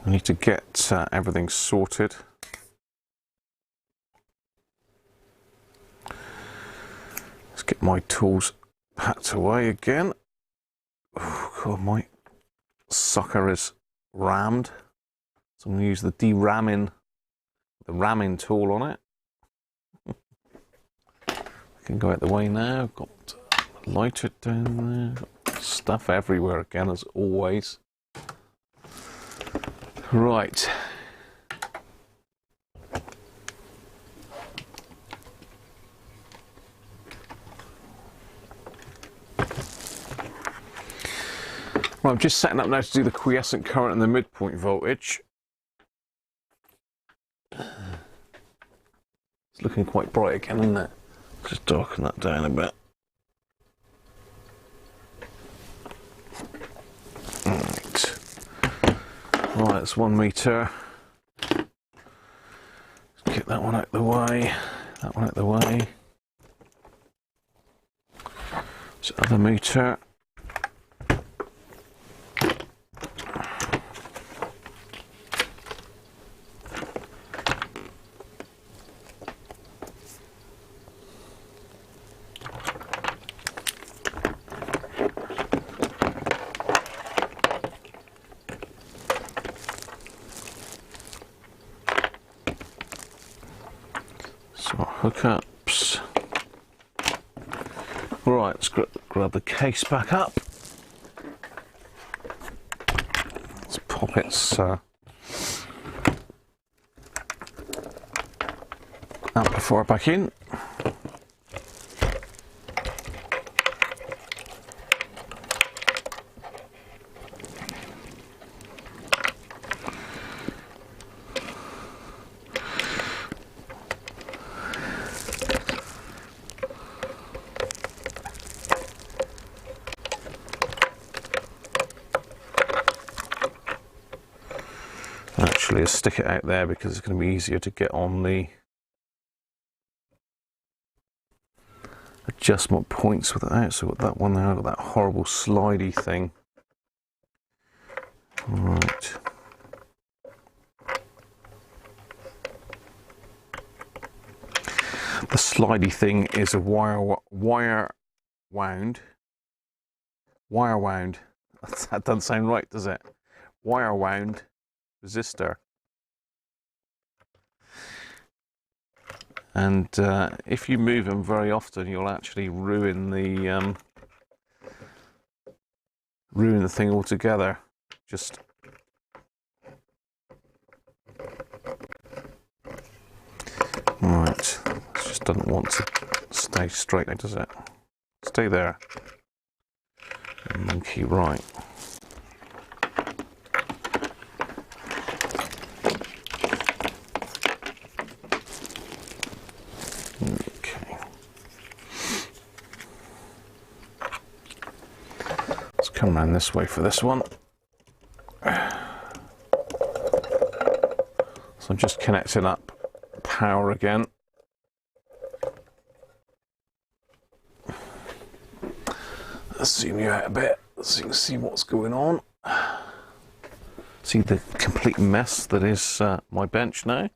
I need to get everything sorted. Let's get my tools packed away again. Oh God, my sucker is rammed. So I'm going to use the ramming tool on it. I can go out the way now. Got a lighter down there. Got stuff everywhere again, as always. Right. Well, I'm just setting up now to do the quiescent current and the midpoint voltage. It's looking quite bright again, isn't it? Just darken that down a bit. Right. Right, that's 1 meter. Let's get that one out the way. That one out the way. This other meter. hookups. Right, let's grab the case back up. Let's pop its amplifier back in. Actually, I'll stick it out there because it's going to be easier to get on the adjustment points with it out. So I've got that one there, I've got that horrible slidey thing. Right. The slidey thing is a wire wound. That doesn't sound right, does it? Wire wound resistor. And if you move them very often, you'll actually ruin the thing altogether. Just right. It just doesn't want to stay straight, does it? Stay there. Monkey right. Okay. Let's come around this way for this one. So I'm just connecting up power again. Let's zoom you out a bit so you can see what's going on. See the complete mess that is my bench now.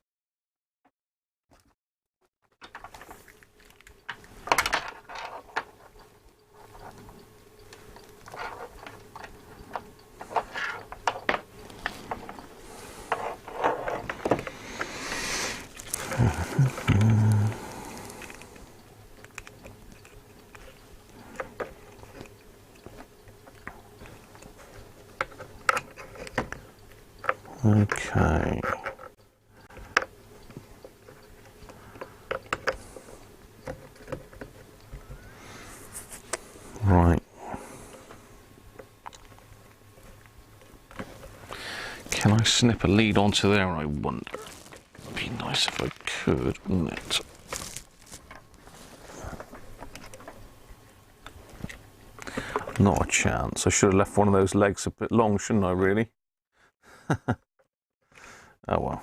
Okay. Right. Can I snip a lead onto there, I wonder? It'd be nice if I could, wouldn't it? Not a chance. I should have left one of those legs a bit long, shouldn't I, really? Oh well.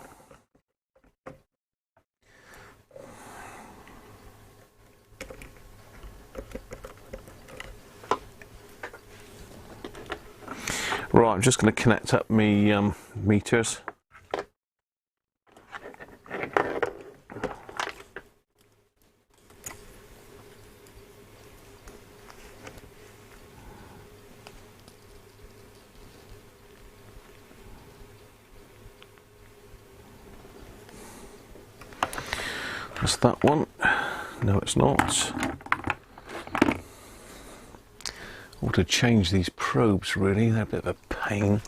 Right, I'm just going to connect up my meters. That's that one. No, it's not. I want to change these probes, really. They're a bit of a pain.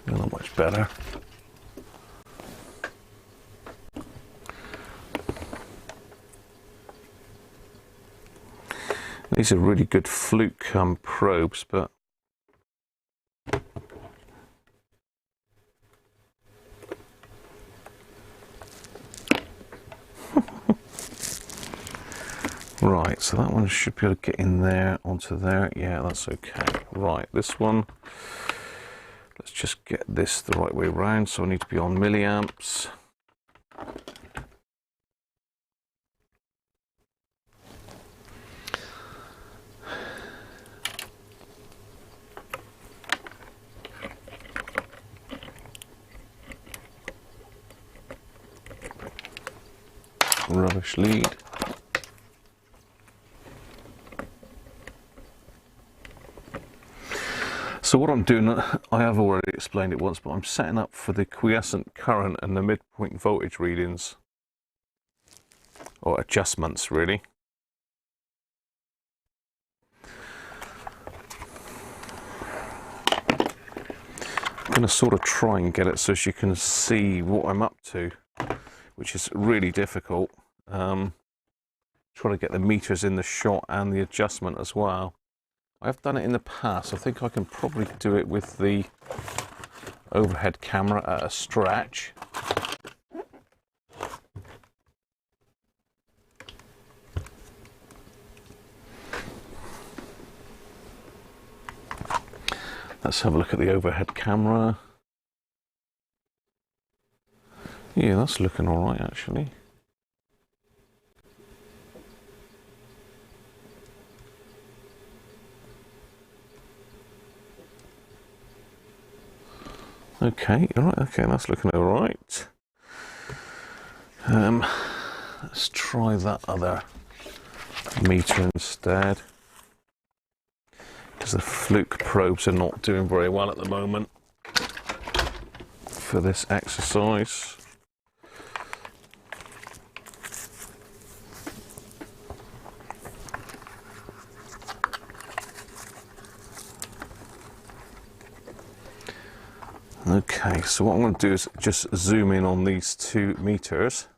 They're not much better. These are really good fluke probes, but right, so that one should be able to get in there, onto there. Yeah, that's okay. Right, this one, let's just get this the right way around. So I need to be on milliamps. Rubbish lead. So what I'm doing, I have already explained it once, but I'm setting up for the quiescent current and the midpoint voltage readings. or adjustments really. I'm going to sort of try and get it so she can see what I'm up to, which is really difficult. Trying to get the meters in the shot and the adjustment as well. I've done it in the past. I think I can probably do it with the overhead camera at a stretch. Let's have a look at the overhead camera. Yeah, that's looking all right actually. Okay, all right, okay, that's looking all right. Let's try that other meter instead, because the fluke probes are not doing very well at the moment for this exercise. Okay, so what I'm going to do is just zoom in on these 2 meters.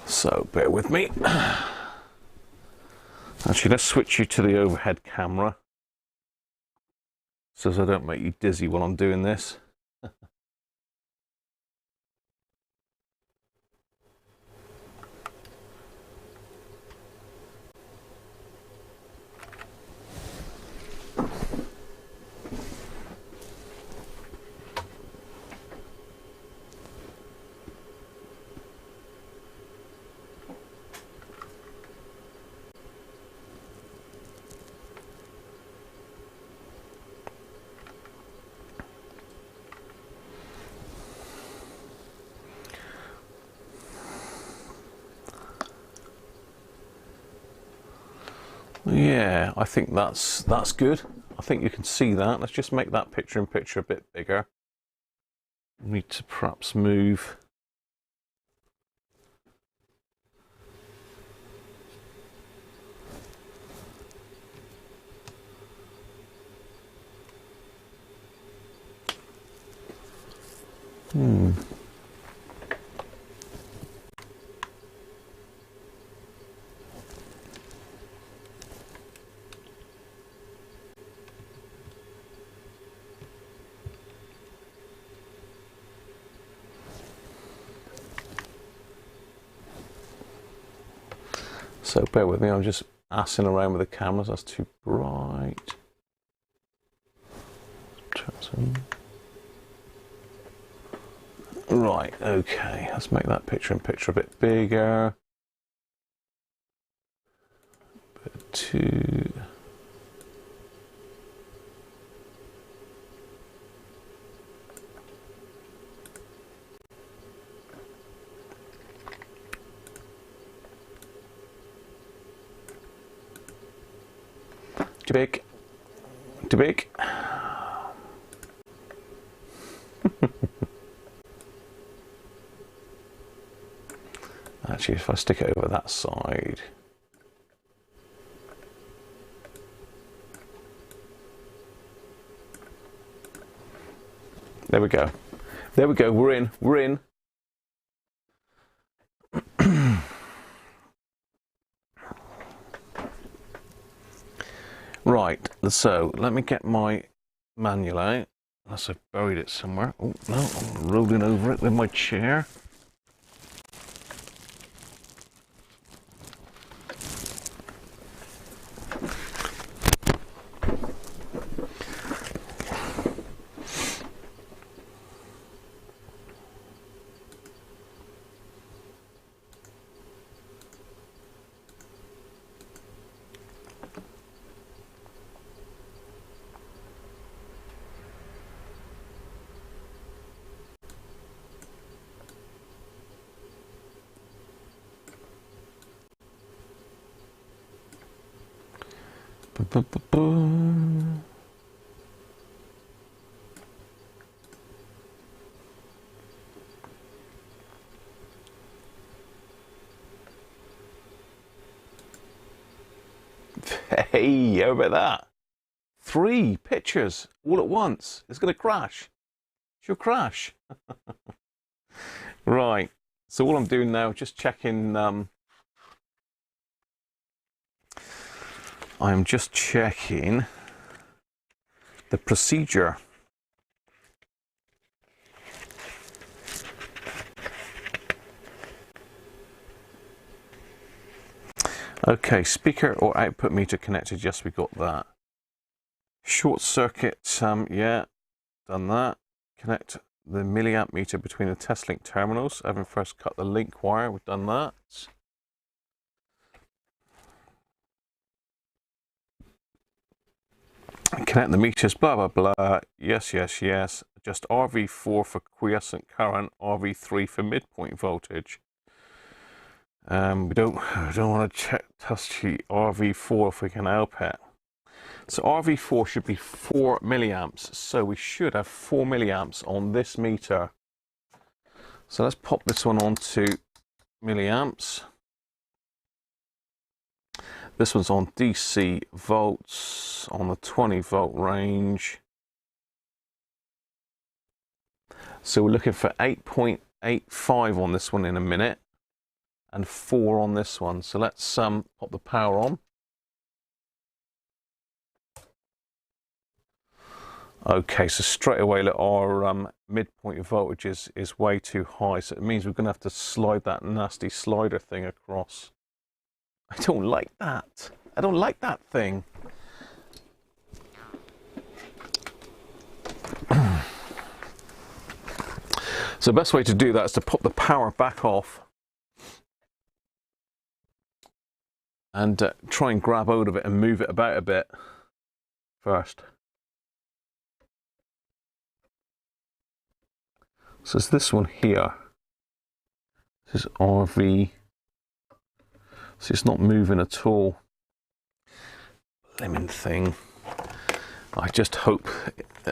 So bear with me. Actually, let's switch you to the overhead camera, so I don't make you dizzy while I'm doing this. Yeah, I think that's good. I think you can see that. Let's just make that picture-in-picture a bit bigger. Need to perhaps move. So bear with me, I'm just assing around with the cameras, that's too bright. Right, okay, let's make that picture-in-picture a bit bigger. Bit too. Too big. Too big. Actually, if I stick it over that side. There we go. There we go. We're in. We're in. Right, so let me get my manual out, unless I've buried it somewhere. Oh no, I'm rolling over it with my chair. Hey, how about that? 3 pictures all at once. It's going to crash. She'll crash. Right. So all I'm doing now, just checking. I'm just checking the procedure. Okay, speaker or output meter connected. Yes, we got that. Short circuit, yeah, done that. Connect the milliamp meter between the test link terminals. Having first cut the link wire, we've done that. Connect the meters, blah, blah, blah. Yes, yes, yes. Just RV4 for quiescent current, RV3 for midpoint voltage. We don't want to check test sheet RV4 if we can help it. So RV4 should be 4 milliamps. So we should have 4 milliamps on this meter. So let's pop this one on to milliamps. This one's on DC volts on the 20 volt range. So we're looking for 8.85 on this one in a minute and 4 on this one. So let's pop the power on. Okay, so straight away look, our midpoint voltage is way too high, so it means we're going to have to slide that nasty slider thing across. I don't like that. I don't like that thing. So the best way to do that is to pop the power back off and try and grab hold of it and move it about a bit first. So it's this one here. This is RV. So it's not moving at all. Lemon thing. I just hope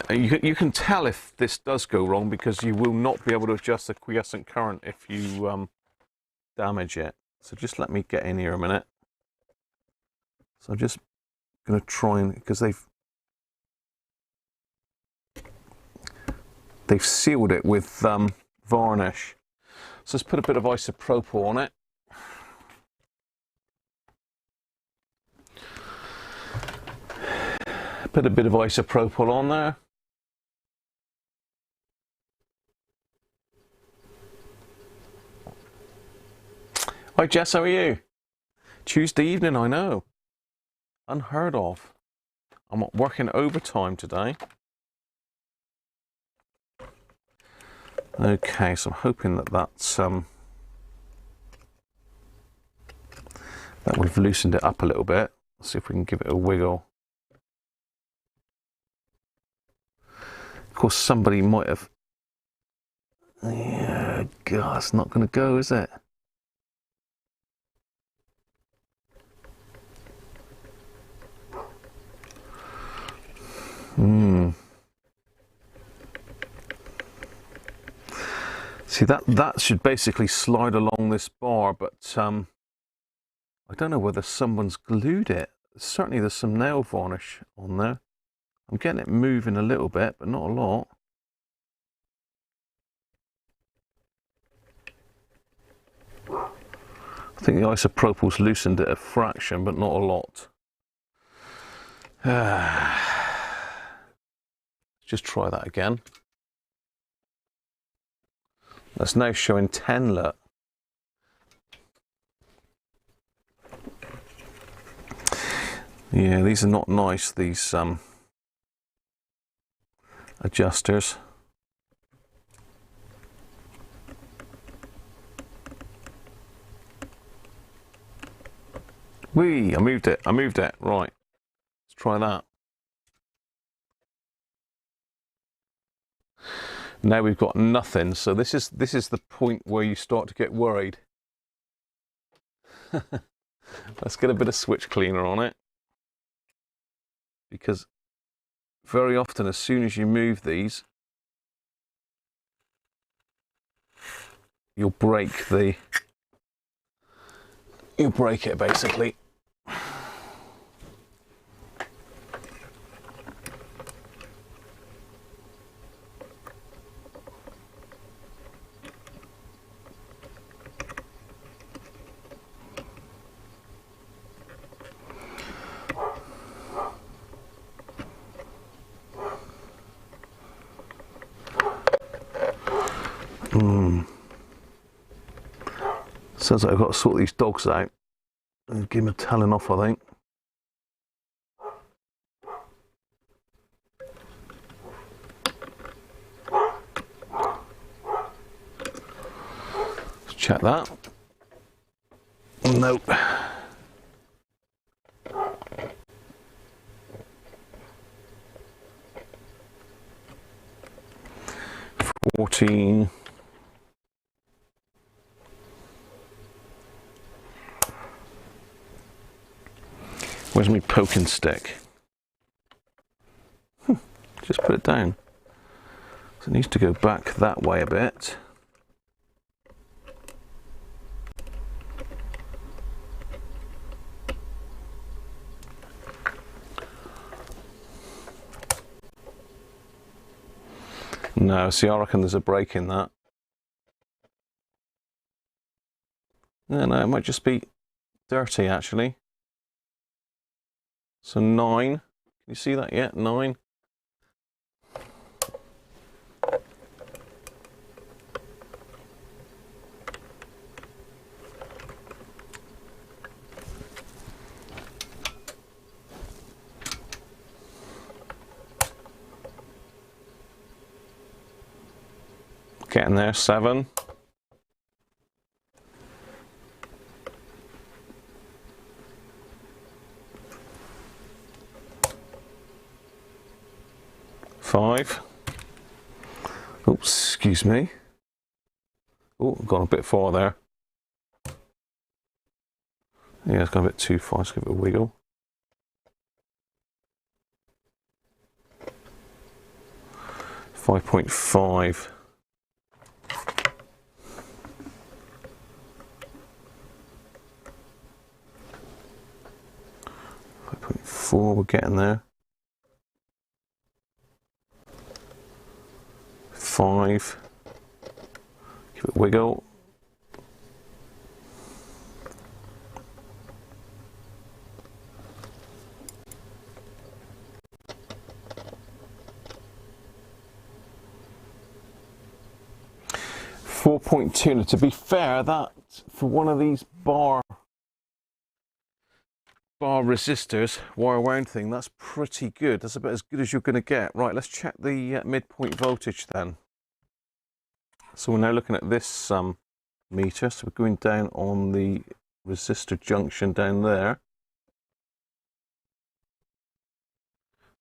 you can tell if this does go wrong because you will not be able to adjust the quiescent current if you damage it. So just let me get in here a minute. So I'm just going to try and, because they've sealed it with varnish. So let's put a bit of isopropyl on it. Put a bit of isopropyl on there. Hi Jess, how are you? Tuesday evening, I know. Unheard of. I'm working overtime today. Okay, so I'm hoping that that we've loosened it up a little bit. Let's see if we can give it a wiggle. Of course, somebody might have. Yeah, God, it's not going to go, is it? See, that should basically slide along this bar, but I don't know whether someone's glued it. Certainly there's some nail varnish on there. I'm getting it moving a little bit, but not a lot. I think the isopropyl's loosened it a fraction, but not a lot. Just try that again. That's now showing 10 lut. Yeah, these are not nice, these adjusters. Whee! I moved it. Right. Let's try that. Now we've got nothing, so this is the point where you start to get worried. Let's get a bit of switch cleaner on it. because very often as soon as you move these, you'll break it basically. Sounds like I've got to sort these dogs out and give them a telling off, I think. Let's check that. Nope. 14. Where's my poking stick? Just put it down. So it needs to go back that way a bit. No, see, I reckon there's a break in that. No, it might just be dirty actually. So 9, can you see that yet? 9. Getting there, 7. Five. Oops, excuse me. Oh, I've gone a bit far there. Yeah, it's gone a bit too far. Let's give it a wiggle. 5.5. 5.4, we're getting there. 5. Give it a wiggle. 4.2. Now, to be fair, that for one of these bar resistors, wire wound thing, that's pretty good. That's about as good as you're going to get. Right, let's check the midpoint voltage then. So we're now looking at this meter. So we're going down on the resistor junction down there.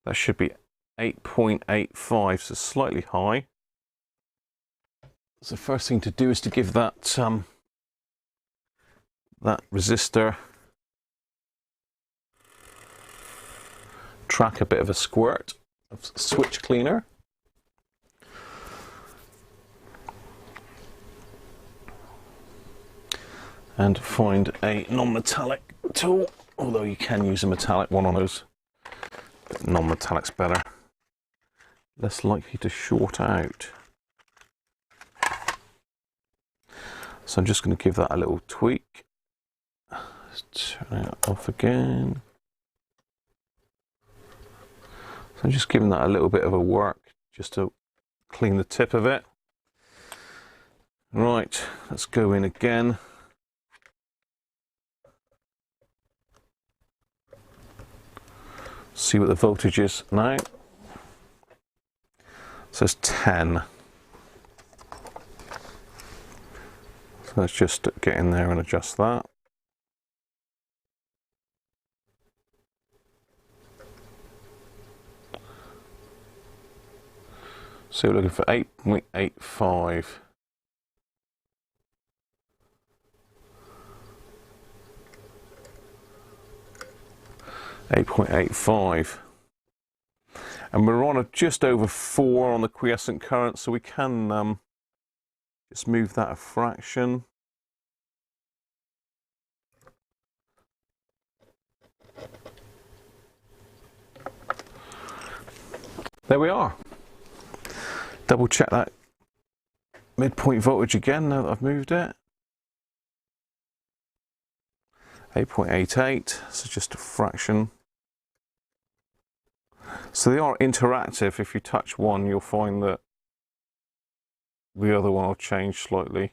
That should be 8.85, so slightly high. So the first thing to do is to give that that resistor track a bit of a squirt of switch cleaner. And find a non-metallic tool, although you can use a metallic one on those. Non-metallic's better. Less likely to short out. So I'm just going to give that a little tweak. Let's turn it off again. So I'm just giving that a little bit of a work just to clean the tip of it. Right, let's go in again. See what the voltage is now. It says 10. So let's just get in there and adjust that. So we're looking for 8.85. 8.85. And we're on just over 4 on the quiescent current, so we can just move that a fraction. There we are. Double check that midpoint voltage again now that I've moved it. 8.88, so just a fraction. So they are interactive. If you touch one, you'll find that the other one will change slightly.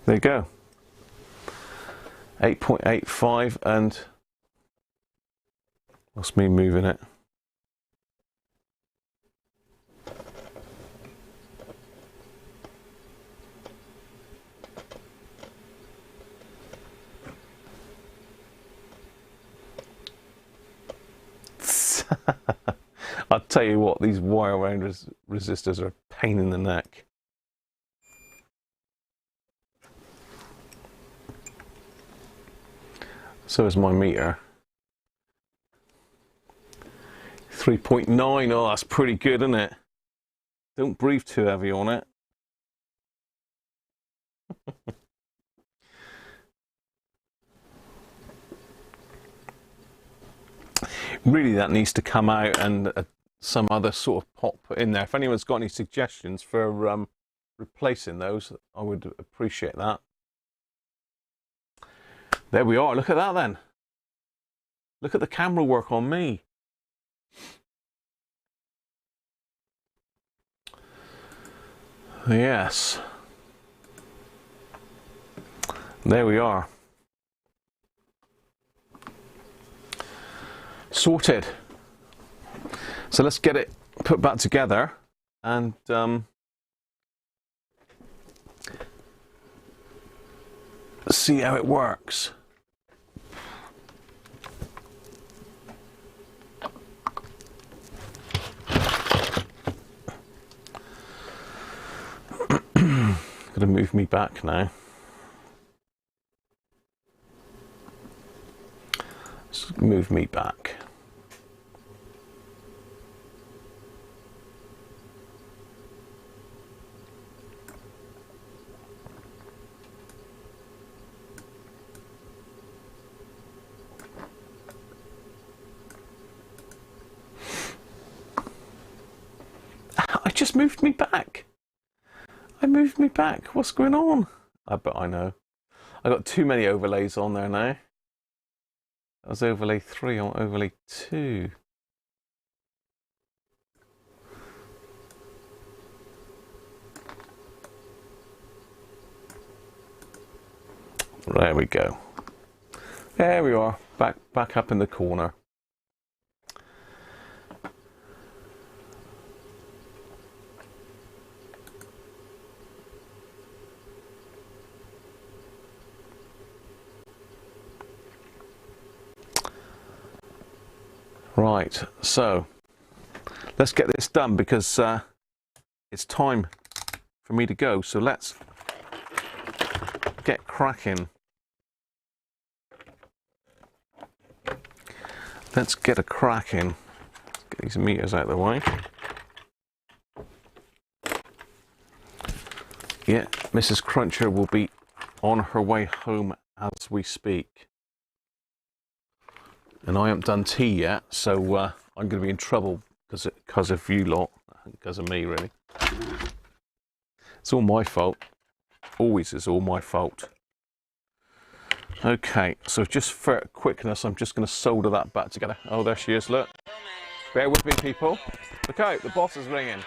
There you go. 8.85, and that's me moving it. I'll tell you what, these wire wound resistors are a pain in the neck. So is my meter. 3.9, oh that's pretty good, isn't it? Don't breathe too heavy on it. Really that needs to come out, and some other sort of pot put in there. If anyone's got any suggestions for replacing those, I would appreciate that. There we are, look at that then. Look at the camera work on me. Yes. There we are. Sorted. So let's get it put back together and see how it works. Gotta move me back now. Just move me back. I just moved me back. I moved me back. What's going on? I bet I know. I got too many overlays on there now. That was overlay 3 on overlay 2. There we go. There we are. Back up in the corner. Right, so let's get this done because it's time for me to go. So let's get cracking. Let's get a cracking. Get these meters out of the way. Yeah, Mrs. Cruncher will be on her way home as we speak. And I haven't done tea yet, so I'm going to be in trouble because of you lot, because of me, really. It's all my fault. Always is all my fault. Okay, so just for quickness, I'm just going to solder that back together. Oh, there she is, look. Bear with me, people. Look out, the boss is ringing.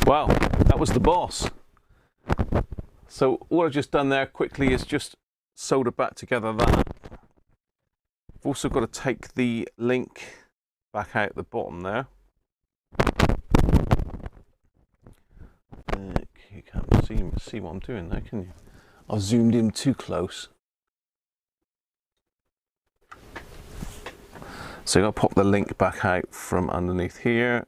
Wow, that was the boss. So all I've just done there quickly is just solder back together that. I've also got to take the link back out the bottom there. You can't see what I'm doing there, can you? I've zoomed in too close. So I'll pop the link back out from underneath here.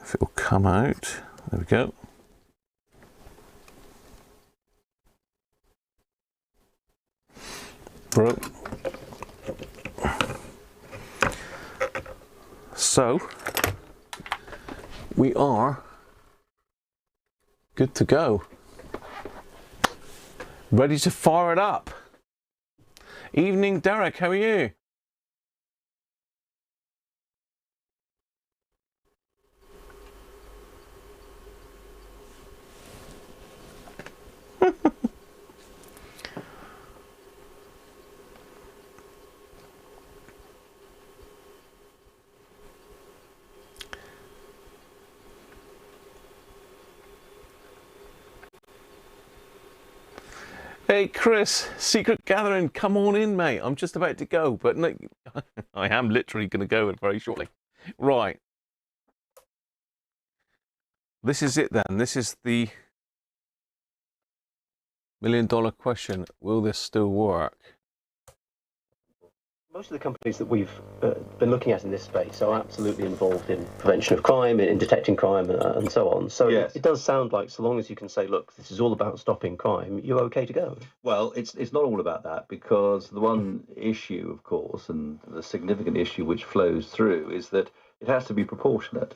If it will come out, there we go. Bro. So we are good to go. Ready to fire it up. Evening, Derek, how are you? Hey Chris, Secret Gathering, come on in, mate. I'm just about to go, but no, I am literally going to go very shortly. Right. This is it then. This is the $1 million question. Will this still work? Most of the companies that we've been looking at in this space are absolutely involved in prevention of crime, in detecting crime, and so on. So yes, it does sound like, so long as you can say, look, this is all about stopping crime, you're okay to go. Well, it's not all about that, because the one issue, of course, and the significant issue which flows through, is that it has to be proportionate.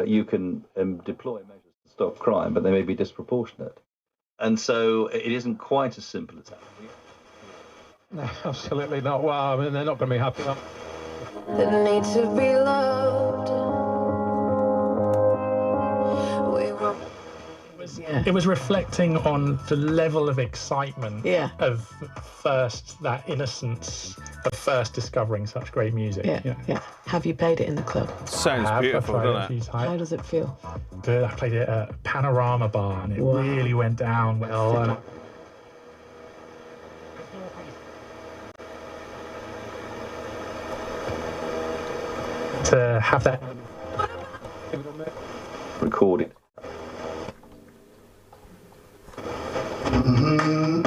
You can deploy measures to stop crime, but they may be disproportionate. And so it isn't quite as simple as that. No, absolutely not. Well, I mean, they're not going to be happy. The need to be loved. It was reflecting on the level of excitement of that innocence of first discovering such great music. Yeah. Have you played it in the club? Sounds beautiful, doesn't it? How does it feel? Good. I played it at Panorama Bar, and it really went down well. And to have that recorded. And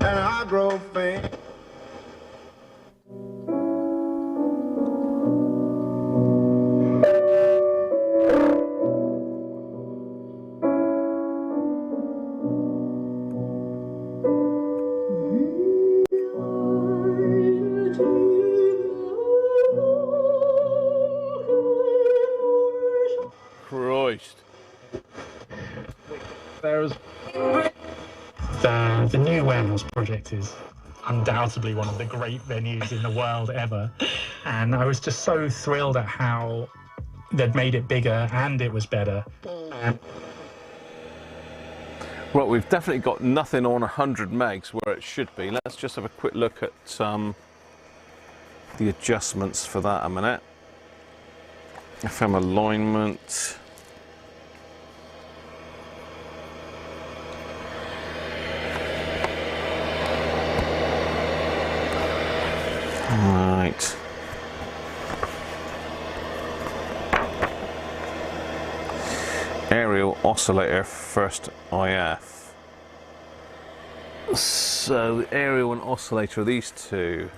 I grow faint. Christ. There's the new Warehouse project is undoubtedly one of the great venues in the world ever, and I was just so thrilled at how they'd made it bigger and it was better. Well, we've definitely got nothing on 100 megs where it should be. Let's just have a quick look at the adjustments for that a minute. FM alignment. Right. Aerial oscillator first IF. So the aerial and oscillator are these two.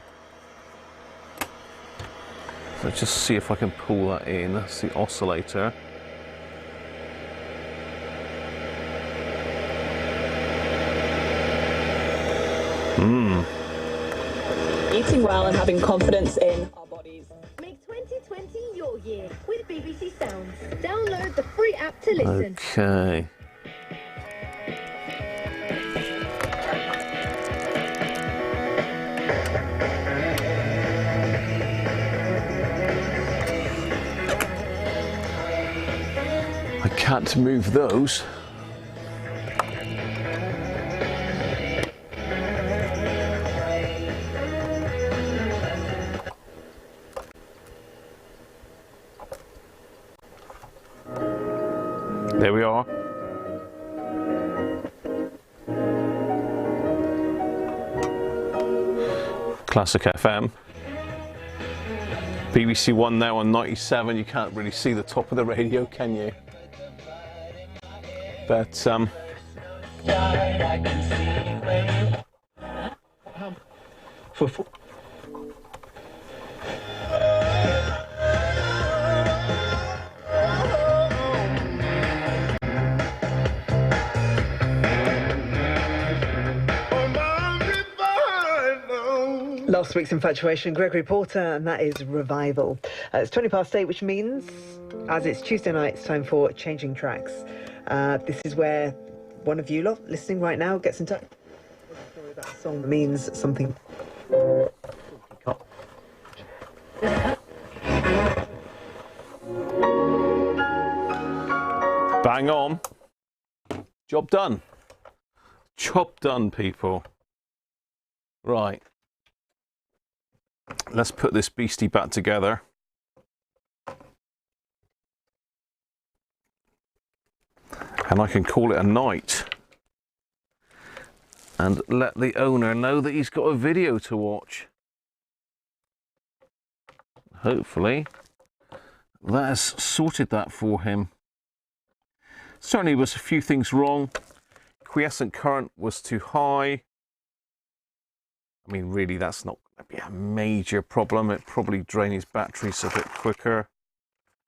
So let's just see if I can pull that in. That's the oscillator. Eating well and having confidence in our bodies. Make 2020 your year with BBC Sounds. Download the free app to listen. Okay. I can't move those. There we are. Classic FM. BBC One now on 97. You can't really see the top of the radio, can you? But for Last week's infatuation, Gregory Porter, and that is Revival. It's 8:20, which means, as it's Tuesday night, it's time for Changing Tracks. This is where one of you lot listening right now gets in touch. That song means something. bang on. Job done. Job done, people. Right. Let's put this beastie back together. And I can call it a night. And let the owner know that he's got a video to watch. Hopefully, that has sorted that for him. Certainly was a few things wrong. Quiescent current was too high. I mean, really, that's not going to be a major problem. It probably drained his batteries a bit quicker.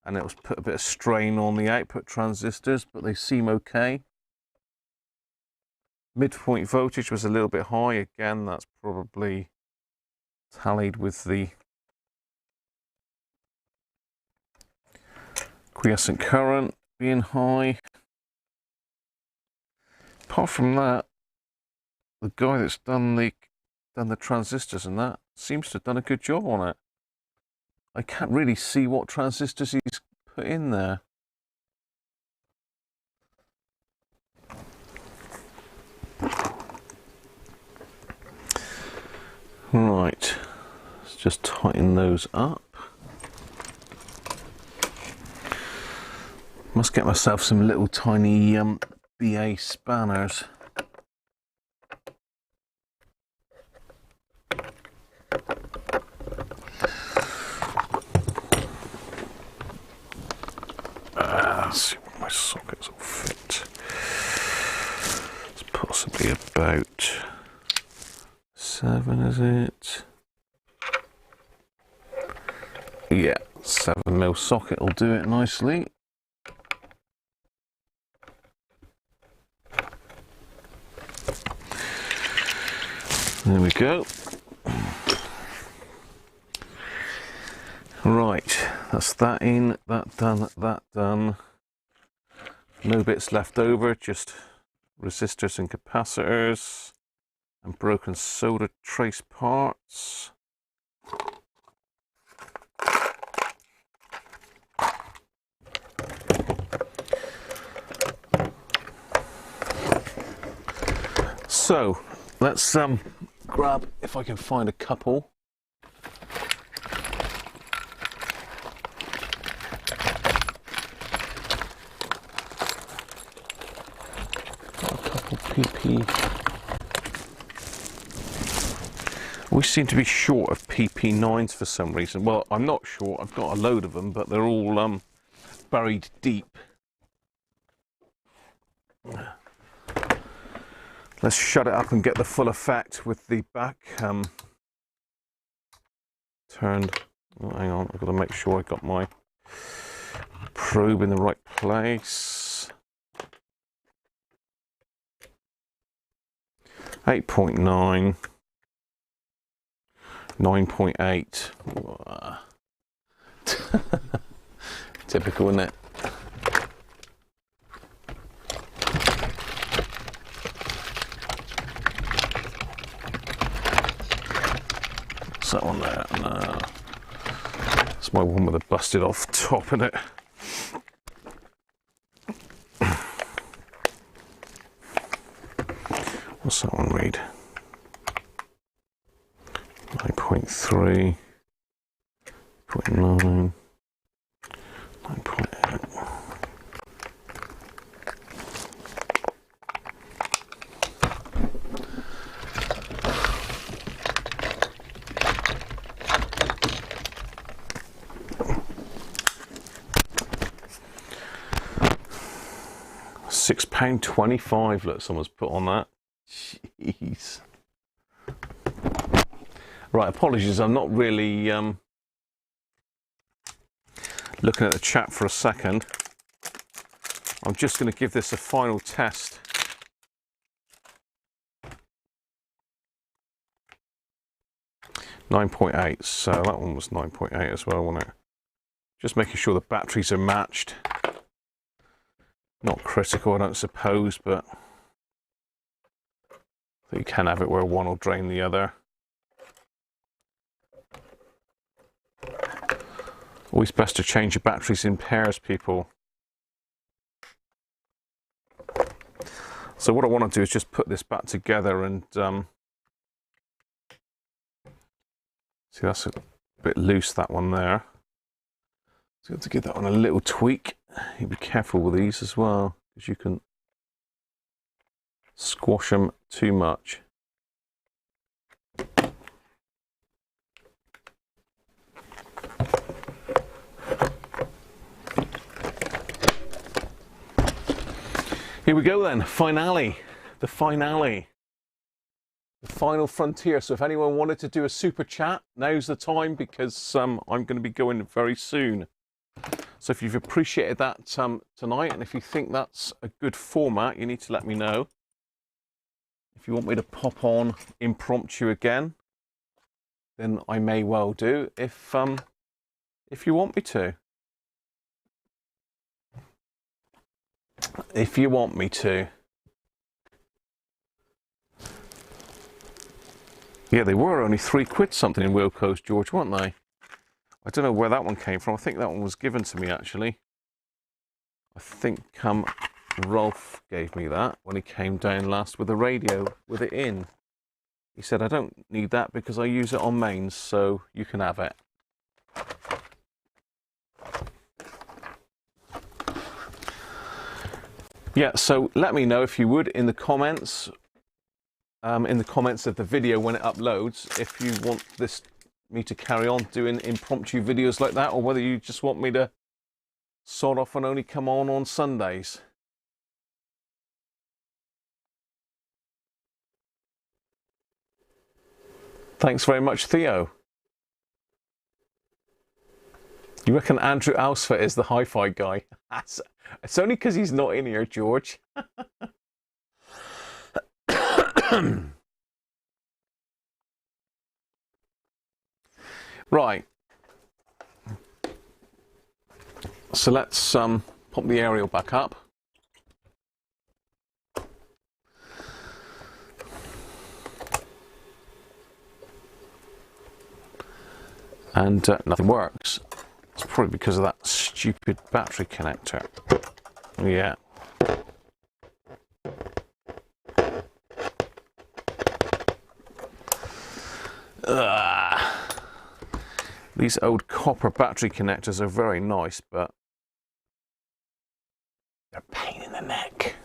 And it was put a bit of strain on the output transistors, but they seem okay. Midpoint voltage was a little bit high. Again, that's probably tallied with the quiescent current being high. Apart from that, the guy that's done the transistors and that seems to have done a good job on it. I can't really see what transistors he's put in there. Right, let's just tighten those up. Must get myself some little tiny BA spanners. Let's see what my sockets will fit. It's possibly about 7, is it? Yeah, 7mm socket will do it nicely. There we go. Right, that's that in, that done, that done. No bits left over, just resistors and capacitors and broken solder trace parts. So let's grab, if I can find a couple. PP. We seem to be short of PP9s for some reason. Well, I'm not short, I've got a load of them, but they're all buried deep. Let's shut it up and get the full effect with the back turned. Oh, hang on, I've got to make sure I got my probe in the right place. 8.9, 9.8. Typical, isn't it? What's that one there? No. It's my one with a busted off top in it. What's that one read? 9.3, 0.9, 9.8. £6.25, look, someone's put on that. Jeez. Right, apologies, I'm not really looking at the chat for a second. I'm just going to give this a final test. .8, so that one was 9.8 as well, wasn't it? Just making sure the batteries are matched. Not critical, I don't suppose, but you can have it where one will drain the other. Always best to change your batteries in pairs, people. So what I want to do is just put this back together and see, that's a bit loose, that one there. So you have to give that one a little tweak. You be careful with these as well, because you can squash them too much. Here we go then, finale, the finale. The final frontier. So if anyone wanted to do a super chat, now's the time, because I'm going to be going very soon. So if you've appreciated that tonight, and if you think that's a good format, you need to let me know. If you want me to pop on impromptu again, then I may well do, if you want me to. If you want me to. Yeah, they were only £3 something in Wilco's, George, weren't they? I don't know where that one came from. I think that one was given to me, actually. I think Rolf gave me that when he came down last with the radio with it in. He said, I don't need that because I use it on mains, so you can have it. Yeah, so let me know if you would in the comments of the video when it uploads, if you want me to carry on doing impromptu videos like that, or whether you just want me to sod off and only come on Sundays. Thanks very much, Theo. You reckon Andrew Alsford is the hi-fi guy? It's only because he's not in here, George. Right. So let's pop the aerial back up. And nothing works. It's probably because of that stupid battery connector. Yeah. These old copper battery connectors are very nice, but they're a pain in the neck.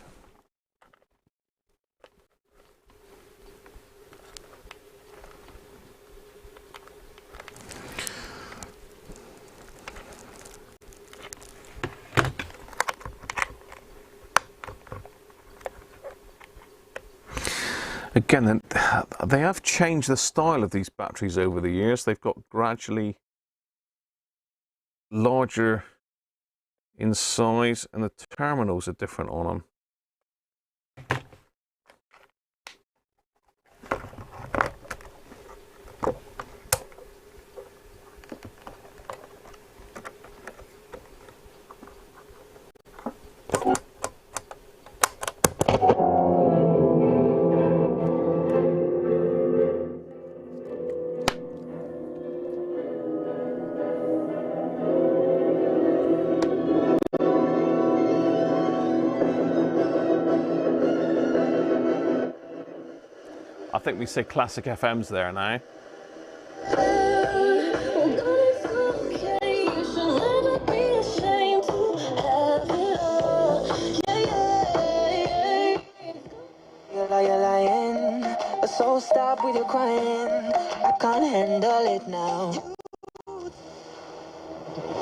Again, they have changed the style of these batteries over the years. They've got gradually larger in size, and the terminals are different on them. think we say classic FM's there now. You're lying, so stop with your crying. I can't handle it now.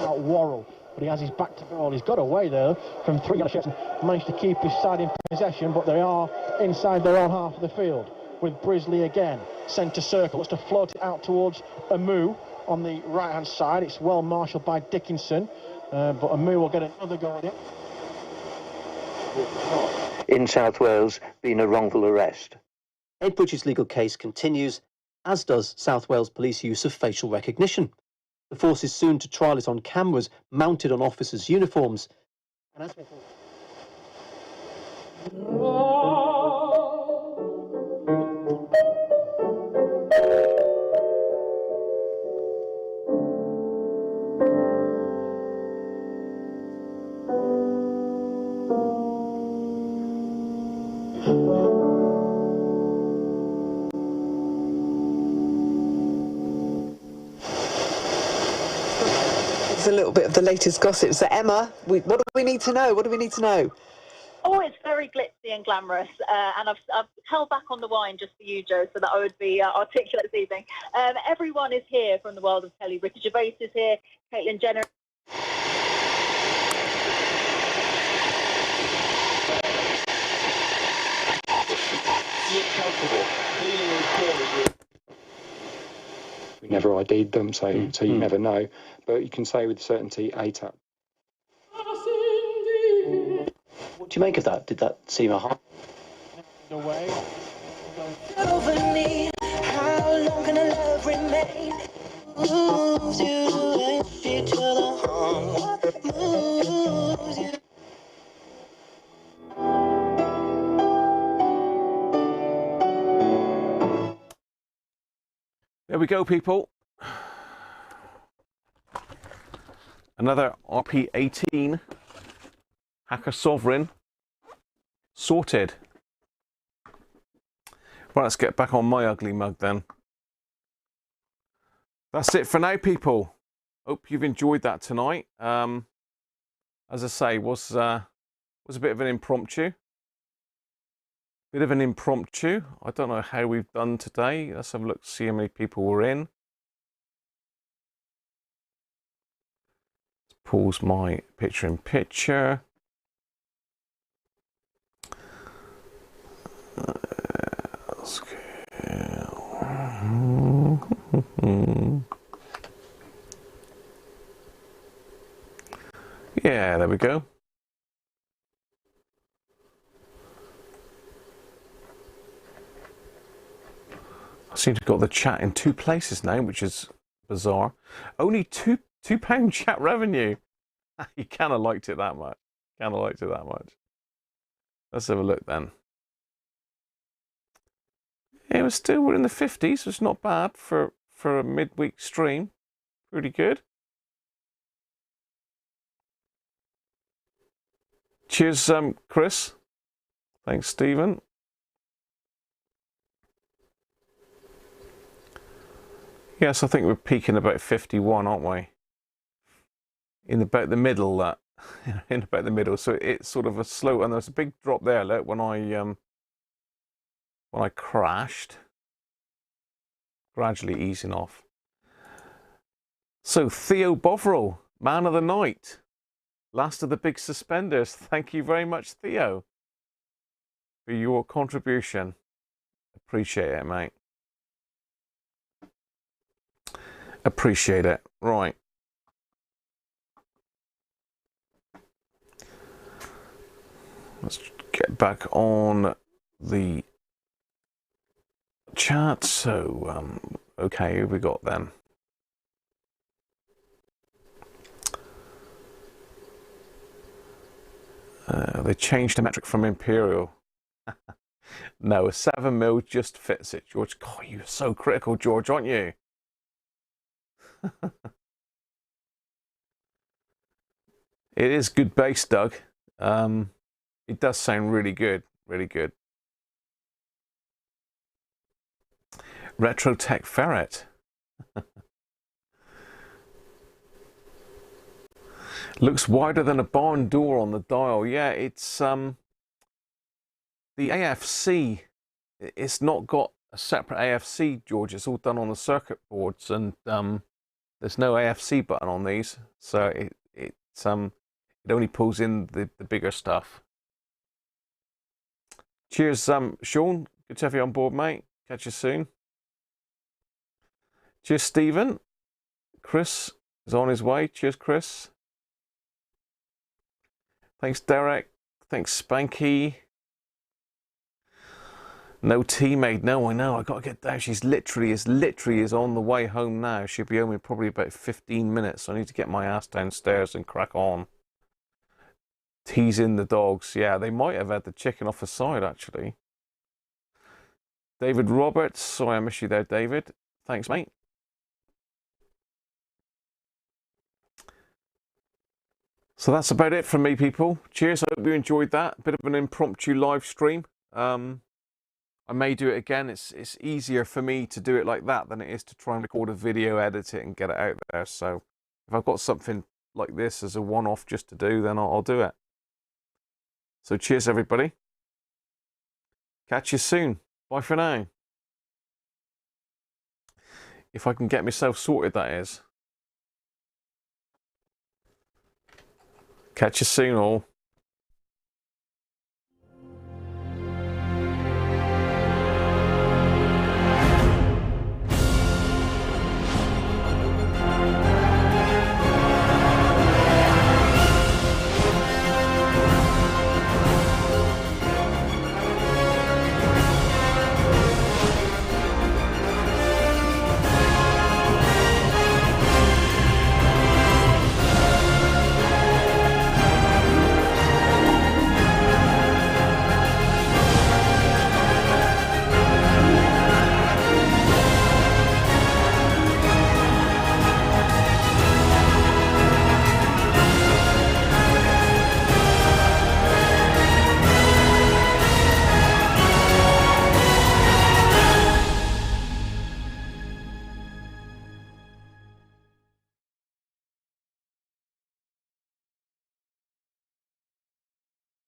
Out Worrell, but he has his back to goal. He's got away though from 3 yellow shirts and managed to keep his side in possession, but they are inside their own half of the field with Brisley again. Centre circle, looks to float it out towards Amu on the right hand side. It's well marshalled by Dickinson, but Amu will get another goal in. In South Wales, been a wrongful arrest. Edbridge's legal case continues, as does South Wales Police use of facial recognition. The force is soon to trial it on cameras mounted on officers' uniforms. And as a little bit of the latest gossip. So Emma, what do we need to know? What do we need to know? Oh, it's very glitzy and glamorous, and I've held back on the wine just for you, Joe, so that I would be articulate this evening. Everyone is here from the world of telly. Ricky Gervais is here, Caitlyn Jenner. We never ID'd them, so you never know. But you can say with certainty ATAP. what do you make of that? Did that seem a high? Away. Over me, how long can a love remain? Moves you to the home. Moves you. There we go, people. Another RP18 Hacker Sovereign sorted. Right, let's get back on my ugly mug then. That's it for now, people. Hope you've enjoyed that tonight. As I say, was a bit of an impromptu. I don't know how we've done today. Let's have a look, see how many people were in. Let's pause my picture-in-picture. Let's go. Yeah, there we go. I seem to have got the chat in 2 places now, which is bizarre. Only £2 chat revenue. You kind of liked it that much. Let's have a look then. Yeah, we're in the 50s. It's not bad for a midweek stream. Pretty good. Cheers, Chris. Thanks, Stephen. Yes, I think we're peaking about 51, aren't we? In about the middle, in about the middle. So it's sort of a slow, and there's a big drop there. Look, when I crashed, gradually easing off. So Theo Bovril, man of the night, last of the big suspenders. Thank you very much, Theo, for your contribution. Appreciate it, mate. Appreciate it. Right. Let's get back on the chat. So, okay, who we got then? They changed the metric from Imperial. No, a 7mm just fits it, George. God, you're so critical, George, aren't you? It is good bass, Doug. It does sound really good, really good. Retro Tech Ferret. Looks wider than a barn door on the dial. Yeah, it's the AFC. It's not got a separate AFC, George. It's all done on the circuit boards, and there's no AFC button on these, so it only pulls in the bigger stuff. Cheers, Sean. Good to have you on board, mate. Catch you soon. Cheers, Stephen. Chris is on his way. Cheers, Chris. Thanks, Derek. Thanks, Spanky. No tea made. No, I know. I got to get down. She's literally is on the way home now. She'll be home in probably about 15 minutes. So I need to get my ass downstairs and crack on. Teasing the dogs. Yeah, they might have had the chicken off the side, actually. David Roberts. Sorry I missed you there, David. Thanks, mate. So that's about it from me, people. Cheers. I hope you enjoyed that. Bit of an impromptu live stream. I may do it again. It's easier for me to do it like that than it is to try and record a video, edit it, and get it out there. So if I've got something like this as a one-off just to do, then I'll do it. So cheers, everybody. Catch you soon. Bye for now. If I can get myself sorted, that is. Catch you soon, all.